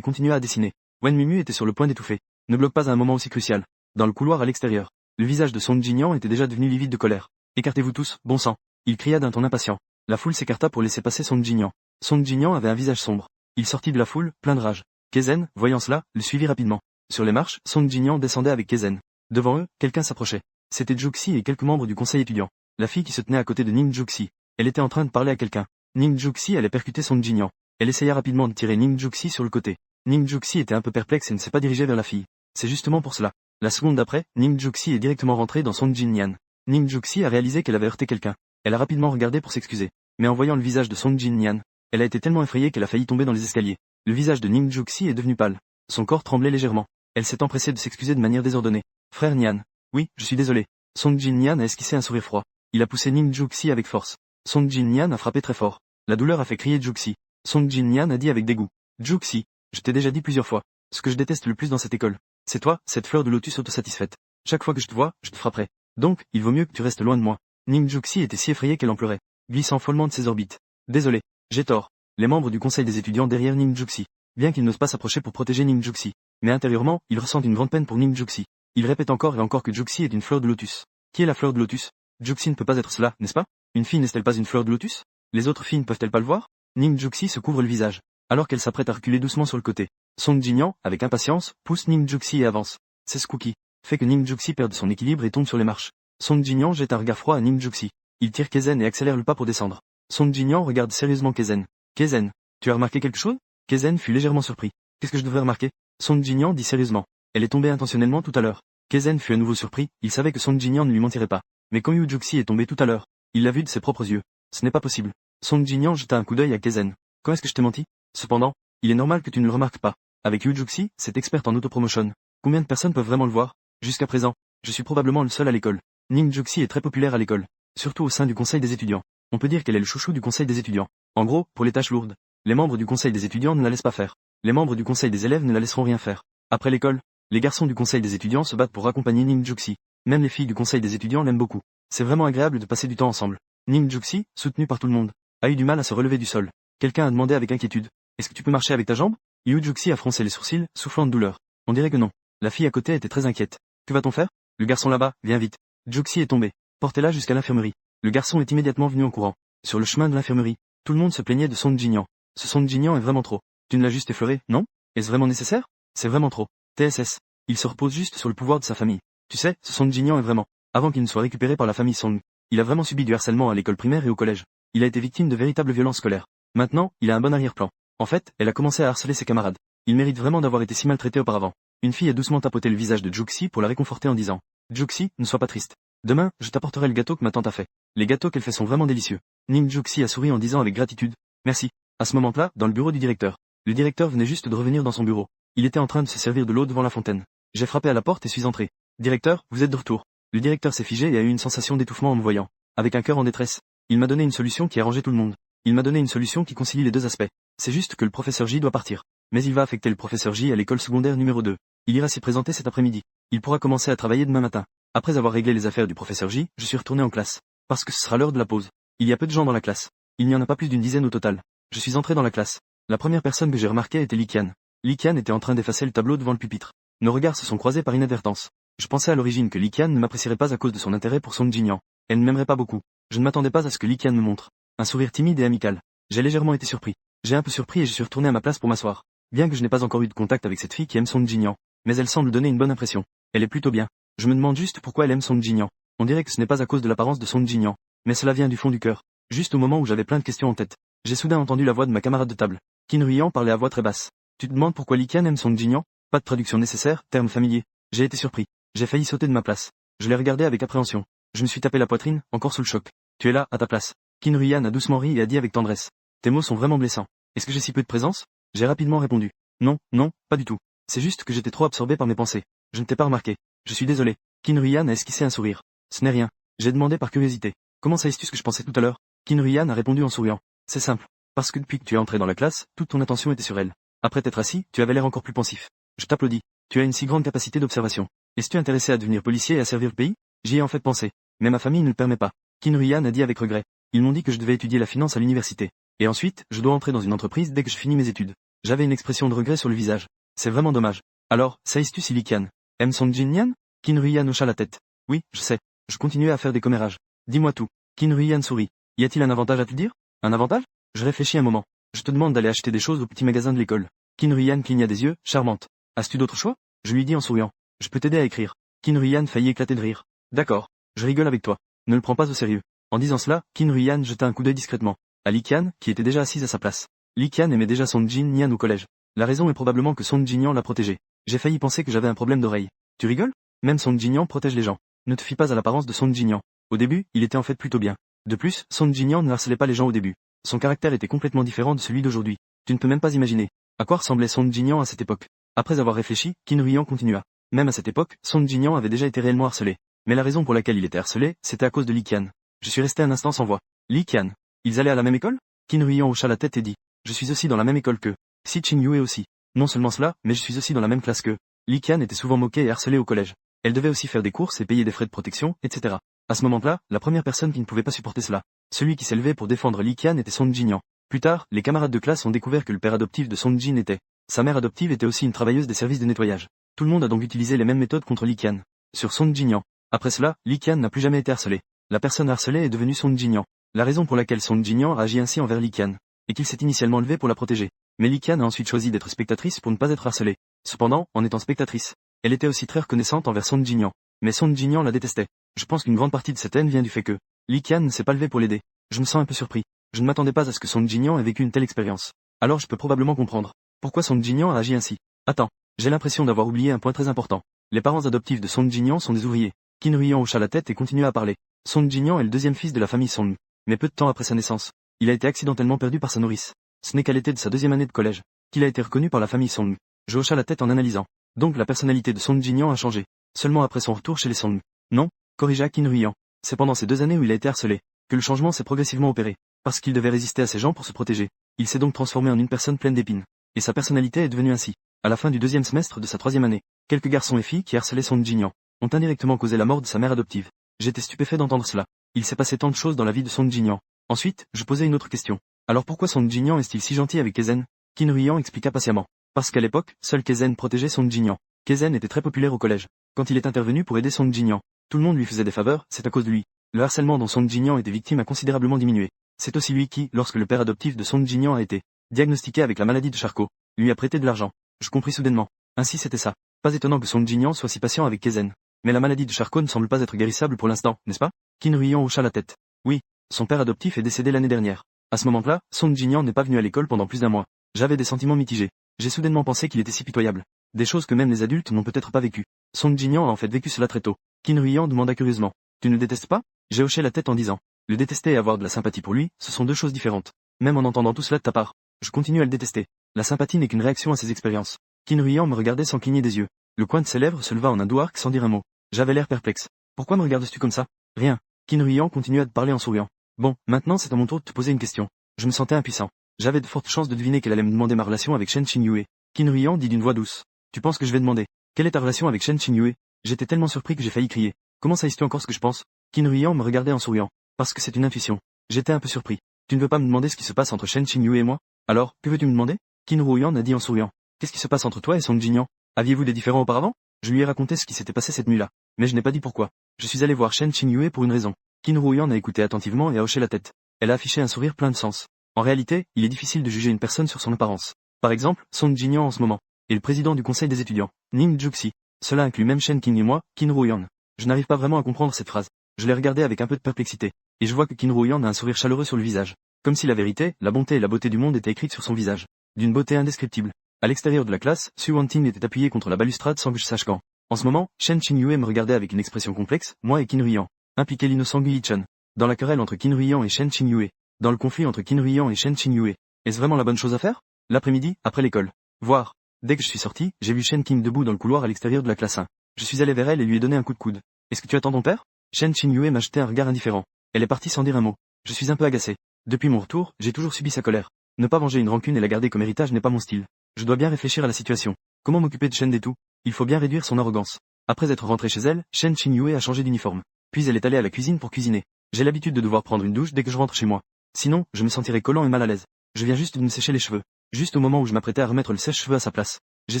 continua à dessiner. Wen Mimu était sur le point d'étouffer. Ne bloque pas à un moment aussi crucial. Dans le couloir à l'extérieur, le visage de Song Jinyan était déjà devenu livide de colère. Écartez-vous tous, bon sang. Il cria d'un ton impatient. La foule s'écarta pour laisser passer Song Jinyan. Song Jinyan avait un visage sombre. Il sortit de la foule, plein de rage. Kezen, voyant cela, le suivit rapidement. Sur les marches, Song Jinyan descendait avec Kezen. Devant eux, quelqu'un s'approchait. C'était Juxi et quelques membres du conseil étudiant. La fille qui se tenait à côté de Ning Juxi. Elle était en train de parler à quelqu'un. Ning Juxi allait percuter Song Jinyan. Elle essaya rapidement de tirer Ning Juxi sur le côté. Ning Juxi était un peu perplexe et ne s'est pas dirigé vers la fille. C'est justement pour cela. La seconde d'après, Ning Juxi est directement rentrée dans Song Jinyan. Ning Juxi a réalisé qu'elle avait heurté quelqu'un. Elle a rapidement regardé pour s'excuser. Mais en voyant le visage de Song Jinyan, elle a été tellement effrayée qu'elle a failli tomber dans les escaliers. Le visage de Ning Juxi est devenu pâle. Son corps tremblait légèrement. Elle s'est empressée de s'excuser de manière désordonnée. Frère Nian. Oui, je suis désolé. Song Jinyan a esquissé un sourire froid. Il a poussé Ning Juxi avec force. Song Jinyan a frappé très fort. La douleur a fait crier Juxi. Song Jinyan a dit avec dégoût. Juxi, je t'ai déjà dit plusieurs fois. Ce que je déteste le plus dans cette école, c'est toi, cette fleur de lotus autosatisfaite. Chaque fois que je te vois, je te frapperai. Donc, il vaut mieux que tu restes loin de moi. Ning Juxi était si effrayée qu'elle en pleurait, glissant follement de ses orbites. Désolé, j'ai tort. Les membres du conseil des étudiants derrière Ning Juxi, bien qu'ils n'osent pas s'approcher pour protéger Ning Juxi, mais intérieurement, ils ressentent une grande peine pour Ning Juxi. Ils répètent encore et encore que Juxi est une fleur de lotus. Qui est la fleur de lotus? Juxi ne peut pas être cela, n'est-ce pas? Une fille n'est-elle pas une fleur de lotus? Les autres filles ne peuvent-elles pas le voir? Ning Juxi se couvre le visage, alors qu'elle s'apprête à reculer doucement sur le côté. Song Jinyan, avec impatience, pousse Ning Juxi et avance. C'est ce cookie fait que Ning Juxi perde son équilibre et tombe sur les marches. Song Jinyan jette un regard froid à Ning Juxi. Il tire Kezen et accélère le pas pour descendre. Song Jinyan regarde sérieusement Kezen. Kezen, tu as remarqué quelque chose? Kezen fut légèrement surpris. Qu'est-ce que je devrais remarquer? Song Jinyan dit sérieusement. Elle est tombée intentionnellement tout à l'heure. Kezen fut à nouveau surpris, il savait que Song Jinyan ne lui mentirait pas. Mais quand Yu Juxi est tombé tout à l'heure, il l'a vu de ses propres yeux. Ce n'est pas possible. Song Jinyan jeta un coup d'œil à Kezen. Quand est-ce que je t'ai menti? Cependant, il est normal que tu ne le remarques pas. Avec Yu Juxi, cette experte en autopromotion. Combien de personnes peuvent vraiment le voir? Jusqu'à présent, je suis probablement le seul à l'école. Ning Juxi est très populaire à l'école, surtout au sein du conseil des étudiants. On peut dire qu'elle est le chouchou du conseil des étudiants. En gros, pour les tâches lourdes, les membres du conseil des étudiants ne la laissent pas faire. Les membres du conseil des élèves ne la laisseront rien faire. Après l'école, les garçons du conseil des étudiants se battent pour accompagner Ning Juxi. Même les filles du conseil des étudiants l'aiment beaucoup. C'est vraiment agréable de passer du temps ensemble. Ning Juxi, soutenu par tout le monde, a eu du mal à se relever du sol. Quelqu'un a demandé avec inquiétude. Est-ce que tu peux marcher avec ta jambe? Yu Juxi a froncé les sourcils, soufflant de douleur. On dirait que non. La fille à côté était très inquiète. Que va-t-on faire? Le garçon là-bas, viens vite. Juxi est tombé. Portez-la jusqu'à l'infirmerie. Le garçon est immédiatement venu en courant. Sur le chemin de l'infirmerie, tout le monde se plaignait de Song Jinyan. Ce Song Jinyan est vraiment trop. Tu ne l'as juste effleuré, non? Est-ce vraiment nécessaire? C'est vraiment trop. TSS. Il se repose juste sur le pouvoir de sa famille. Tu sais, ce Song Jinyan est vraiment. Avant qu'il ne soit récupéré par la famille Song, il a vraiment subi du harcèlement à l'école primaire et au collège. Il a été victime de véritables violences scolaires. Maintenant, il a un bon arrière-plan. En fait, elle a commencé à harceler ses camarades. Il mérite vraiment d'avoir été si maltraité auparavant. Une fille a doucement tapoté le visage de Juxi pour la réconforter en disant: Juxi, ne sois pas triste. Demain, je t'apporterai le gâteau que ma tante a fait. Les gâteaux qu'elle fait sont vraiment délicieux. Ning Juxi a souri en disant avec gratitude: Merci. À ce moment-là, dans le bureau du directeur. Le directeur venait juste de revenir dans son bureau. Il était en train de se servir de l'eau devant la fontaine. J'ai frappé à la porte et suis entré. Directeur, vous êtes de retour. Le directeur s'est figé et a eu une sensation d'étouffement en me voyant. Avec un cœur en détresse. Il m'a donné une solution qui a arrangé tout le monde. Il m'a donné une solution qui concilie les deux aspects. C'est juste que le professeur J doit partir. Mais il va affecter le professeur J à l'école secondaire numéro 2. Il ira s'y présenter cet après-midi. Il pourra commencer à travailler demain matin. Après avoir réglé les affaires du professeur J, je suis retourné en classe. Parce que ce sera l'heure de la pause. Il y a peu de gens dans la classe. Il n'y en a pas plus d'une dizaine au total. Je suis entré dans la classe. La première personne que j'ai remarquée était Li Qian. Li Qian était en train d'effacer le tableau devant le pupitre. Nos regards se sont croisés par inadvertance. Je pensais à l'origine que Li Qian ne m'apprécierait pas à cause de son intérêt pour Song Jinyan. Elle ne m'aimerait pas beaucoup. Je ne m'attendais pas à ce que Li Qian me montre un sourire timide et amical. J'ai légèrement été surpris. J'ai un peu surpris et je suis retourné à ma place pour m'asseoir. Bien que je n'ai pas encore eu de contact avec cette fille qui aime Song Jinyan, mais elle semble donner une bonne impression. Elle est plutôt bien. Je me demande juste pourquoi elle aime Song Jinyan. On dirait que ce n'est pas à cause de l'apparence de Song Jinyan, mais cela vient du fond du cœur. Juste au moment où j'avais plein de questions en tête, j'ai soudain entendu la voix de ma camarade de table. Qin Ruiyan parlait à voix très basse. Tu te demandes pourquoi Li Qian aime Song Jinyan? Pas de traduction nécessaire, terme familier. J'ai été surpris. J'ai failli sauter de ma place. Je l'ai regardé avec appréhension. Je me suis tapé la poitrine, encore sous le choc. Tu es là, à ta place. Qin Ruiyan a doucement ri et a dit avec tendresse. Tes mots sont vraiment blessants. Est-ce que j'ai si peu de présence? J'ai rapidement répondu. Non, non, pas du tout. C'est juste que j'étais trop absorbé par mes pensées. Je ne t'ai pas remarqué. Je suis désolé. Qin Ruiyan a esquissé un sourire. Ce n'est rien. J'ai demandé par curiosité. Comment sais-tu ce que je pensais tout à l'heure? Qin Ruiyan a répondu en souriant. C'est simple. Parce que depuis que tu es entré dans la classe, toute ton attention était sur elle. Après t'être assis, tu avais l'air encore plus pensif. Je t'applaudis. Tu as une si grande capacité d'observation. Es-tu intéressé à devenir policier et à servir le pays? J'y ai en fait pensé. Mais ma famille ne le permet pas. Qin Ruiyan a dit avec regret. Ils m'ont dit que je devais étudier la finance à l'université. Et ensuite, je dois entrer dans une entreprise dès que je finis mes études. J'avais une expression de regret sur le visage. C'est vraiment dommage. Alors, sais-tu si Li Qian aime Song Jinyan? Qin Ruiyan hocha la tête. Oui, je sais. Je continuais à faire des commérages. Dis-moi tout. Qin Ruiyan sourit. Y a-t-il un avantage à te dire? Un avantage? Je réfléchis un moment. Je te demande d'aller acheter des choses au petit magasin de l'école. Qin Ruiyan cligna des yeux, charmante. As-tu d'autres choix? Je lui dis en souriant. Je peux t'aider à écrire. Qin Ruiyan faillit éclater de rire. D'accord. Je rigole avec toi. Ne le prends pas au sérieux. En disant cela, Qin Ruiyan jeta un coup d'œil discrètement à Li Qian, qui était déjà assise à sa place. Li Qian aimait déjà Song Jinyan au collège. La raison est probablement que Song Jinyan l'a protégé. J'ai failli penser que j'avais un problème d'oreille. Tu rigoles? Même Song Jinyan protège les gens. Ne te fie pas à l'apparence de Song Jinyan. Au début, il était en fait plutôt bien. De plus, Song Jinyan ne harcelait pas les gens au début. Son caractère était complètement différent de celui d'aujourd'hui. Tu ne peux même pas imaginer à quoi ressemblait Song Jinyan à cette époque. Après avoir réfléchi, Qin Ruiyan continua. Même à cette époque, Song Jinyan avait déjà été réellement harcelé. Mais la raison pour laquelle il était harcelé, c'était à cause de Li Qian. Je suis resté un instant sans voix. Li Qian. Ils allaient à la même école? Qin Ruiyan hocha la tête et dit. Je suis aussi dans la même école qu'eux. Si Qin Yue aussi. Non seulement cela, mais je suis aussi dans la même classe qu'eux. Li Qian était souvent moquée et harcelée au collège. Elle devait aussi faire des courses et payer des frais de protection, etc. À ce moment-là, la première personne qui ne pouvait pas supporter cela. Celui qui s'élevait pour défendre Li Qian était Song Jinyan. Plus tard, les camarades de classe ont découvert que le père adoptif de Song Jin était. Sa mère adoptive était aussi une travailleuse des services de nettoyage. Tout le monde a donc utilisé les mêmes méthodes contre Li Qian. Sur Song Jinyan. Après cela, Li Qian n'a plus jamais été harcelé. La personne harcelée est devenue Song Jinyan. La raison pour laquelle Song Jinyan a agi ainsi envers Li Qian est qu'il s'est initialement levé pour la protéger. Mais Li Qian a ensuite choisi d'être spectatrice pour ne pas être harcelée. Cependant, en étant spectatrice, elle était aussi très reconnaissante envers Song Jinyan. Mais Song Jinyan la détestait. Je pense qu'une grande partie de cette haine vient du fait que Li Qian ne s'est pas levé pour l'aider. Je me sens un peu surpris. Je ne m'attendais pas à ce que Song Jinyan ait vécu une telle expérience. Alors je peux probablement comprendre pourquoi Song Jinyan a agi ainsi. Attends, j'ai l'impression d'avoir oublié un point très important. Les parents adoptifs de Song Jinyan sont des ouvriers. Qin Ruiyan hocha la tête et continua à parler. Song Jinyan est le deuxième fils de la famille Song. Mais peu de temps après sa naissance, il a été accidentellement perdu par sa nourrice. Ce n'est qu'à l'été de sa deuxième année de collège qu'il a été reconnu par la famille Song. Je hocha la tête en analysant. Donc la personnalité de Song Jinyan a changé. Seulement après son retour chez les Song. Non, corrigea Qin Ruiyan. C'est pendant ces 2 années où il a été harcelé que le changement s'est progressivement opéré. Parce qu'il devait résister à ces gens pour se protéger. Il s'est donc transformé en une personne pleine d'épines. Et sa personnalité est devenue ainsi. À la fin du 2e semestre de sa 3e année, quelques garçons et filles qui harcelaient Song Jinyan ont indirectement causé la mort de sa mère adoptive. J'étais stupéfait d'entendre cela. Il s'est passé tant de choses dans la vie de Song Jinyan. Ensuite, je posais une autre question. Alors pourquoi Song Jinyan est-il si gentil avec Kezen? Qin Ruyan expliqua patiemment. Parce qu'à l'époque, seul Kezen protégeait Song Jinyan. Kezen était très populaire au collège. Quand il est intervenu pour aider Song Jinyan, tout le monde lui faisait des faveurs, c'est à cause de lui. Le harcèlement dont Song Jinyan était victime a considérablement diminué. C'est aussi lui qui, lorsque le père adoptif de Song Jinyan a été diagnostiqué avec la maladie de Charcot, lui a prêté de l'argent. Je compris soudainement. Ainsi c'était ça. Pas étonnant que Song Jinyan soit si patient avec Kezen. Mais la maladie de Charcot ne semble pas être guérissable pour l'instant, n'est-ce pas? Qin Ruyan hocha la tête. Oui. Son père adoptif est décédé l'année dernière. À ce moment-là, Song Jinyan n'est pas venu à l'école pendant plus d'un mois. J'avais des sentiments mitigés. J'ai soudainement pensé qu'il était si pitoyable. Des choses que même les adultes n'ont peut-être pas vécues. Song Jinyan a en fait vécu cela très tôt. Qin Ruyan demanda curieusement. Tu ne le détestes pas? J'ai hoché la tête en disant. Le détester et avoir de la sympathie pour lui, ce sont deux choses différentes. Même en entendant tout cela de ta part, je continue à le détester. La sympathie n'est qu'une réaction à ses expériences. Qin Ruyan me regardait sans cligner des yeux. Le coin de ses lèvres se leva en un doux arc sans dire un mot. J'avais l'air perplexe. Pourquoi me regardes-tu comme ça? Rien. Qin Ruyan continua de parler en souriant. Bon, maintenant c'est à mon tour de te poser une question. Je me sentais impuissant. J'avais de fortes chances de deviner qu'elle allait me demander ma relation avec Shen Qinyue. Qin Ruyan dit d'une voix douce. Tu penses que je vais demander? Quelle est ta relation avec Shen Qinyue? J'étais tellement surpris que j'ai failli crier. Comment sais-tu encore ce que je pense? Qin Ruyan me regardait en souriant. Parce que c'est une intuition. J'étais un peu surpris. Tu ne veux pas me demander ce qui se passe entre Shen Qinyue et moi? Alors, que veux-tu me demander? Qin Ruyan a dit en souriant. Qu'est-ce qui se passe entre toi et Song Jinyan? Aviez-vous des différends auparavant? Je lui ai raconté ce qui s'était passé cette nuit-là. Mais je n'ai pas dit pourquoi. Je suis allé voir Shen Qinyue pour une raison. Qin Ruyan a écouté attentivement et a hoché la tête. Elle a affiché un sourire plein de sens. En réalité, il est difficile de juger une personne sur son apparence. Par exemple, Song Jinyan en ce moment, et le président du conseil des étudiants, Ning Juxi. Cela inclut même Shen Qing et moi, Qin Ruyan. Je n'arrive pas vraiment à comprendre cette phrase. Je l'ai regardée avec un peu de perplexité, et je vois que Qin Ruyan a un sourire chaleureux sur le visage. Comme si la vérité, la bonté et la beauté du monde étaient écrites sur son visage. D'une beauté indescriptible. À l'extérieur de la classe, Su Wanting était appuyé contre la balustrade sans que je sache quand. En ce moment, Shen Qinyue me regardait avec une expression complexe, moi et Qin Ruyan. Impliquait l'innocent Gui-chan. Dans la querelle entre Qin Ruyan et Shen Qinyue. Dans le conflit entre Qin Ruyan et Shen Qinyue. Est-ce vraiment la bonne chose à faire? L'après-midi, après l'école. Voir. Dès que je suis sorti, j'ai vu Shen Qing debout dans le couloir à l'extérieur de la classe 1. Je suis allé vers elle et lui ai donné un coup de coude. Est-ce que tu attends ton père? Shen Qinyue m'a jeté un regard indifférent. Elle est partie sans dire un mot. Je suis un peu agacé. Depuis mon retour, j'ai toujours subi sa colère. Ne pas venger une rancune et la garder comme héritage n'est pas mon style. Je dois bien réfléchir à la situation. Comment m'occuper de Shen Detu? Il faut bien réduire son arrogance. Après être rentrée chez elle, Shen Qinyue a changé d'uniforme. Puis elle est allée à la cuisine pour cuisiner. J'ai l'habitude de devoir prendre une douche dès que je rentre chez moi. Sinon, je me sentirais collant et mal à l'aise. Je viens juste de me sécher les cheveux. Juste au moment où je m'apprêtais à remettre le sèche-cheveux à sa place. J'ai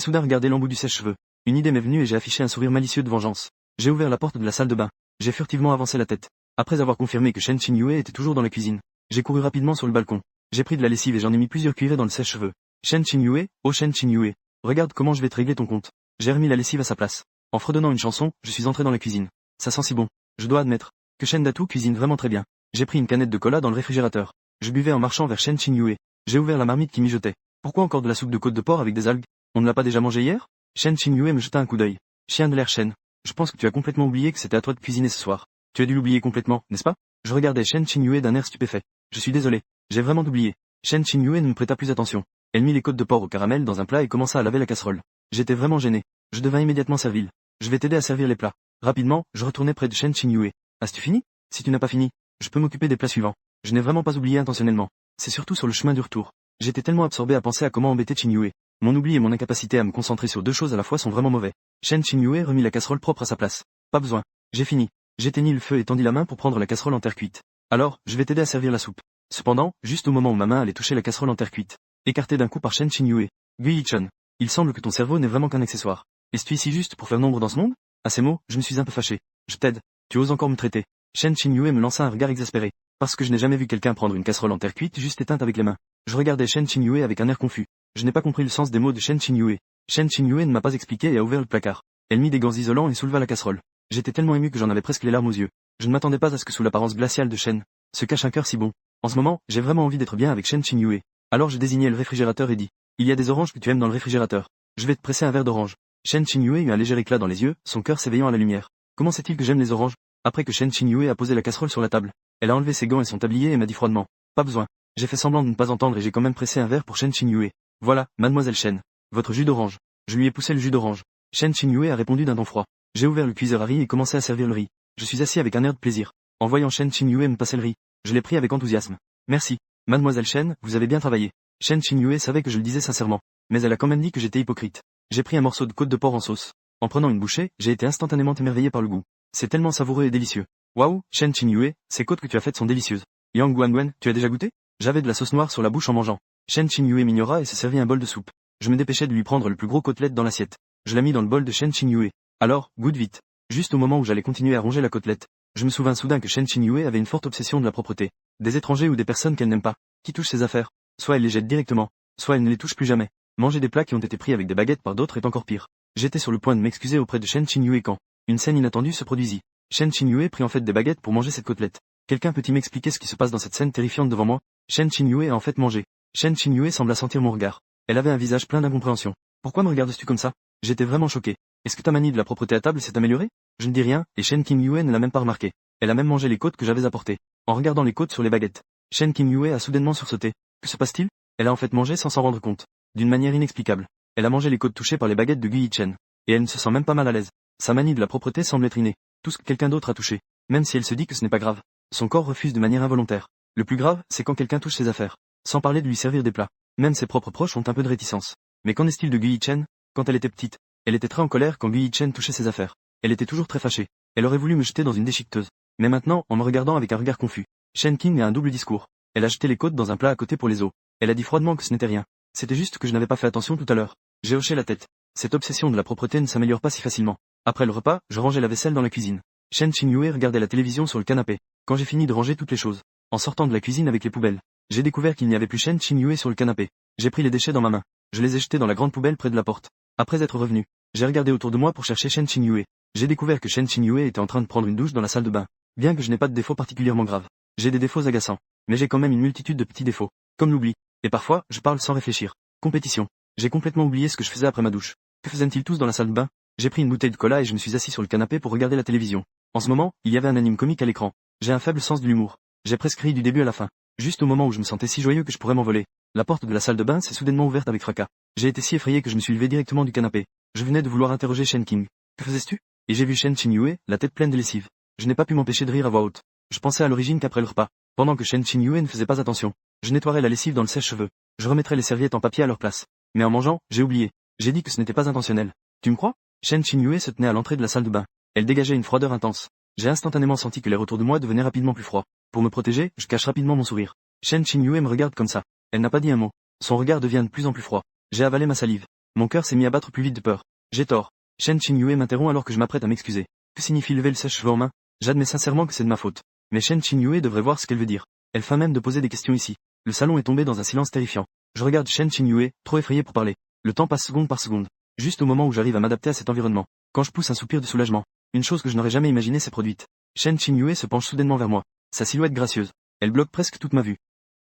soudain regardé l'embout du sèche-cheveux. Une idée m'est venue et j'ai affiché un sourire malicieux de vengeance. J'ai ouvert la porte de la salle de bain. J'ai furtivement avancé la tête. Après avoir confirmé que Shen Qinyue était toujours dans la cuisine, j'ai couru rapidement sur le balcon. J'ai pris de la lessive et j'en ai mis plusieurs cuillerées dans le sèche-cheveux. Shen Qinyue, oh Shen Qinyue, regarde comment je vais te régler ton compte. J'ai remis la lessive à sa place. En fredonnant une chanson, je suis entré dans la cuisine. Ça sent si bon. Je dois admettre que Shen Datu cuisine vraiment très bien. J'ai pris une canette de cola dans le réfrigérateur. Je buvais en marchant vers Shen Qinyue. J'ai ouvert la marmite qui mijotait. Pourquoi encore de la soupe de côte de porc avec des algues? On ne l'a pas déjà mangé hier? Shen Qinyue me jeta un coup d'œil. Chien de l'air Shen. Je pense que tu as complètement oublié que c'était à toi de cuisiner ce soir. Tu as dû l'oublier complètement, n'est-ce pas? Je regardais Shen Qinyue d'un air stupéfait. Je suis désolé. J'ai vraiment oublié. Shen Qinyue ne me prêta plus attention. Elle mit les côtes de porc au caramel dans un plat et commença à laver la casserole. J'étais vraiment gêné. Je devins immédiatement servile. Je vais t'aider à servir les plats. Rapidement, je retournai près de Shen Qinyue. As-tu fini? Si tu n'as pas fini, je peux m'occuper des plats suivants. Je n'ai vraiment pas oublié intentionnellement. C'est surtout sur le chemin du retour. J'étais tellement absorbé à penser à comment embêter Qinyue. Mon oubli et mon incapacité à me concentrer sur deux choses à la fois sont vraiment mauvais. Shen Qinyue remit la casserole propre à sa place. Pas besoin. J'ai fini. J'éteignis le feu et tendis la main pour prendre la casserole en terre cuite. Alors, je vais t'aider à servir la soupe. Cependant, juste au moment où ma main allait toucher la casserole en terre cuite, écartée d'un coup par Shen Qinyue. Gui-chan, il semble que ton cerveau n'est vraiment qu'un accessoire. Es-tu ici juste pour faire nombre dans ce monde? À ces mots, je me suis un peu fâché. Je t'aide. Tu oses encore me traiter. Shen Qinyue me lança un regard exaspéré. Parce que je n'ai jamais vu quelqu'un prendre une casserole en terre cuite juste éteinte avec les mains. Je regardais Shen Qinyue avec un air confus. Je n'ai pas compris le sens des mots de Shen Qinyue. Shen Qinyue ne m'a pas expliqué et a ouvert le placard. Elle mit des gants isolants et souleva la casserole. J'étais tellement ému que j'en avais presque les larmes aux yeux. Je ne m'attendais pas à ce que sous l'apparence glaciale de Shen se cache un cœur si bon. En ce moment, j'ai vraiment envie d'être bien avec Shen Qinyue. Alors je désignai le réfrigérateur et dis. Il y a des oranges que tu aimes dans le réfrigérateur. Je vais te presser un verre d'orange. Shen Qinyue eut un léger éclat dans les yeux, son cœur s'éveillant à la lumière. Comment sait-il que j'aime les oranges? Après que Shen Qinyue a posé la casserole sur la table, elle a enlevé ses gants et son tablier et m'a dit froidement. Pas besoin. J'ai fait semblant de ne pas entendre et j'ai quand même pressé un verre pour Shen Qinyue. Voilà, mademoiselle Shen. Votre jus d'orange. Je lui ai poussé le jus d'orange. Shen Qinyue a répondu d'un ton froid. J'ai ouvert le cuiseur à riz et commencé à servir le riz. Je suis assis avec un air de plaisir. En voyant Shen Qinyue me passer le riz, je l'ai pris avec enthousiasme. Merci. Mademoiselle Shen, vous avez bien travaillé. Shen Qinyue savait que je le disais sincèrement. Mais elle a quand même dit que j'étais hypocrite. J'ai pris un morceau de côte de porc en sauce. En prenant une bouchée, j'ai été instantanément émerveillé par le goût. C'est tellement savoureux et délicieux. Waouh, Shen Qinyue, ces côtes que tu as faites sont délicieuses. Yang Guangwen, tu as déjà goûté? J'avais de la sauce noire sur la bouche en mangeant. Shen Qingyue m'ignora et se servit un bol de soupe. Je me dépêchais de lui prendre le plus gros côtelette dans l'assiette. Je la mis dans le bol de Shen Qingyue. Alors, goûte vite. Juste au moment où j'allais continuer à ronger la côtelette, je me souvins soudain que Shen Qingyue avait une forte obsession de la propreté. Des étrangers ou des personnes qu'elle n'aime pas, qui touchent ses affaires, soit elle les jette directement, soit elle ne les touche plus jamais. Manger des plats qui ont été pris avec des baguettes par d'autres est encore pire. J'étais sur le point de m'excuser auprès de Shen Qingyue quand une scène inattendue se produisit. Shen Qingyue prit en fait des baguettes pour manger cette côtelette. Quelqu'un peut-il m'expliquer ce qui se passe dans cette scène terrifiante devant moi? Shen Qingyue a en fait mangé. Shen Qingyue sembla sentir mon regard. Elle avait un visage plein d'incompréhension. Pourquoi me regardes-tu comme ça? J'étais vraiment choqué. Est-ce que ta manie de la propreté à table s'est améliorée? Je ne dis rien, et Shen Qingyue ne l'a même pas remarqué. Elle a même mangé les côtes que j'avais apportées. En regardant les côtes sur les baguettes, Shen Qingyue a soudainement sursauté. Que se passe-t-il? Elle a en fait mangé sans s'en rendre compte. D'une manière inexplicable. Elle a mangé les côtes touchées par les baguettes de Gu Yichen. Et elle ne se sent même pas mal à l'aise. Sa manie de la propreté semble être innée. Tout ce que quelqu'un d'autre a touché. Même si elle se dit que ce n'est pas grave. Son corps refuse de manière involontaire. Le plus grave, c'est quand quelqu'un touche ses affaires. Sans parler de lui servir des plats. Même ses propres proches ont un peu de réticence. Mais qu'en est-il de Gu Yichen? Quand elle était petite, elle était très en colère quand Gu Yichen touchait ses affaires. Elle était toujours très fâchée. Elle aurait voulu me jeter dans une déchiqueteuse. Mais maintenant, en me regardant avec un regard confus, Shen Qing a un double discours. Elle a jeté les côtes dans un plat à côté pour les os. Elle a dit froidement que ce n'était rien. C'était juste que je n'avais pas fait attention tout à l'heure. J'ai hoché la tête. Cette obsession de la propreté ne s'améliore pas si facilement. Après le repas, je rangeais la vaisselle dans la cuisine. Shen Qingyue regardait la télévision sur le canapé. Quand j'ai fini de ranger toutes les choses, en sortant de la cuisine avec les poubelles, j'ai découvert qu'il n'y avait plus Shen Qingyue sur le canapé. J'ai pris les déchets dans ma main. Je les ai jetés dans la grande poubelle près de la porte. Après être revenu, j'ai regardé autour de moi pour chercher Shen Qingyue. J'ai découvert que Shen Qingyue était en train de prendre une douche dans la salle de bain. Bien que je n'ai pas de défauts particulièrement graves. J'ai des défauts agaçants. Mais j'ai quand même une multitude de petits défauts. Comme l'oubli. Et parfois, je parle sans réfléchir. Compétition. J'ai complètement oublié ce que je faisais après ma douche. Que faisaient-ils tous dans la salle de bain? J'ai pris une bouteille de cola et je me suis assis sur le canapé pour regarder la télévision. En ce moment, il y avait un anime comique à l'écran. J'ai un faible sens de l'humour. J'ai presque ri du début à la fin. Juste au moment où je me sentais si joyeux que je pourrais m'envoler, la porte de la salle de bain s'est soudainement ouverte avec fracas. J'ai été si effrayé que je me suis levé directement du canapé. Je venais de vouloir interroger Shen King. Que faisais-tu? Et j'ai vu Shen Qingyue, la tête pleine de lessive. Je n'ai pas pu m'empêcher de rire à voix haute. Je pensais à l'origine qu'après le repas, pendant que Shen Qingyue ne faisait pas attention, je nettoierais la lessive dans le sèche-cheveux. Je remettrais les serviettes en papier à leur place. Mais en mangeant, j'ai oublié. J'ai dit que ce n'était pas intentionnel. Tu me crois? Shen Qingyue se tenait à l'entrée de la salle de bain. Elle dégageait une froideur intense. J'ai instantanément senti que l'air autour de moi devenait rapidement plus froid. Pour me protéger, je cache rapidement mon sourire. Shen Qingyue me regarde comme ça. Elle n'a pas dit un mot. Son regard devient de plus en plus froid. J'ai avalé ma salive. Mon cœur s'est mis à battre plus vite de peur. J'ai tort. Shen Qingyue m'interrompt alors que je m'apprête à m'excuser. Que signifie lever le sèche-cheveux en main? J'admets sincèrement que c'est de ma faute. Mais Shen Qingyue devrait voir ce qu'elle veut dire. Elle feint même de poser des questions ici. Le salon est tombé dans un silence terrifiant. Je regarde Shen Qingyue, trop effrayé pour parler. Le temps passe seconde par seconde. Juste au moment où j'arrive à m'adapter à cet environnement. Quand je pousse un soupir de soulagement. Une chose que je n'aurais jamais imaginée s'est produite. Shen Qingyue se penche soudainement vers moi. Sa silhouette gracieuse. Elle bloque presque toute ma vue.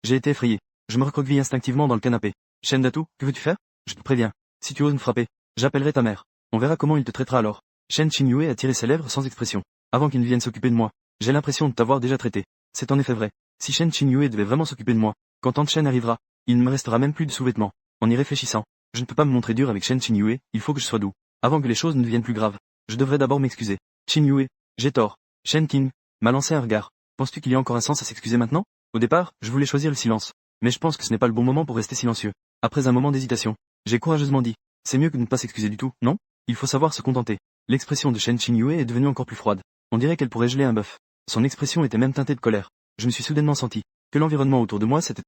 J'ai été effrayé. Je me recroqueville instinctivement dans le canapé. Shen Datu, que veux-tu faire? Je te préviens. Si tu oses me frapper, j'appellerai ta mère. On verra comment il te traitera alors. Shen Qingyue a tiré ses lèvres sans expression. Avant qu'il ne vienne s'occuper de moi. J'ai l'impression de t'avoir déjà traité. C'est en effet vrai. Si Shen Qingyue devait vraiment s'occuper de moi, quand Tante Shen arrivera, il ne me restera même plus de sous-vêtements. En y réfléchissant, je ne peux pas me montrer dur avec Shen Qingyue, il faut que je sois doux. Avant que les choses ne deviennent plus graves. Je devrais d'abord m'excuser. Qingyue, j'ai tort. Shen King m'a lancé un regard. Penses-tu qu'il y a encore un sens à s'excuser maintenant? Au départ, je voulais choisir le silence. Mais je pense que ce n'est pas le bon moment pour rester silencieux. Après un moment d'hésitation, j'ai courageusement dit. C'est mieux que de ne pas s'excuser du tout, non? Il faut savoir se contenter. L'expression de Shen Qingyue est devenue encore plus froide. On dirait qu'elle pourrait geler un bœuf. Son expression était même teintée de colère. Je me suis soudainement senti que l'environnement autour de moi s'était